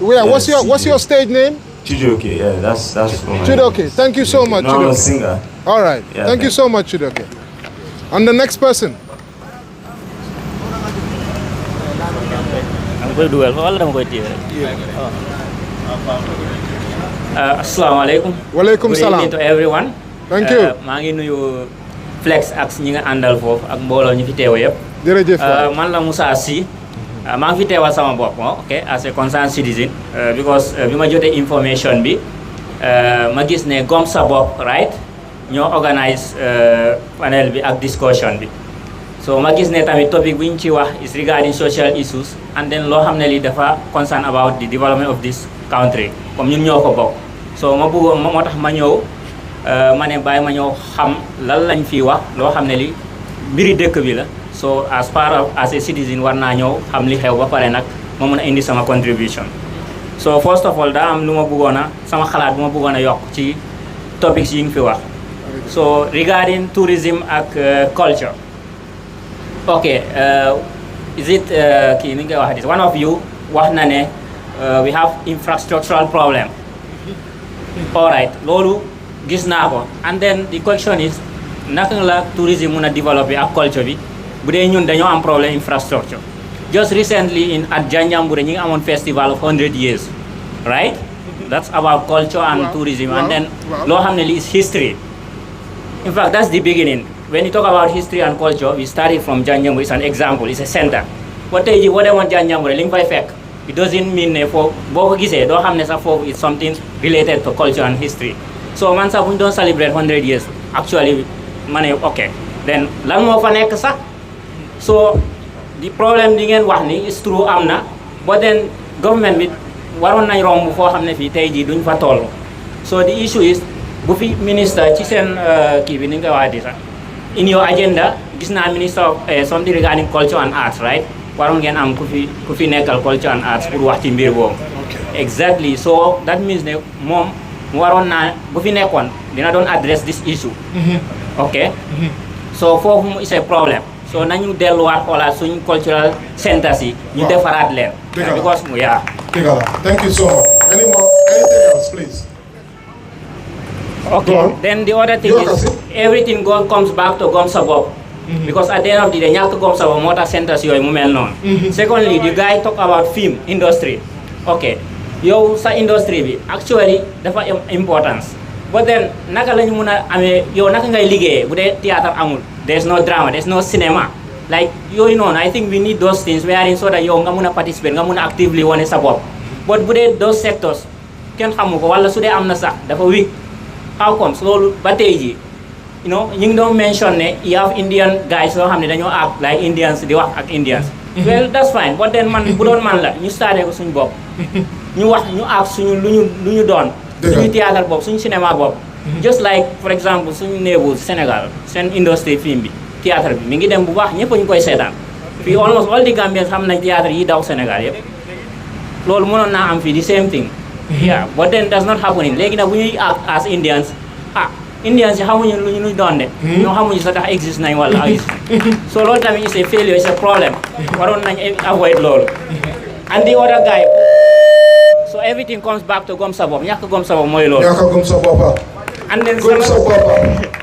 Yeah, what's your stage name? Chijioke, yeah, that's for my Chidoke, thank you so much. No, I'm a Chidoke. singer. All right, Yeah, thank you so much, Chidoke. And the next person. I'm going to do it. All I'm going to do. Assalamu alaikum. Walaikum salam. Good evening to everyone. Thank you. maa ngi nuyu Flex ak ñi nga àndal foofu ak mbooloo ñu fi teew yëpp. jërëjëf. man la Moussa Sy. maa ngi fi teewal sama bopp ok as a concerned citizen. because bi ma jotee information bi ma gis ne Gom Sa Bopp right ñoo organise panel bi ak discussion bi. so ma gis ne tamit topic bu ñu ci wax is regarding social issues and then loo xam ne li dafa concern about the development of this country comme ñun ñoo ko bokk. so ma bëggoon moo tax ma ñëw ma ne bàyyi ma ñëw xam lan lañ fi wax loo xam ne li mbiri dëkk bi la. so as far as a citizen war naa ñëw xam li xew ba pare nag ma mun a indi sama contribution. so first of all daa am lu ma bëggoon a sama xalaat bu ma bëggoon a yokk ci topics yi nga fi wax. so regarding tourism ak culture. okay is it kii ni nga wax this one of you wax na ne we have infrastructural problem. all right loolu gis naa ko and then the question is naka la tourism mun a développer ak culture bi bu dee ñun dañoo am problème infrastructure. just recently at Janjanbureh ñi ngi amoon festival of 100 years right that's about culture and tourism and then loo xam ne li is history. in fact that's the beginning. when you talk about history and culture we started from Janjanbureh. it's an example, it's a center. but tey jii boo demoon Janjanbureh li nga fay fekk it doesn't mean ne foofu boo ko gisee doo xam ne sax foofu it's something related to culture and history. so man sax bu ñu doon celebrate 100 years actually ma ne ok then lan moo fa nekk sax. so the problem di ngeen wax ni is true am na but then government bi waroon nañ romb foo xam ne fii tey jii duñ fa toll. so the issue is bu fi minister ci seen kii bi ni nga waxati sax in your agenda gis naa minister of something regarding culture and arts right waroon ngeen am ku fi nekkal culture and arts pour wax ci mbir boobu. exactly so that means ne moom mu waroon naa bu fi nekkoon dina doon address this issue. ok so foofu is a problem. so nañu delluwaat xoolaat suñu cultural centers yi ñu defaraat leen. because yeah. Thank you so much. Anything else, please? Okay. Then the other thing is everything comes back to Gom Sa Bopp. because at the end of the day ñàkk Gom Sa Bopp moo tax centers yooyu mu mel noonu. secondly the guy talk about film industry. ok yow sa industry bi actually dafa am importance. but then naka la ñu mun a amee yow naka ngay liggéeyee bu dee théâtre amul. there's no drama, there's no cinema. like yooyu noonu I think we need those things wherein so that yow nga mun a participate nga mun a actively wane sa bopp. but bu dee those sectors kenn xamu ko wala su dee am na sax dafa weak. how comes loolu ba tey jii you know ñu ngi doon mention ne you have Indian guys yoo xam ne dañoo act like Indians di wax ak Indians. well that's fine but then man bu doon man la ñu starté ko suñu bopp. ñu wax ñu act suñu lu ñu doon. suñu théâtre bopp suñu cinéma bopp. just like for example suñu néebu Sénégal seen industrie film bi théâtre bi mi ngi dem bu baax ñëpp ñu koy seetaan. fii almost all the Gambians xam nañ théâtre yi daw Sénégal yëpp. loolu mënoon naa am fii the same thing. yeah but then that's not happening léegi nag bu ñuy act as Indians Indians yi xamuñu lu ñu doon de. ñoo xamuñu sax tax exist nañ wala exist. so loolu tamit is a failure, is a problem. waroon nañ avoid loolu. and the other guy. so everything comes back to Gom Sa Bopp ñàkk Gom Sa Bopp mooy loolu. ñàkk Gom Sa Bopp. and then Gom Sa Bopp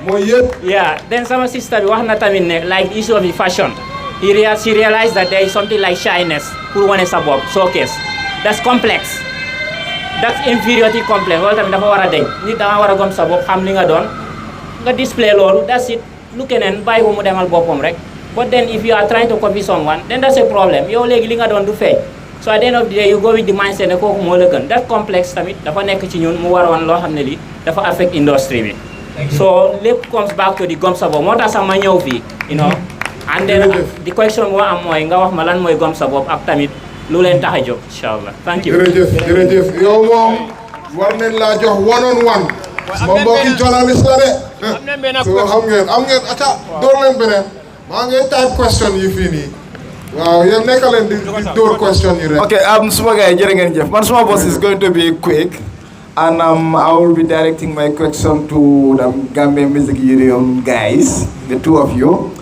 mooy yëpp. yeah then sama sister bi wax na tamit ne like the issue of the fashion. she realized that there is something like shyness pour wane sa bopp showcase. that's complex. that's inferiority complex loolu tamit dafa war a deñ nit danga war a Gom Sa Bopp xam li nga doon nga display loolu that's it lu keneen bàyyi ko mu demal boppam rek. but then if you are trying to copy someone then that's a problem yow léegi li nga doon du feeñ. so at the end of the day you go with the mindset ne kooku moo la gën that complex tamit dafa nekk ci ñun mu waroon loo xam ne lii dafa affect industry bi. so lépp comes back to the Gom Sa Bopp moo tax sax ma ñëw fii you know. and then the question moo am mooy nga wax ma lan mooy Gom Sa Bopp ak tamit lu leen tax a jóg inshallah. thank you. jërëjëf yow moom war nañ laa jox one on one. sama mbokki journaliste la de. so xam ngeen acca door leen beneen maa ngi type question yi fii nii. waaw yéen nekk leen di door question yi rek. Okay, suma gars yi jërë ngeen jëf man suma boss is going to be quick and I will be directing my question to the Gambian Music Union guys, the two of you.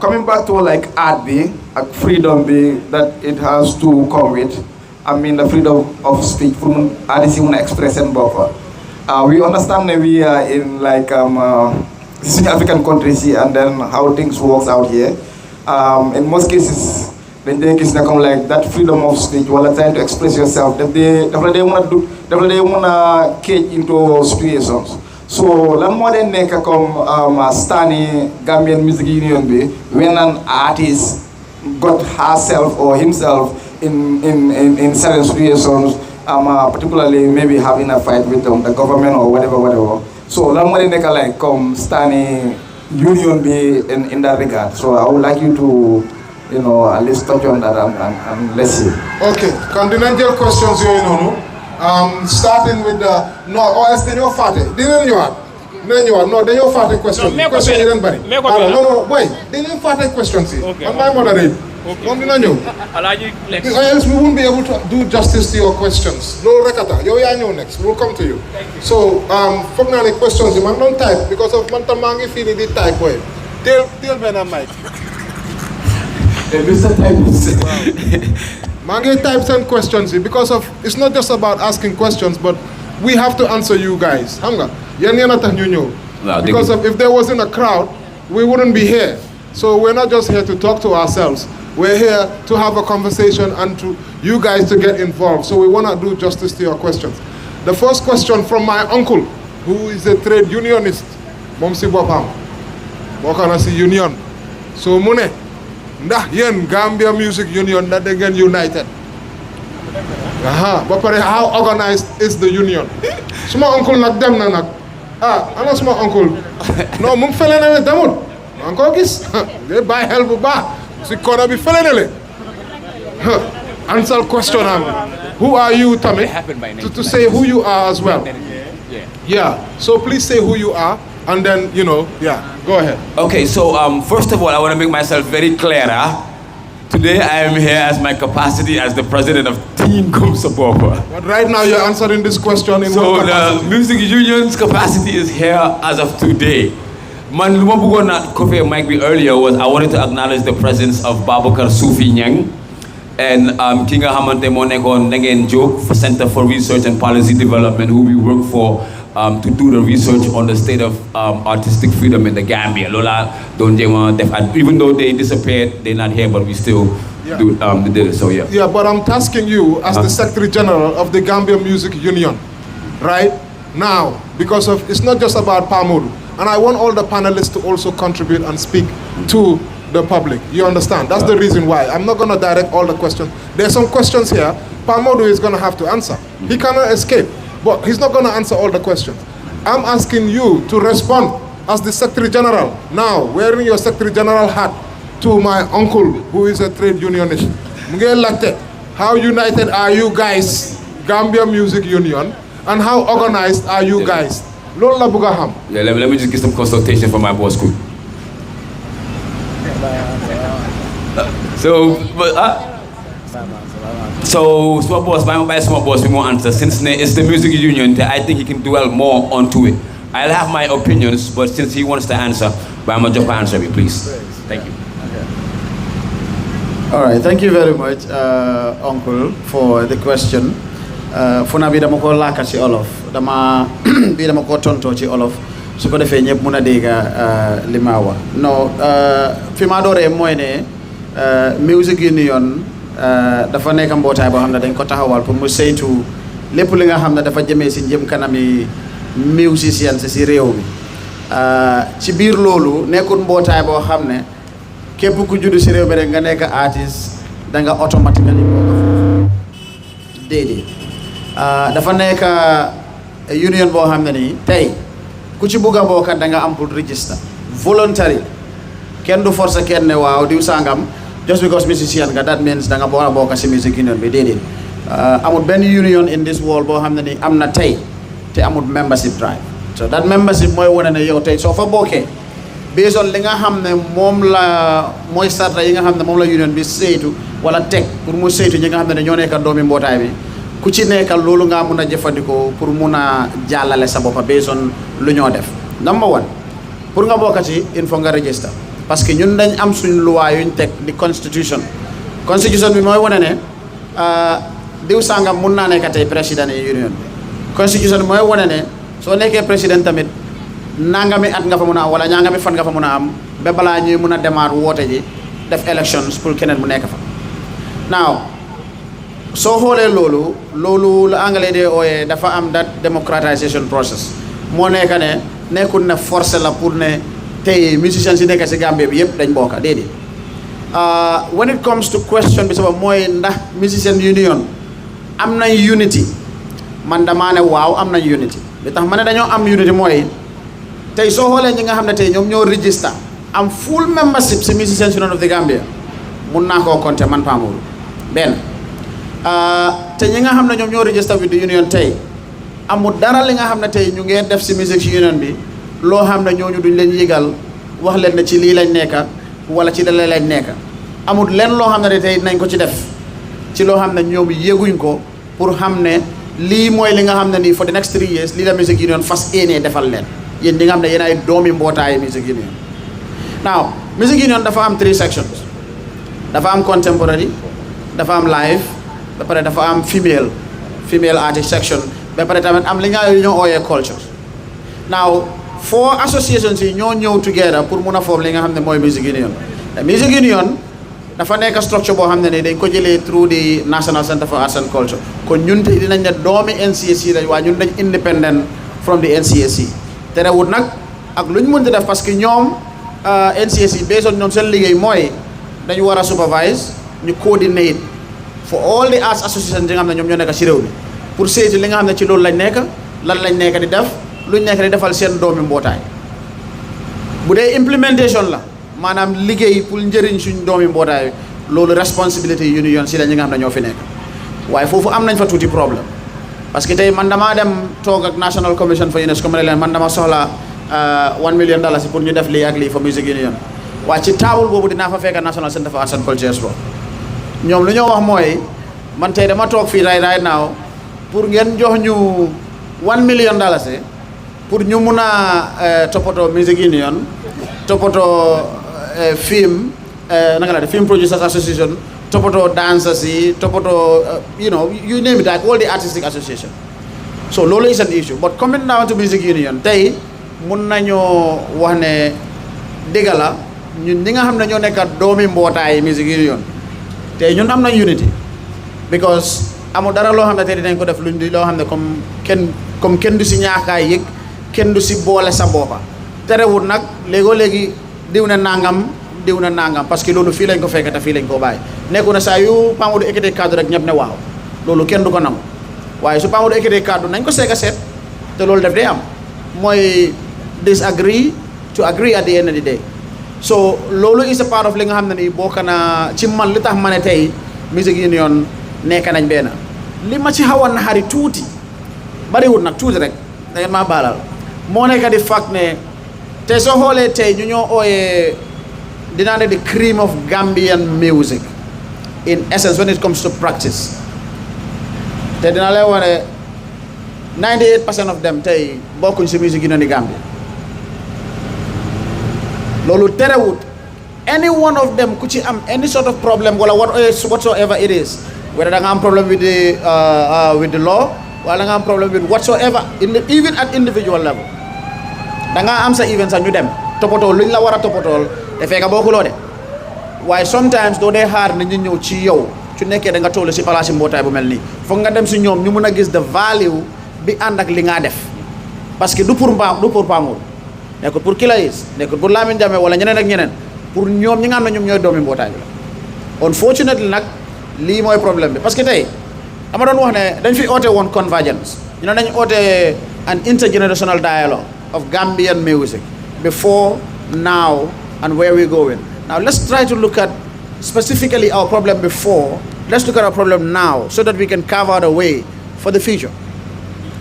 Coming back to like art bi freedom that it has to come with. I mean, the freedom of speech from artists who express and Bopa. We understand that we are in like African countries here, and then how things works out here. In most cases, then they come like that freedom of speech while trying to express yourself. They want to cage into situations. So, la more than Stani Gambian Music Union be when an artist got herself or himself in certain situations, particularly maybe having a fight with the government or whatever. So, la more than like Stani Union be in that regard. So, I would like you to, at least touch on that and let's see. Okay, continental questions here, starting with the no fatty. Didn't you fatty question? Question you bari. No, boy. Didn't fatty questions here. Okay. My moderate. Okay. Else we won't be able to do justice to your questions. No rekata. You're next. We'll come to you. So for questions you man don't type because of mantamangi feeling the type boy. Tell me na mic. Mr. Type. Mange types and questions because of it's not just about asking questions, but we have to answer you guys. Because of if there wasn't a crowd, we wouldn't be here. So we're not just here to talk to ourselves. We're here to have a conversation and to you guys to get involved. So we want to do justice to your questions. The first question from my uncle, who is a trade unionist, Momsi Bopa. Wakanasi Union. So Mune. Gambia Music Union that they get united. But how organized is the union? Small uncle not them nanak. I'm not small uncle. No, mum felene damud. Uncle kis. They buy help ba. Si kona be felene. Answer question who are you, Tommy? To say who you are as well. Yeah. So please say who you are. And then, go ahead. Okay, so first of all, I want to make myself very clear. Today, I am here as my capacity as the president of Team Gomsa Bopa. But right now, you're answering this question in so the music union's capacity is here as of today. Man, Lumabugona Kofi Mike earlier was I wanted to acknowledge the presence of Babakar Sufi Nyang and Kinga Hamante Moneko Negen Joke for Center for Research and Policy Development, who we work for. To do the research on the state of artistic freedom in the Gambia. Lola, even though they disappeared, they're not here, but we still did it. So yeah. Yeah, but I'm tasking you as the Secretary General of the Gambia Music Union, right now, because it's not just about Pamudu, and I want all the panelists to also contribute and speak to the public. You understand? That's the reason why. I'm not going to direct all the questions. There's some questions here. Pamudu is going to have to answer. He cannot escape. But he's not going to answer all the questions. I'm asking you to respond as the Secretary General, now wearing your Secretary General hat, to my uncle who is a trade unionist. How united are you guys, Gambia Music Union, and how organized are you guys? Lola Bugaham. Yeah, let me just get some consultation from my boss. So, small boss, we won't answer. Since it's the music union, I think he can dwell more onto it. I'll have my opinions, but since he wants to answer, I'm going to just answer me, please. Thank you. All right, thank you very much, Uncle, for the question. Funa bi dama ko laka ci olof dama bi dama ko tonto ci olof su ko defé ñepp mëna dégga li ma wax no fi ma dooré moy né music union dafa nekk mbootaay boo xam ne dañ ko taxawal pour mu saytu lépp li nga xam ne dafa jëmee si jëm kanami musicien si réew mi ci biir loolu nekkul mbootaay boo xam ne képp ku juddu si réew mi rek nga nekk artiste da nga automatiquement déedéet dafa nekk union boo xam ne nii tey ku ci bugg a bokk da nga am pour register voluntary kenn du forcer kenn ne waaw diw sangam just because musician nga that means da nga war a bokk si music union bi déedéet amul benn union in this world boo xam ne ni am na tey te amul membership drive so that membership mooy wane ne yow tey soo fa bokkee based on li nga xam ne moom la mooy sarta yi nga xam ne moom la union bi saytu wala teg pour mu saytu ñi nga xam ne ñoo nekk doomi mbootaay bi ku ci nekkal loolu nga mun a jëfandikoo pour mun a jàllale sa boppa based on lu ñoo def number one pour nga bokk ci il faut nga register parce que ñun dañ am suñ loi yuñ teg di constitution bi mooy wane ne diw sàngam mun naa nekk tey président union constitution bi mooy wane ne soo nekkee président tamit nangami at nga fa mun a am wala ñaangami fan nga fa mun a am ba balaa ñuy mun a demaat woote ji def elections pour keneen mu nekk fa now soo xoolee loolu la anglais de ooyee dafa am that democratisation process moo nekk ne nekkul ne forcé la pour ne tey musiciens yi nekk si Gambie bi yëpp dañ bokka déedéet when it comes to question bi sama mooy ndax musician union am nañ unity man damaa ne waaw am nañ unity li tax ma ne dañoo am unity mooy tey soo xoolee ñi nga xam ne tey ñoom ñoo register am full membership si musicians union of the Gambia mun naa koo compter man Pamuru benn te ñi nga xam ne ñoom ñoo register with the union tey amul dara li nga xam ne tey ñu ngeen def si music union bi loo xam ne ñooñu duñ leen yëgal wax leen ne ci lii lañ nekka wala ci dalee lañ nekka amul lenn loo xam ne tey nañ ko ci def ci loo xam ne ñoom yëguñ ko pour xam ne lii mooy li nga xam ne nii for the next 3 years lii la music union fas yéenee defal leen yéen ñi nga xam ne yéen ay doomi mbootaayu music union now music union dafa am 3 sections dafa am contemporary dafa am live ba pare dafa am female artist section ba pare tamit am li nga ñoo ooyee culture now 4 associations yi ñoo ñëw together pour mun a form li nga xam ne mooy music union te music union dafa nekk structure boo xam ne ni dañ ko jëlee through the National Center for Arts and Culture kon ñun tey dinañ ne doomi NCSC lañ waaye ñun dañ independent from the NCSC terewut nag ak lu ñu mënti def parce que ñoom NCSC based on ñoom seen liggéey mooy dañu war a supervise ñu coordinate for all the arts associations yi nga xam ne ñoom ñoo nekk ci réew mi pour saytu li nga xam ne ci loolu lañ nekk lan lañ nekk di def luñ nekk di defal seen doomi mbootaay bu dee implementation la maanaam liggéey pour njëriñ suñ doomi mbootaay loolu responsibility union si la ñi nga xam ne ñoo fi nekk waaye foofu am nañ fa tuuti problème parce que tey man damaa dem toog ak National Commission for UNESCO ma ne leen man dama soxla $1 million pour ñu def lii ak lii for music union waaye ci table boobu dinaa fa fekk National Center for Arts and Culture ñoom lu ñoo wax mooy man tey dama toog fii right now pour ngeen jox ñu $1 million pour ñu mun a toppatoo music union toppatoo film naka la de film producers association toppatoo dancers yi toppatoo you name it like all the artistic association so loolu is an issue but coming down to music union tey mun nañoo wax ne dëgg la ñun ñi nga xam ne ñoo nekk doomi mbootaay music union tey ñun am nañ unity because amul dara loo xam ne tey dinañ ko def luñ di loo xam ne comme kenn du si ñaakaay yëg kenn du si boole sa boppa terewul nag léegi diw na nangam parce que loolu fii lañ ko fekk te fii lañ ko bàyyi nekku na saa yu Pamadou ekkatee kaddu rek ñëpp ne waaw loolu kenn du ko nangu waaye su Pamadou ekkatee kaddu nañ ko seeg a seet te loolu def day am mooy disagree to agree at the end of the day so loolu is a part of li nga xam ne ni bokk na ci man li tax ma ne tey music union nekk nañ benn li ma ci xawoon na xari tuuti bariwut nag tuuti rek da ngeen maa baalal moo nekk di fact ne te soo xoolee tey ñu ñoo ooyee dinaa ne the cream of Gambian music in essence when it comes to practice te dina lay wane 98% of them tey bokkuñ si music union di Gambia loolu terewut any one of them ku ci am any sort of problem wala whatsoever it is whether da nga am problem with the law wala da nga am problem with whatsoever even at individual level da nga am sa event sax ñu dem toppatoo luñ la war a toppatool te fekk bokkuloo de waaye sometimes doo dee xaar na ñu ñëw ci yow su nekkee da nga toll si place mbootaay bu mel nii foog nga dem si ñoom ñu mun a gis the value bi ànd ak li nga def parce que du pour Pamur nekkul pour Kilayis nekkul pour Lamine Jammeh wala ñeneen ak ñeneen pour ñoom ñi nga xam ne ñoom ñooy doomi mbootaay bi la unfortunately nag lii mooy problème bi parce que tey dama doon wax ne dañ fi oote woon convergence ñu ne dañ oote an intergenerational dialogue of Gambian music before, now, and where we're going. Now let's try to look at specifically our problem before. Let's look at our problem now so that we can carve out a way for the future.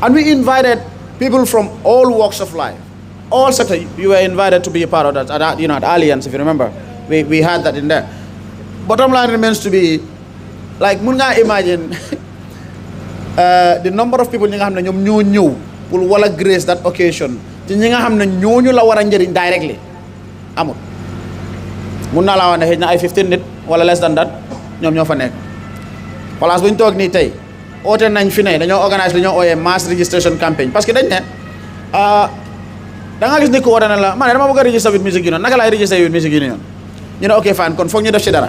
And we invited people from all walks of life, all sectors. You were invited to be a part of that, at Alliance, if you remember. We had that in there. Bottom line remains to be, like, mun nga imagine the number of people ñi nga xam ne ñoom ñoo ñëw pour wala grace that occasion te ñi nga xam ne ñooñu la war a njëriñ directly amul mun naa laa wax ne xëy na ay 15 nit wala less than that ñoom ñoo fa nekk place bu ñu toog nii tey oote nañ fi ne dañoo organise lu ñoo ooyee mass registration campaign parce que dañ ne da nga gis ni ko woote na la man dama bëgg a register with music union naka laay register with music union ñu ne ok fine kon foog ñu def ci dara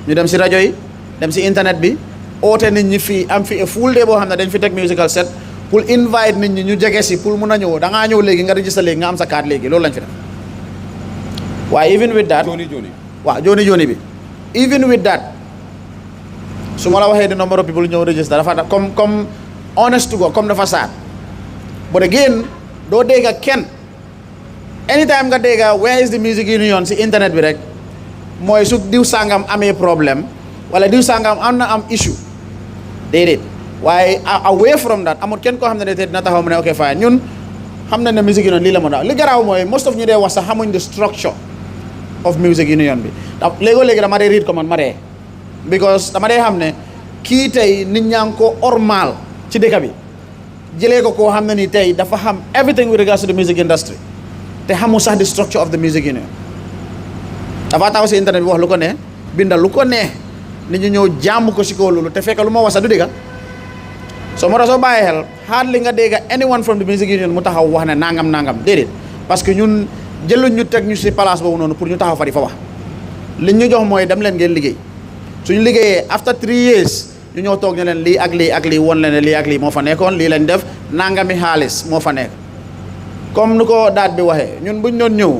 ñu dem si rajo yi dem si internet bi oote nit ñi fii am fi a full day boo xam ne dañ fi teg musical set pour invite nit ñi ñu jege si pour mun a ñëw da ngaa ñëw léegi nga register léegi nga am sa carte léegi loolu lañ fi def waaye even with that waaw joni bi even with that su ma la waxee the number of people ñëw register dafa comme honest to God comme dafa saat but again doo dégga kenn anytime nga dégga where is the music union si internet bi rek mooy su diw sangam amee problème wala diw sangam am na am issue déedéet waaye away from that amul kenn koo xam ne te dina taxaw mu ne ok fine ñun xam nañ ne music union lii la mën a li garaaw mooy most of ñu dee wax sax xamuñ the structure of music union bi léegi dama dee read ko man ma dee because dama dee xam ne kii tey nit ñaa ngi ko ormal ci dëkk bi jëlee ko koo xam ne ni tey dafa xam everything with regards to the music industry te xamul sax the structure of the music union dafa taxaw si internet bi wax lu ko ne bindal lu ko ne nit ñu ñëw jàmm ko si kaw loolu te fekk lu ma wax sax du dëgg soo moo tax soo bàyyi xel hardly nga dégg anyone from the music union mu taxaw wax ne nangam déedéet parce que ñun jëluñ ñu teg ñu si place boobu noonu pour ñu taxaw fa di fa wax liñ ñu jox mooy dem leen ngeen liggéey suñu liggéeyee after 3 years ñu ñëw toog ne leen lii ak lii won leen ne lii ak lii moo fa nekkoon lii lañ def nangami xaalis moo fa nekk comme nu ko daat bi waxee ñun buñ doon ñëw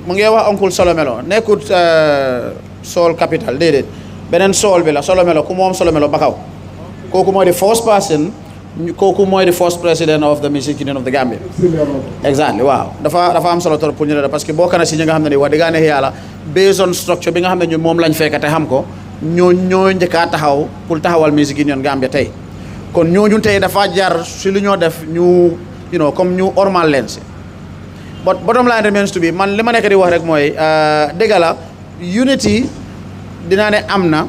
mu ngi wax oncle Solomelo nekkut Soul Capital déedéet beneen sool bi la Solomelo ku moom Solomelo Bakaw kooku mooy the first person kooku mooy the first president of the music union of the Gambia exactly waaw dafa am solo trop pour ñu la parce que bokk na si ñi nga xam ne ni wax dëgg neex yàlla based on structure bi nga xam ne ñun moom lañ fekk te xam ko ñoo njëkkaa taxaw pour taxawal music union Gambia tey kon ñooñu tey dafa jar si lu ñoo def ñu comme ñu ormal leen si but bottom line remains to be man li ma nekk di wax rek mooy dëgg la unity dinaa ne am na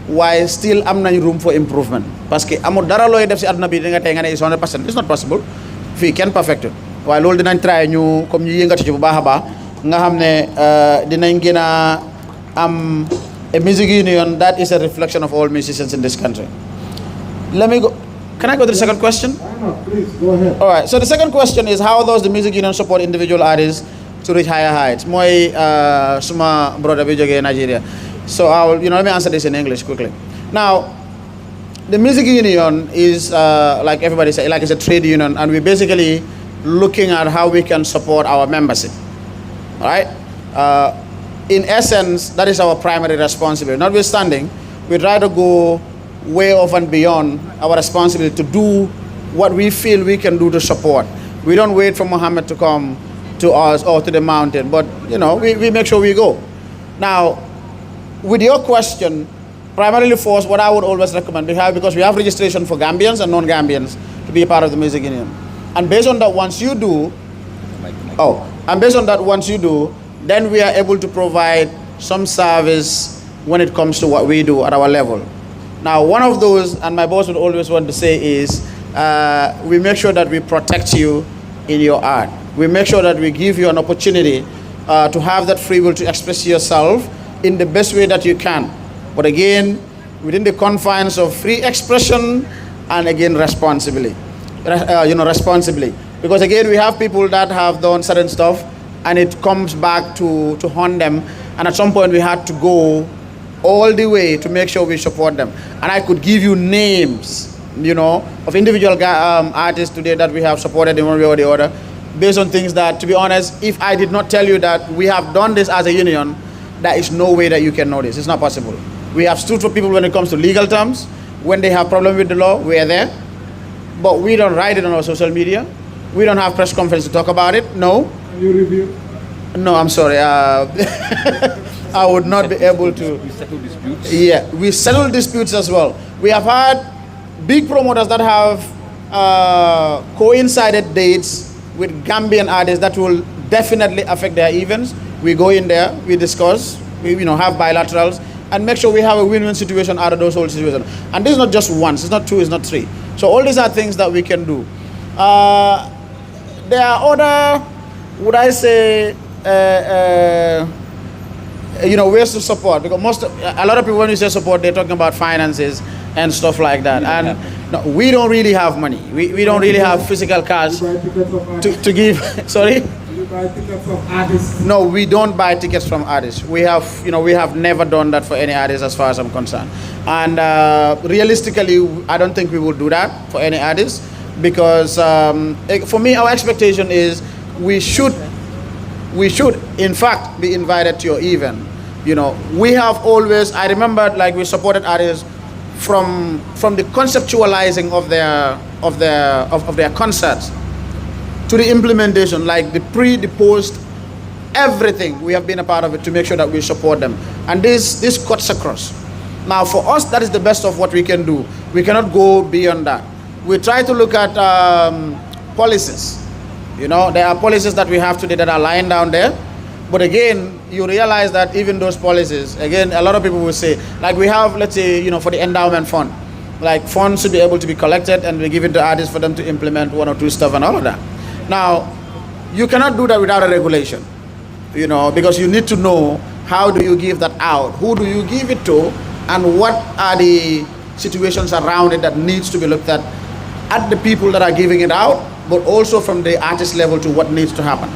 waaye still am nañ room for improvement parce que amul dara looy def si àdduna bi di nga tey nga ne is 100% it's not possible fii kenn perfect waaye loolu dinañ try ñu comme ñu yëngatu ci bu baax a baax nga xam ne dinañ gën a am a music union that is a reflection of all musicians in this country. Let me go. Can I go to the second question? Please, go ahead. All right. So the second question is, how does the music union support individual artists to reach higher heights? Moi, suma brother bijoge Nigeria. So let me answer this in English quickly. Now, the music union is like everybody say, like it's a trade union, and we're basically looking at how we can support our membership. All right. In essence, that is our primary responsibility. Notwithstanding, we try to go way off and beyond our responsibility to do what we feel we can do to support. We don't wait for Muhammad to come to us or to the mountain, but we make sure we go. Now, with your question, primarily for us, what I would always recommend, because we have registration for Gambians and non-Gambians to be a part of the music union. And based on that, once you do, then we are able to provide some service when it comes to what we do at our level. Now, one of those, and my boss would always want to say is, we make sure that we protect you in your art. We make sure that we give you an opportunity to have that free will to express yourself in the best way that you can. But again, within the confines of free expression and again, responsibly. Because again, we have people that have done certain stuff and it comes back to haunt them. And at some point we had to go all the way to make sure we support them. And I could give you names, of individual artists today that we have supported in one way or the other, based on things that, to be honest, if I did not tell you that we have done this as a union, there is no way that you can know this. It's not possible. We have stood for people when it comes to legal terms. When they have problem with the law, we are there. But we don't write it on our social media. We don't have press conference to talk about it. No. You review? No, I'm sorry. I would not be able to. We settle disputes? Yeah, we settle disputes as well. We have had big promoters that have coincided dates with Gambian artists that will definitely affect their events. We go in there, we discuss, we have bilaterals, and make sure we have a win-win situation out of those whole situations. And this is not just once, it's not two, it's not three. So all these are things that we can do. There are other, would I say, ways to support, because a lot of people when you say support, they're talking about finances and stuff like that. And no, we don't really have money. We don't really have physical cash to give. Sorry? You buy tickets from artists? No, we don't buy tickets from artists. We have never done that for any artist as far as I'm concerned. And realistically, I don't think we will do that for any artist, because for me, our expectation is we should in fact be invited to your event. We have always, I remember, like, we supported artists from the conceptualizing of their concerts to the implementation, like the pre, the post, everything. We have been a part of it to make sure that we support them, and this cuts across. Now, for us, that is the best of what we can do. We cannot go beyond that. We try to look at policies. There are policies that we have today that are lying down there. But again, you realize that even those policies, again, a lot of people will say, like, we have, let's say, for the endowment fund, like, funds should be able to be collected and be given to artists for them to implement one or two stuff and all of that. Now, you cannot do that without a regulation, because you need to know how do you give that out, who do you give it to, and what are the situations around it that needs to be looked at the people that are giving it out, but also from the artist level to what needs to happen.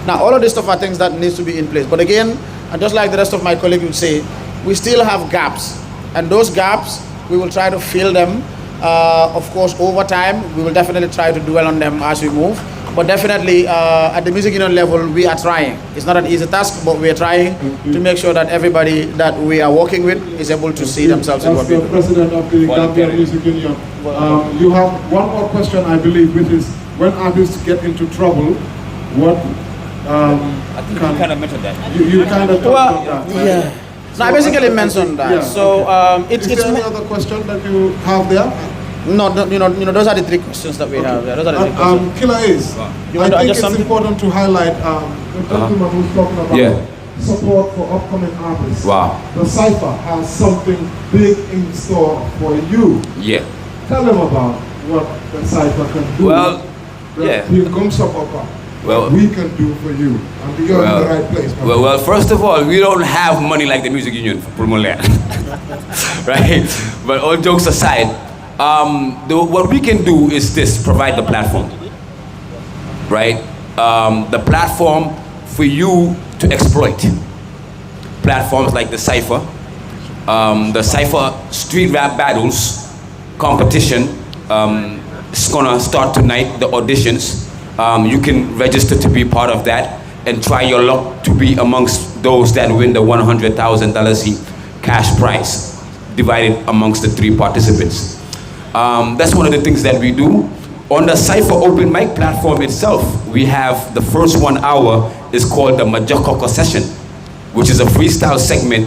Now, all of this stuff are things that needs to be in place. But again, and just like the rest of my colleagues would say, we still have gaps. And those gaps, we will try to fill them. Of course, over time, we will definitely try to dwell on them as we move. But definitely, at the music union level, we are trying. It's not an easy task, but we are trying to make sure that everybody that we are working with is able to see themselves in what we do. As the president of the Gambia Music Union, you have one more question, I believe, which is, when artists get into trouble, what I think you kind of mentioned that. You kind of talked about that, right? Yeah. So I basically mentioned that. Yeah, so okay. Is there any other question that you have there? No, those are the three questions that we have. Yeah, those are the three questions. Killer Ace, I think it's important to highlight the gentleman who's talking about support for upcoming artists. Wow. The Cypher has something big in store for you. Yeah. Tell them about what the Cypher can do. Well, yeah. What we can do for you, and you're in the right place. Well, first of all, we don't have money like the music union for Pulmoland, right? But all jokes aside, what we can do is this: provide the platform, right? The platform for you to exploit. Platforms like the Cypher Street Rap Battles competition. It's gonna start tonight. The auditions. You can register to be part of that and try your luck to be amongst those that win the $100,000 cash prize divided amongst the 3 participants. That's one of the things that we do. On the Cypher open mic platform itself, we have the first 1 hour is called the Majokoko session, which is a freestyle segment,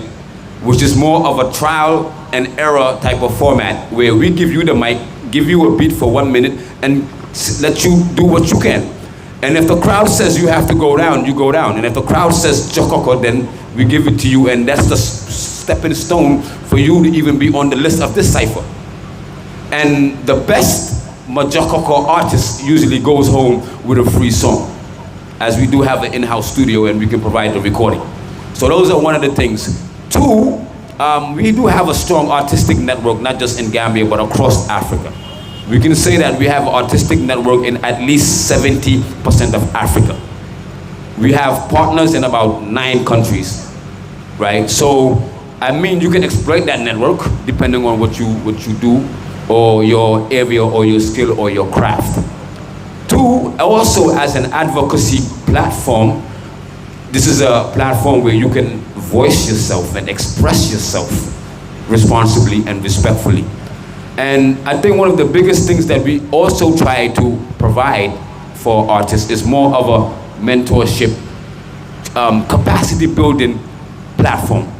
which is more of a trial and error type of format, where we give you the mic, give you a beat for 1 minute, and let you do what you can. And if the crowd says you have to go down, you go down. And if the crowd says Jokoko, then we give it to you, and that's the stepping stone for you to even be on the list of this Cypher. And the best Majokoko artist usually goes home with a free song, as we do have an in-house studio and we can provide the recording. So those are one of the things. 2, we do have a strong artistic network, not just in Gambia, but across Africa. We can say that we have an artistic network in at least 70% of Africa. We have partners in about 9 countries, right? So, I mean, you can exploit that network depending on what you do, or your area, or your skill, or your craft. 2, also as an advocacy platform, this is a platform where you can voice yourself and express yourself responsibly and respectfully. And I think one of the biggest things that we also try to provide for artists is more of a mentorship, capacity building platform.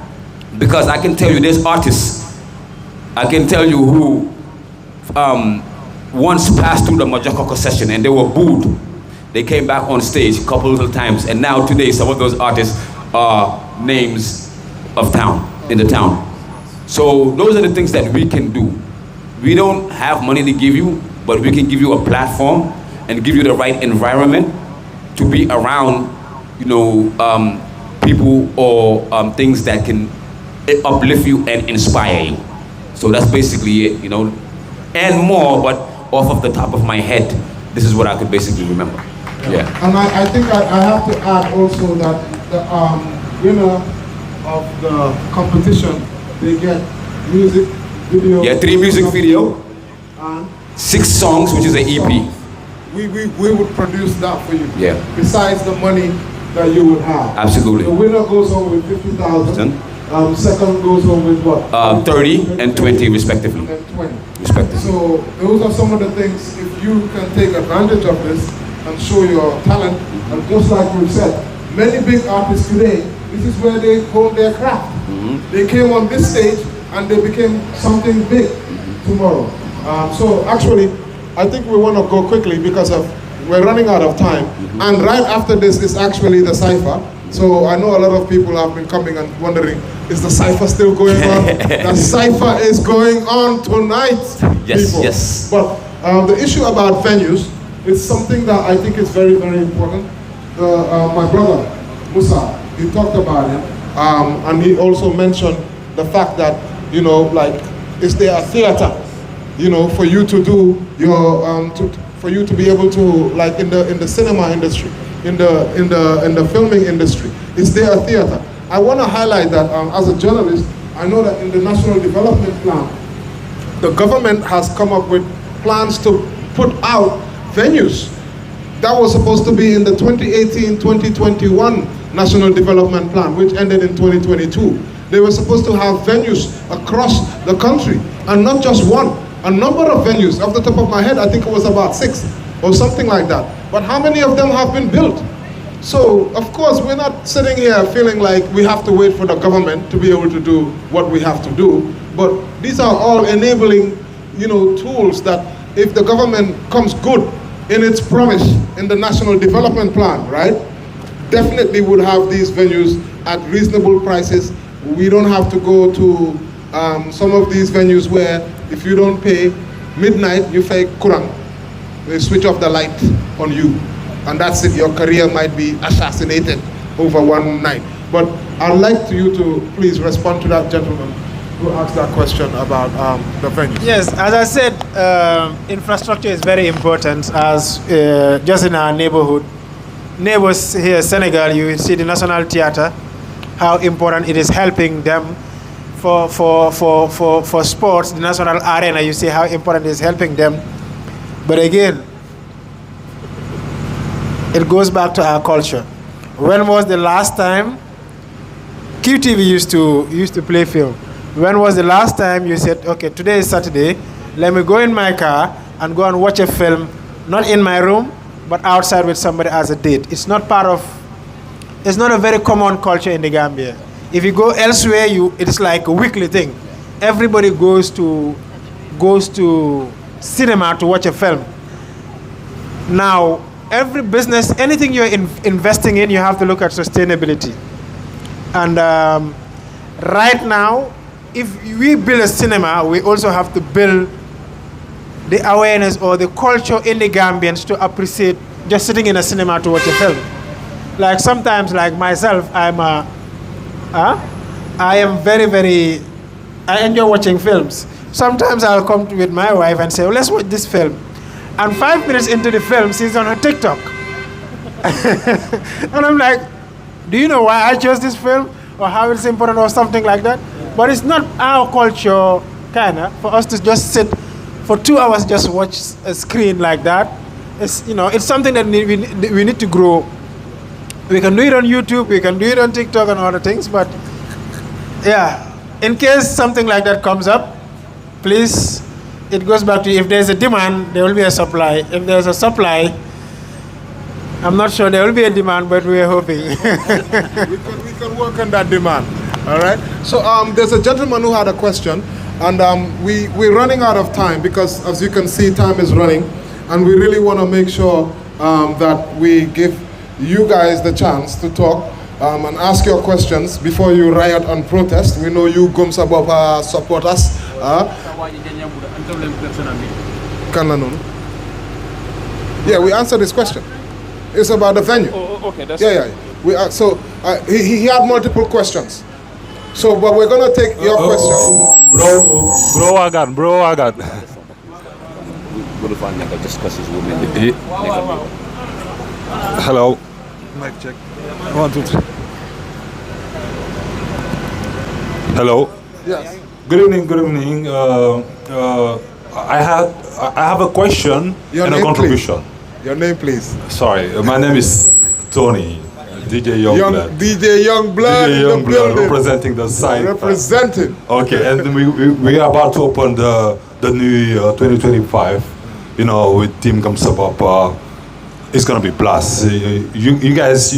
Because I can tell you, there's artists, I can tell you who once passed through the Majokoko session and they were booed. They came back on stage a couple of times, and now today some of those artists are names of in the town. So those are the things that we can do. We don't have money to give you, but we can give you a platform and give you the right environment to be around, people or things that can uplift you and inspire you. So that's basically it, you know, and more, but off of the top of my head, this is what I could basically remember. Yeah. And I think I have to add also that the winner of the competition, they get music video. Yeah, 3 music video, 6 songs, which is an EP. We would produce that for you. Yeah. Besides the money that you would have. Absolutely. The winner goes home with 50,000. Second goes home with what? 30 and 20 respectively. Respectively. So those are some of the things, if you can take advantage of this and show your talent, and just like we've said, many big artists today, this is where they hone their craft. They came on this stage and they became something big tomorrow. So actually, I think we want to go quickly because we're running out of time. And right after this is actually the cypher. So I know a lot of people have been coming and wondering, is the cypher still going on? The cypher is going on tonight, yes, people. Yes. But the issue about venues is something that I think is very, very important. My brother, Musa, he talked about it. And he also mentioned the fact that, you know, like, is there a theater, you know, for you to do your, for you to be able to, like in the cinema industry, in the filming industry, is there a theater? I want to highlight that as a journalist, I know that in the National Development Plan, the government has come up with plans to put out venues. That was supposed to be in the 2018-2021 National Development Plan, which ended in 2022. They were supposed to have venues across the country, and not just one. A number of venues, off the top of my head, I think it was about 6 or something like that. But how many of them have been built? So, of course, we're not sitting here feeling like we have to wait for the government to be able to do what we have to do. But these are all enabling, you know, tools that if the government comes good in its promise in the National Development Plan, right, definitely would have these venues at reasonable prices. We don't have to go to some of these venues where if you don't pay midnight, you pay kurang. They switch off the light on you. And that's it, your career might be assassinated over one night. But I'd like you to please respond to that gentleman who asked that question about the venue. Yes, as I said, infrastructure is very important as just in our neighborhood. Neighbors here, Senegal, you see the National Theatre, how important it is helping them for sports, the National Arena, you see how important it is helping them. But again, it goes back to our culture. When was the last time QTV used to play film? When was the last time you said, okay, today is Saturday, let me go in my car and go and watch a film, not in my room, but outside with somebody as a date? It's not a very common culture in the Gambia. If you go elsewhere, it's like a weekly thing. Everybody goes to cinema to watch a film. Now, every business, anything you're investing in, you have to look at sustainability. And right now, if we build a cinema, we also have to build the awareness or the culture in the Gambians to appreciate just sitting in a cinema to watch a film. Like sometimes, like myself, I am very, very, I enjoy watching films. Sometimes I'll come with my wife and say, oh, let's watch this film. And 5 minutes into the film, she's on her TikTok. And I'm like, do you know why I chose this film? Or how it's important or something like that? But it's not our culture, kinda, for us to just sit for 2 hours, just watch a screen like that. It's, you know, it's something that we need to grow. We can do it on YouTube, we can do it on TikTok and other things, but yeah, in case something like that comes up, please, it goes back to if there's a demand, there will be a supply. If there's a supply, I'm not sure there will be a demand, but we're hoping. we can work on that demand, all right? So there's a gentleman who had a question, and we're running out of time because, as you can see, time is running, and we really want to make sure that we give you guys the chance to talk and ask your questions before you riot and protest. We know you Gumsa Bopa supporters. Yeah, we answered this question. It's about the venue. Oh, okay, that's yeah. he had multiple questions. So, but we're gonna take your question. Bro Wagan. Hello. Mic check. 1, 2, 3. Hello. Yes. Good evening. I have a question Your and a name, contribution. please. Your name, please. Sorry, my name is Tony, DJ Youngblood. DJ Youngblood in the building. Representing the site. Representing. Okay, and we are about to open the new year 2025. You know, with Team Gamsabop. It's gonna be blast. You guys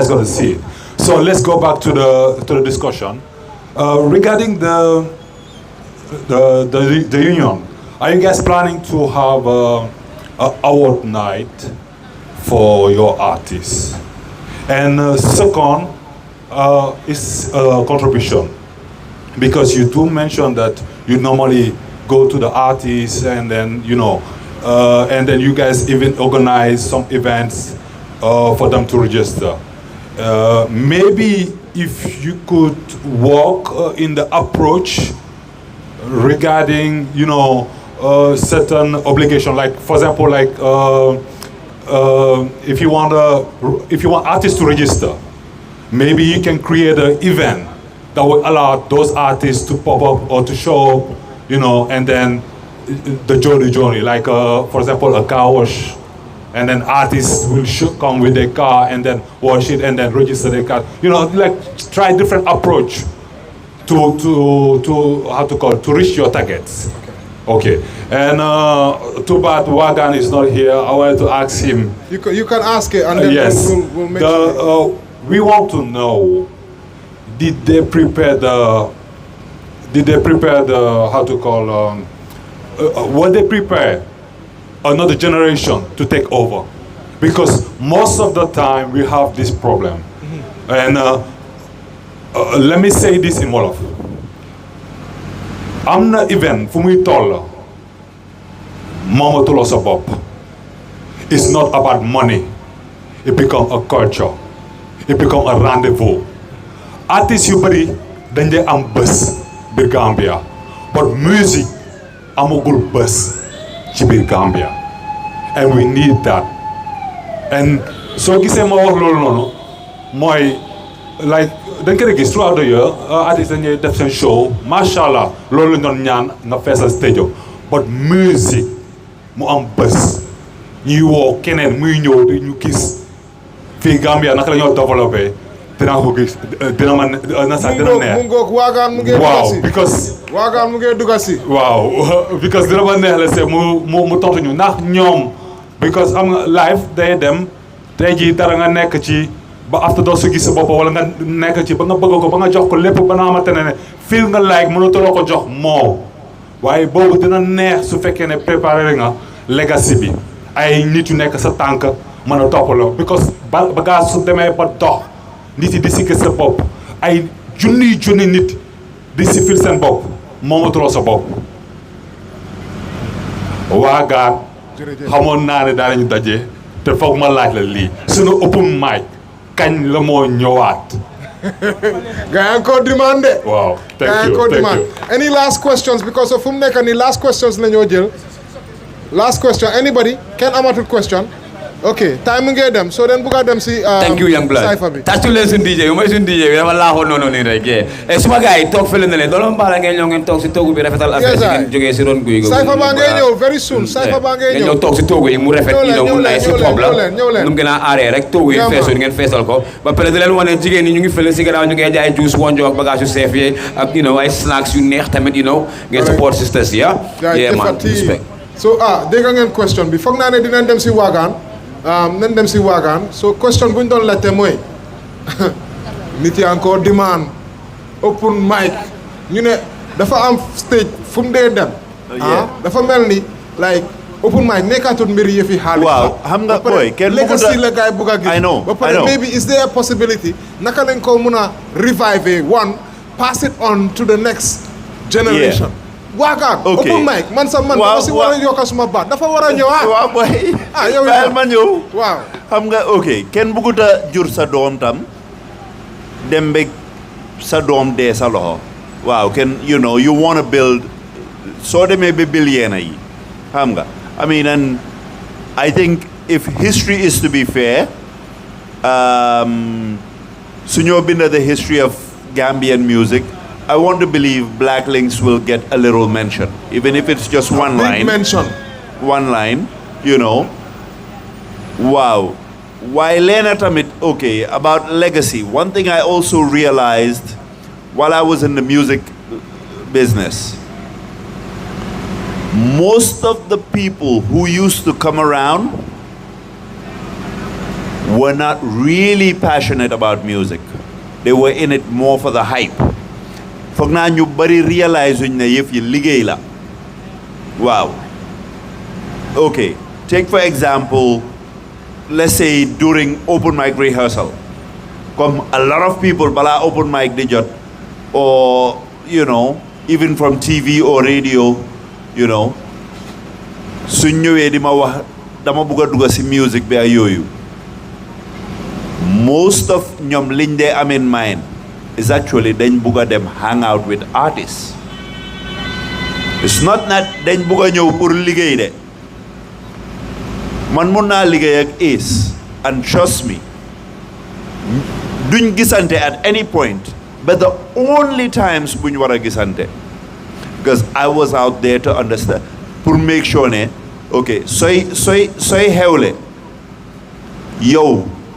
gonna see it. So let's go back to the discussion regarding the union. Are you guys planning to have a award night for your artists? And second is contribution, because you do mention that you normally go to the artists and then and then you guys even organize some events for them to register. Maybe if you could work in the approach regarding certain obligation, like for example, like if you want artists to register, maybe you can create an event that will allow those artists to pop up or to show up, and then the journey, like for example, a car wash, and then artists will come with their car and then wash it and then register their car. Like try different approach to reach your targets. Okay. And too bad Wagan is not here. I wanted to ask him. You can ask it, and then yes. we'll make sure. We want to know, did they prepare the what they prepare another generation to take over? Because most of the time we have this problem. And let me say this in Wolof. I'm not even fu muy toll moomatuloo sa bopp. It's not about money. It become a culture. It become a rendezvous. Artists yu bari dañ dee am bés biir Gambia, but music amagul bés ci biir Gambia, and we need that. And soo gisee ma wax loolu noonu mooy like dañ ko gis throughout the year artistes dañuy def seen show, macha allah loolu la ñu doon ñaan nga feesal stage, but music mu am bés ñuy woo keneen muy ñëw di ñu gis fii Gambia naka la ñoo développé dinaa ko gis dina ma na sax dina neex. mu ngoog Wagan mu ngee waaw because Wagan mu ngee dugga si. waaw because dina ma neex la se mu tontu ñu ndax ñoom because am nga live day dem tey jii dara nga nekk ci ba after doo si gis sa bopp wala nga nekk ci ba nga bëgg ko ba nga jox ko lépp ba nga xamante ne feel nga like mënatuloo ko jox moo waaye boobu dina neex su fekkee ne préparé nga legacy bi ay nit yu nekk sa tànk mën a toppaloo because bagage su demee ba dox nit yi di si gis sa bopp ay junni nit di si fil seen bopp moomatuloo sa bopp. Wagan xamoon naa ne daanañu daje te foog ma laaj la lii suñu open mic kañ la moo ñëwaat. gaa ko demandé. waaw thank you. Any last questions because of fu mu nekk nii last questions la ñoo jël. Last question, anybody? Can amatul question? Okay, time ngeen dem so then buga dem si thank you Youngblood. Tatu leen suñu DJ mooy suñu DJ bi dama laaxoon noonu nii rek et suma gars yi toog fële na leen doon mbaala ngeen ñëw ngeen toog si toogu bi rafetal affaire si ngeen jógee si ron guy go Saifa baa ngay ñëw very soon Saifa baa ngay ñëw ñëw toog si toogu yi mu rafet mu lay si problème nu mu gën a aaree rek toogu yi feesoon ngeen feesal ko ba pare di leen wane jigéen ñi ñu ngi fële si gannaaw ñu ngi jaay juice wonjo ak bagage yu seef yi ak ay snacks yu neex tamit ngeen support sisters yi yeah man respect. So dégg ngeen question bi foog naa ne dinañ dem si Wagan nañ dem si Wagan so question bu ñu doon laajte mooy nit yi encore demand open mic ñu ne dafa am stage fu mu dee dem dafa mel ni like open mic nekkatul mbir yëfi xaalis. waaw xam nga booy kenn legacy la gaay bugg a gis. I know ba pare maybe is there a possibility naka lañ ko mun a revive pass it on to the next generation. Wagan open mic man dama si war a yokk suma baat dafa war a ñëw waaw boy yow ma ñëw waaw xam nga ok kenn bëggut a jur sa doom tam dem bek sa doom dee sa loxo waaw kenn you know you want to build soo demee ba billionaire yi xam nga I mean and I think if history is to be fair su ñoo binda the history of Gambian music I want to believe Black Links will get a little mention even if it's just one line one line you know wow why leena tamit okay about legacy one thing I also realized while I was in the music business most of the people who used to come around were not really passionate about music they were in it more for the hype foog naa ñu bari realize uñ ne yëf yi liggéey la waaw okay take for example let's say during open mic rehearsal come a lot of people bala open mic di jot or you know even from TV or radio you know suñ ñëwee di ma wax dama bëgg a dugg ci music bi ay yooyu most of ñoom liñ dee am in mind is actually dañ bëgg a dem hang out with artists it's not that dañ bëgg a ñëw pour liggéey de man mun naa liggéey ak Ace and trust me duñ gisante at any point but the only times buñ war a gisante because I was out there to understand pour make sure ne okay sooy xewle yow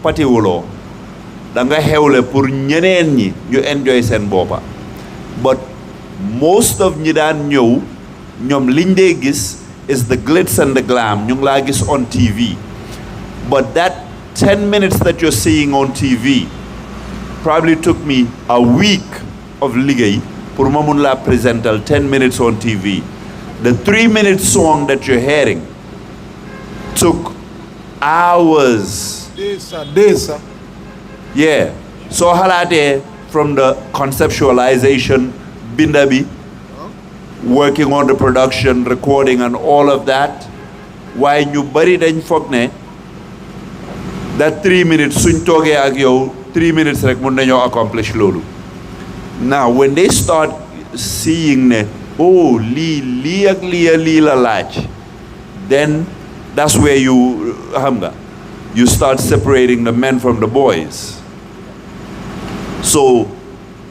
patiwuloo da nga xewle pour ñeneen ñi ñu enjoy seen boppa but most of ñi daan ñëw ñoom liñ dee gis is the glitz and the glam ñu ngi laa gis on TV but that 10 minutes that you're seeing on TV probably took me a week of liggéey pour ma mun laa presental 10 minutes on TV the 3-minute song that you're hearing took hours days yeah so xalaatee from the conceptualization binda bi working on the production recording and all of that waaye ñu bari dañ foog ne that 3 minutes suñ toogee ak yow 3 minutes rek mun nañoo accomplish loolu now when they start seeing ne oh lii ak lii la laaj then that's where you xam nga you start separating the men from the boys so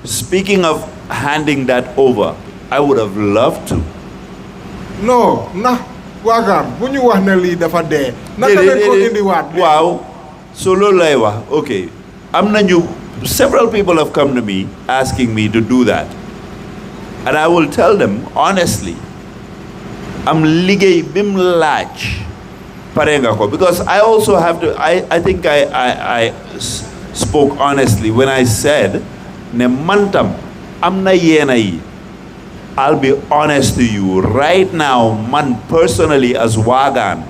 speaking of handing that over I would have loved to no nah waagaan bu ñu wax ne lii dafa dee naka lañ ko indiwaat waaw so loolu lay wax okay am nañu several people have come to me asking me to do that and I will tell them honestly am liggéey bim laaj pare nga ko because I also have to I think I spoke honestly when I said ne mantam am na yeena yi I'll be honest to you right now man personally as waagaan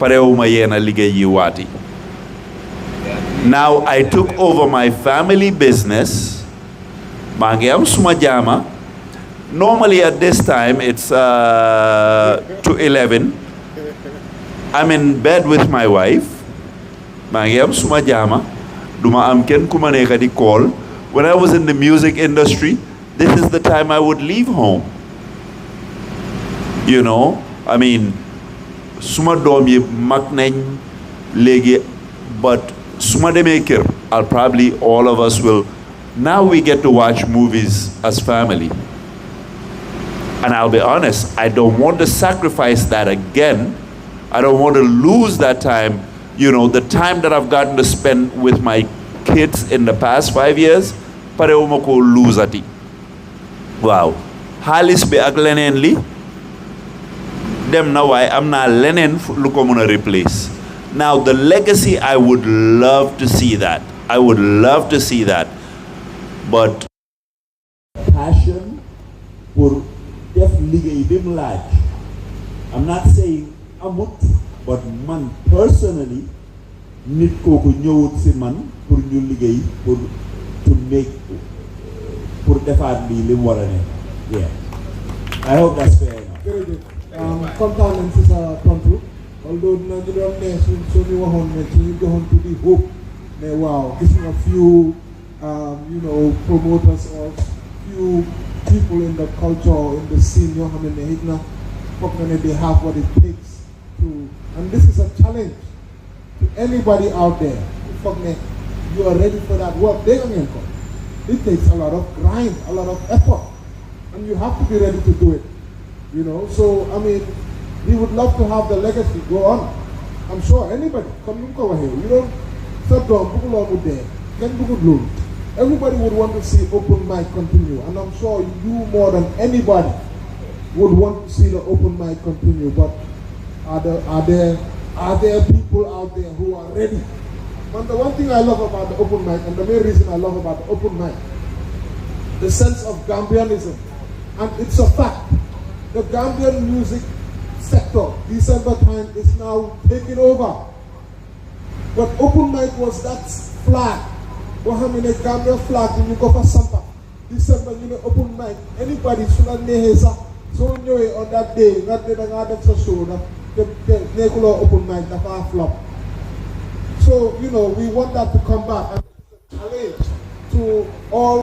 parewuma yeena liggéey yi waati now I took over my family business maa ngi am suma jaama normally at this time it's 2:11 I'm in bed with my wife maa ngi am suma jaama duma am kenn ku ma nekk di call when I was in the music industry this is the time I would leave home you know I mean suma doom yi mag nañ léegi but suma demee kër I'll probably all of us will now we get to watch movies as family and I'll be honest I don't want to sacrifice that again I don't want to lose that time you know the time that I've gotten to spend with my kids in the past 5 years parewuma ko lose ati waaw xaalis bi ak leneen li dem na waaye am naa leneen lu ko mën a replace now the legacy I would love to see that but passion pour def liggéey bi mu laaj I'm not saying amut but man personally nit kooku ñëwut si man pour ñu liggéey pour to make pour defaat lii li mu war a ne yeah I hope that's fair enough. jërëjëf kontaan nañ si sa tontu although dinañu doon ne suñu waxoon ne suñu joxoon tuuti hope ne waaw gis nga few you know, promoters or few people in the culture, in the scene, you know, they have what it takes to, and this is a challenge to anybody out there. You are ready for that work. It takes a lot of grind, a lot of effort, and you have to be ready to do it. You know, so I mean, we would love to have the legacy go on. I'm sure anybody come over here. You don't stop down, there. Everybody would want to see open mic continue, and I'm sure you more than anybody would want to see the open mic continue. But are there people out there who are ready? And the one thing I love about the open mic, and the main reason I love about the open mic, the sense of Gambianism, and it's a fact. The Gambian music sector, December time, is now taking over. But open mic was that flag. Mohammed Gambia flag when you go for Sampa. December, you know, open mic. Anybody should have nehesa. So on that day, not the other show that the open mic that are flop. So, you know, we want that to come back and challenge to all.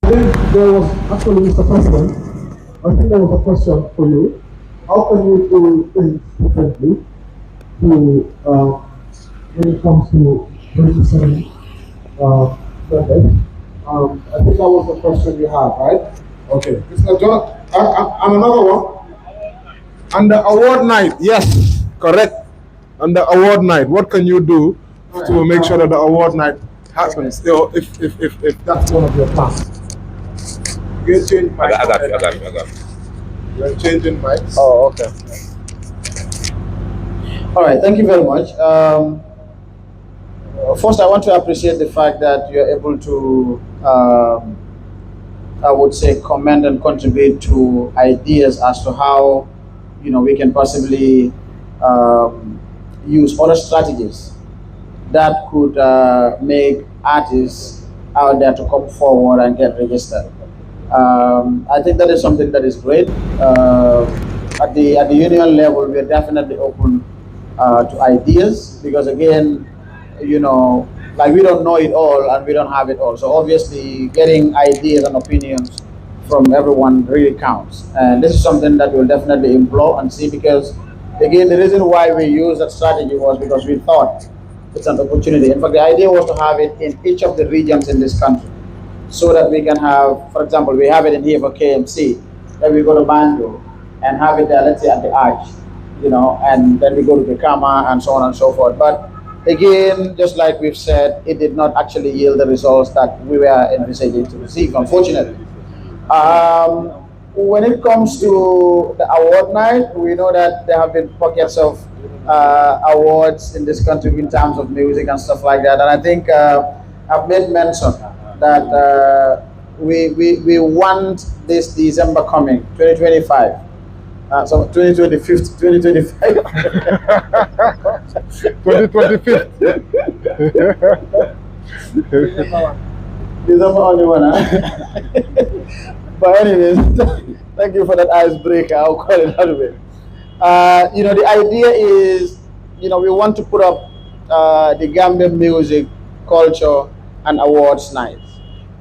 I think there was actually a question. I think there was a question for you. How can you do things differently when it comes to registering vendors? I think that was the question you had, right? Okay. Mr. John, and another one. And the award night, yes, correct. And the award night, what can you do to make sure that the award night happens? If that's one of your plans. You're changing mics. I got you. You're changing mics. Oh, okay. All right, thank you very much. First, I want to appreciate the fact that you're able to, I would say, comment and contribute to ideas as to how, you know, we can possibly use other strategies that could make artists out there to come forward and get registered. I think that is something that is great. At the union level, we are definitely open to ideas because, again, you know, like we don't know it all and we don't have it all. So obviously, getting ideas and opinions from everyone really counts. And this is something that we'll definitely implore and see because, again, the reason why we used that strategy was because we thought it's an opportunity. In fact, the idea was to have it in each of the regions in this country, so that we can have, for example, we have it in here for KMC, then we go to Banjo and have it there, let's say at the Arch, you know, and then we go to Bikama and so on and so forth. But again, just like we've said, it did not actually yield the results that we were envisaging to receive, unfortunately. When it comes to the award night, we know that there have been pockets of awards in this country in terms of music and stuff like that. And I think I've made mention that we want this December coming, 2025. So 2025. 2025. December only one, huh? But anyways, thank you for that icebreaker. I'll call it that way. You know, the idea is, you know, we want to put up the Gambian music, culture, and awards night.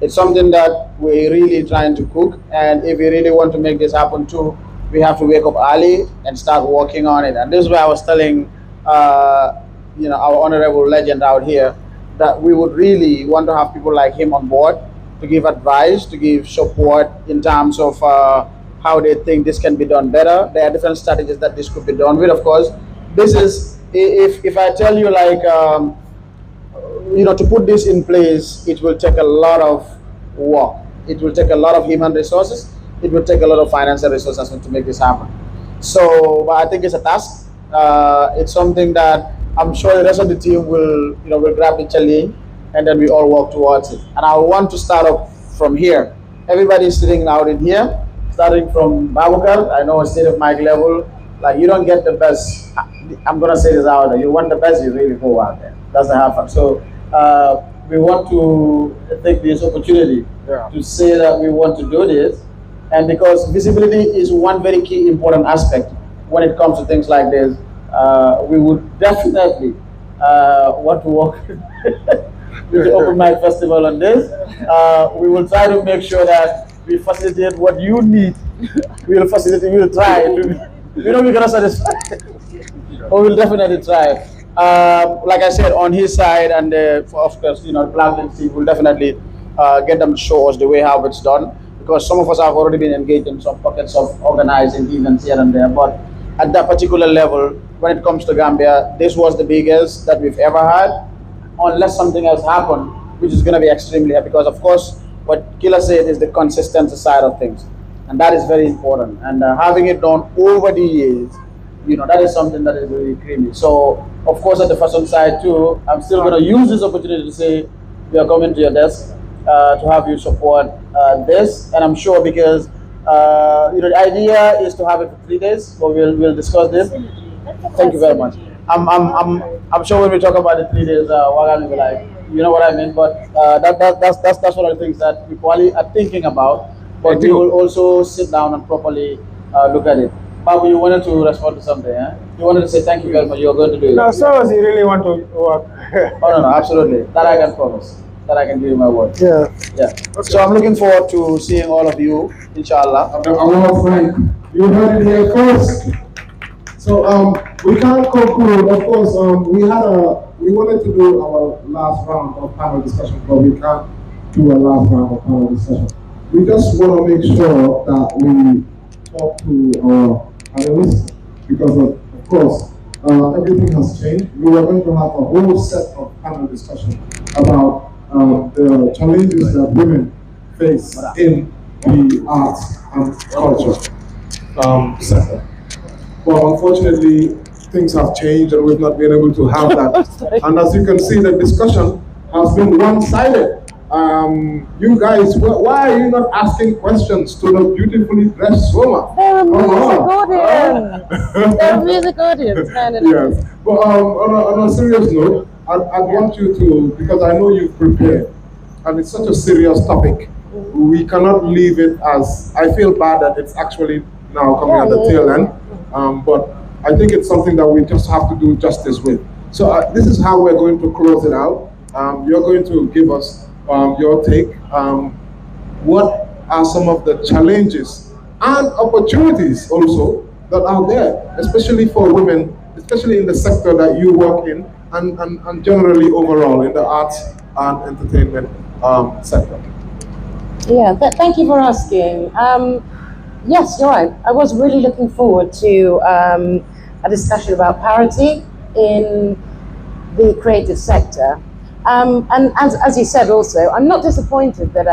It's something that we're really trying to cook, and if we really want to make this happen too, we have to wake up early and start working on it. And this is why I was telling, you know, our honorable legend out here that we would really want to have people like him on board to give advice, to give support in terms of how they think this can be done better. There are different strategies that this could be done with. Of course, this is, if I tell you, like, you know, to put this in place, it will take a lot of work. It will take a lot of human resources. It will take a lot of financial resources to make this happen. So, but I think it's a task. It's something that I'm sure the rest of the team will, you know, will grab the challenge, and then we all work towards it. And I want to start up from here. Everybody is sitting out in here, starting from Babukar. I know a state of mic level. Like, you don't get the best. I'm gonna say this out there. You want the best, you really go out there. That's the hard part. So we want to take this opportunity to say that we want to do this, And because visibility is one very key important aspect when it comes to things like this, we would definitely want to work with the Open Mic Festival on this. We will try to make sure that we facilitate what you need. We will facilitate, we will try to, we know we're gonna satisfy, but we'll definitely try. Like I said, on his side, and of course, Black Link team will definitely get them to show us the way how it's done. Because some of us have already been engaged in some pockets of organizing events here and there, but at that particular level, when it comes to Gambia, this was the biggest that we've ever had, unless something else happened, which is going to be extremely happy. Because of course, what Killer said is the consistency side of things, and that is very important. And having it done over the years, that is something that is really creamy. So, of course, at the fashion side too, I'm still going to use this opportunity to say we are coming to your desk to have you support this, and I'm sure because the idea is to have it for 3 days, but we'll discuss this. Thank you very much. I'm sure when we talk about the 3 days, Wagan will be like, you know what I mean. But that's one of the things that we probably are thinking about. But we will also sit down and properly look at it. Babu, you wanted to respond to something, eh? You wanted to say thank you very much. You're going to do it. No, so you really want to work? Oh no, absolutely. That I can promise. That I can give you my word. Yeah. Yeah. Okay. So I'm looking forward to seeing all of you, inshallah. Frank, you heard it here first. So we can't conclude. Of course, we wanted to do our last round of panel discussion, but we can't do a last round of panel discussion. We just want to make sure that we talk to our analysts because of course everything has changed. We were going to have a whole set of panel discussion about the challenges that women face in the arts and culture sector. Well, unfortunately, things have changed and we've not been able to have that. And as you can see, the discussion has been one-sided. You guys, why are you not asking questions to the beautifully dressed Soma? They're a music audience. They're a music audience. Yes. But on a serious note, I want you to, because I know you've prepared, and it's such a serious topic, we cannot leave it as, I feel bad that it's actually now coming at the tail end, but I think it's something that we just have to do justice with. So this is how we're going to close it out. You're going to give us your take. What are some of the challenges and opportunities also that are there, especially for women, especially in the sector that you work in, and generally overall in the arts and entertainment sector? Yeah, thank you for asking. Yes, you're right. I was really looking forward to a discussion about parity in the creative sector. And as you said also, I'm not disappointed that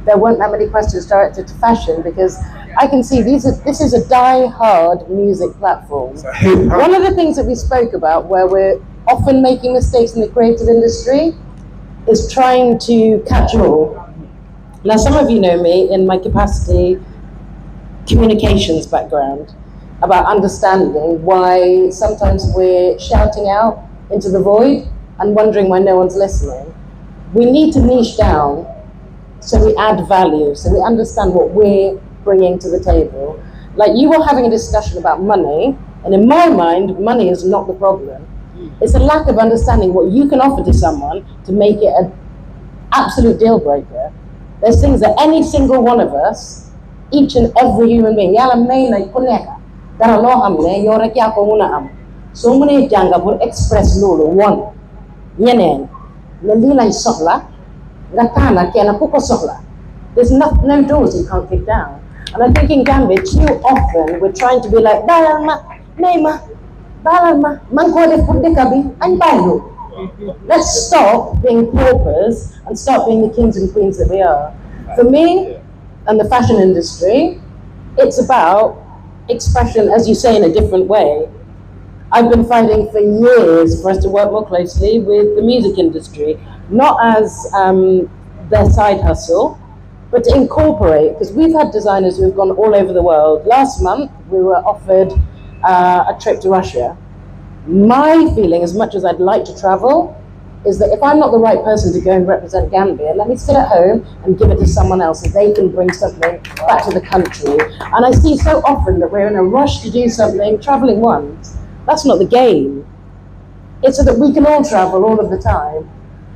there weren't that many questions directed to fashion, because I can see this is a die-hard music platform. One of the things that we spoke about, where we're often making mistakes in the creative industry, is trying to catch all. Now, some of you know me in my capacity, communications background, about understanding why sometimes we're shouting out into the void and wondering why no one's listening. We need to niche down so we add value, so we understand what we're bringing to the table. Like, you were having a discussion about money, and in my mind, money is not the problem. It's a lack of understanding what you can offer to someone to make it an absolute deal breaker. There's things that any single one of us, each and every human being, yala may na kuneka, dara lo hamne, yore kya ko muna am. So many janga pour express lolo one. Yenen, nalila sohla, gatana kena puko sohla. There's no doors you can't kick down. And I think in Gambia, too often, we're trying to be like, Balalma, Neima, Balalma, Mankode Pundikabi, and Balu. Let's stop being paupers and start being the kings and queens that we are. For me, and the fashion industry, it's about expression, as you say, in a different way. I've been fighting for years for us to work more closely with the music industry, not as their side hustle, but to incorporate, because we've had designers who've gone all over the world. Last month, we were offered a trip to Russia. My feeling, as much as I'd like to travel, is that if I'm not the right person to go and represent Gambia, let me sit at home and give it to someone else so they can bring something back to the country. And I see so often that we're in a rush to do something, traveling once. That's not the game. It's so that we can all travel all of the time,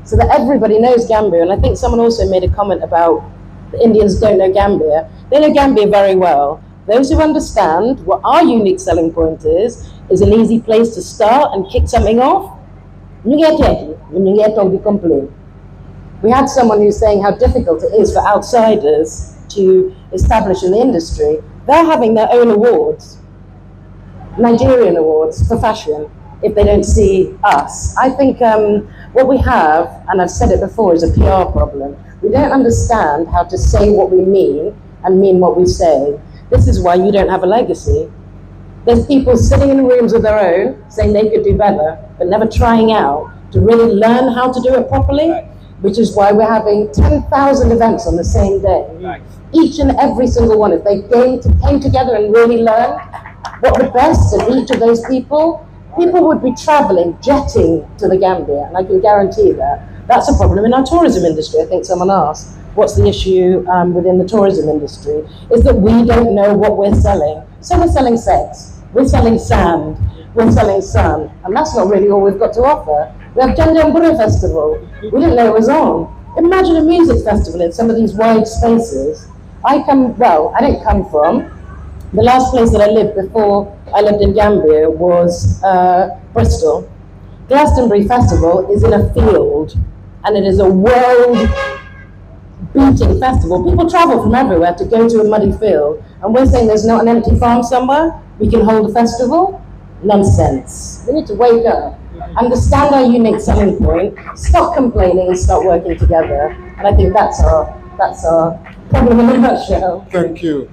so that everybody knows Gambia. And I think someone also made a comment about the Indians don't know Gambia. They know Gambia very well. Those who understand what our unique selling point is an easy place to start and kick something off. We had someone who's saying how difficult it is for outsiders to establish in the industry. They're having their own awards, Nigerian awards for fashion, if they don't see us. I think what we have, and I've said it before, is a PR problem. We don't understand how to say what we mean and mean what we say. This is why you don't have a legacy. There's people sitting in rooms of their own saying they could do better, but never trying out to really learn how to do it properly, which is why we're having 10,000 events on the same day. Each and every single one, if they came together and really learned what the best of each of those people would be traveling, jetting to the Gambia, and I can guarantee that. That's a problem in our tourism industry. I think someone asked, what's the issue within the tourism industry? Is that we don't know what we're selling. So we're selling sex, we're selling sand, we're selling sun, and that's not really all we've got to offer. We have Janjambure Festival. We didn't know it was on. Imagine a music festival in some of these wide spaces. I didn't come from. The last place that I lived before I lived in Gambia was Bristol. Glastonbury Festival is in a field, and it is a world-beating festival. People travel from everywhere to go to a muddy field, and we're saying there's not an empty farm somewhere, we can hold a festival? Nonsense. We need to wake up, understand our unique selling point, stop complaining and start working together. And I think that's our problem in a nutshell. Thank you.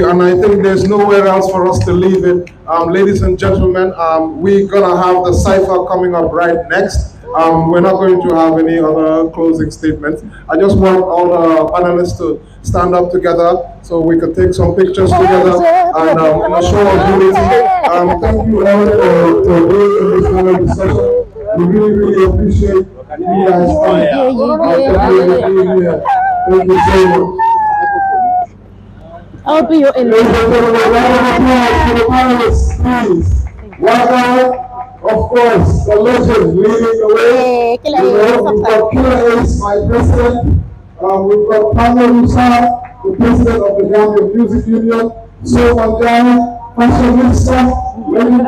And I think there's nowhere else for us to leave it. Ladies and gentlemen, we're gonna have the cipher coming up right next. We're not going to have any other closing statements. I just want all the panelists to stand up together so we could take some pictures together and in a show of unity. Thank you all for being in this kind of discussion. We really appreciate you guys coming here. Thank you so much. I'll be your Ladies and gentlemen, round of applause for the panelists, please. Of course, the legend leading the way. We've got Killer Ace, my president. We've got Pamela Musa, the president of the Gambia Music Union. So Manjani, fashionista, Lady B,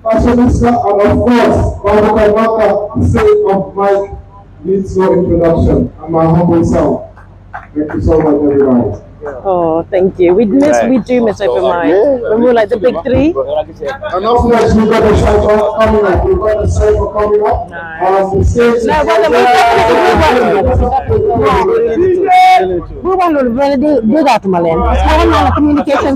fashionista, and of course, Babuka Maka, the state of Mike, needs no introduction, and my humble self. Thank you so much, everybody. Oh, thank you. We do miss Open Mic. When we were like the big three. And up next, we've got the cipher coming up. We've got the cipher coming up. The stage we want to do that, Malen. Communication.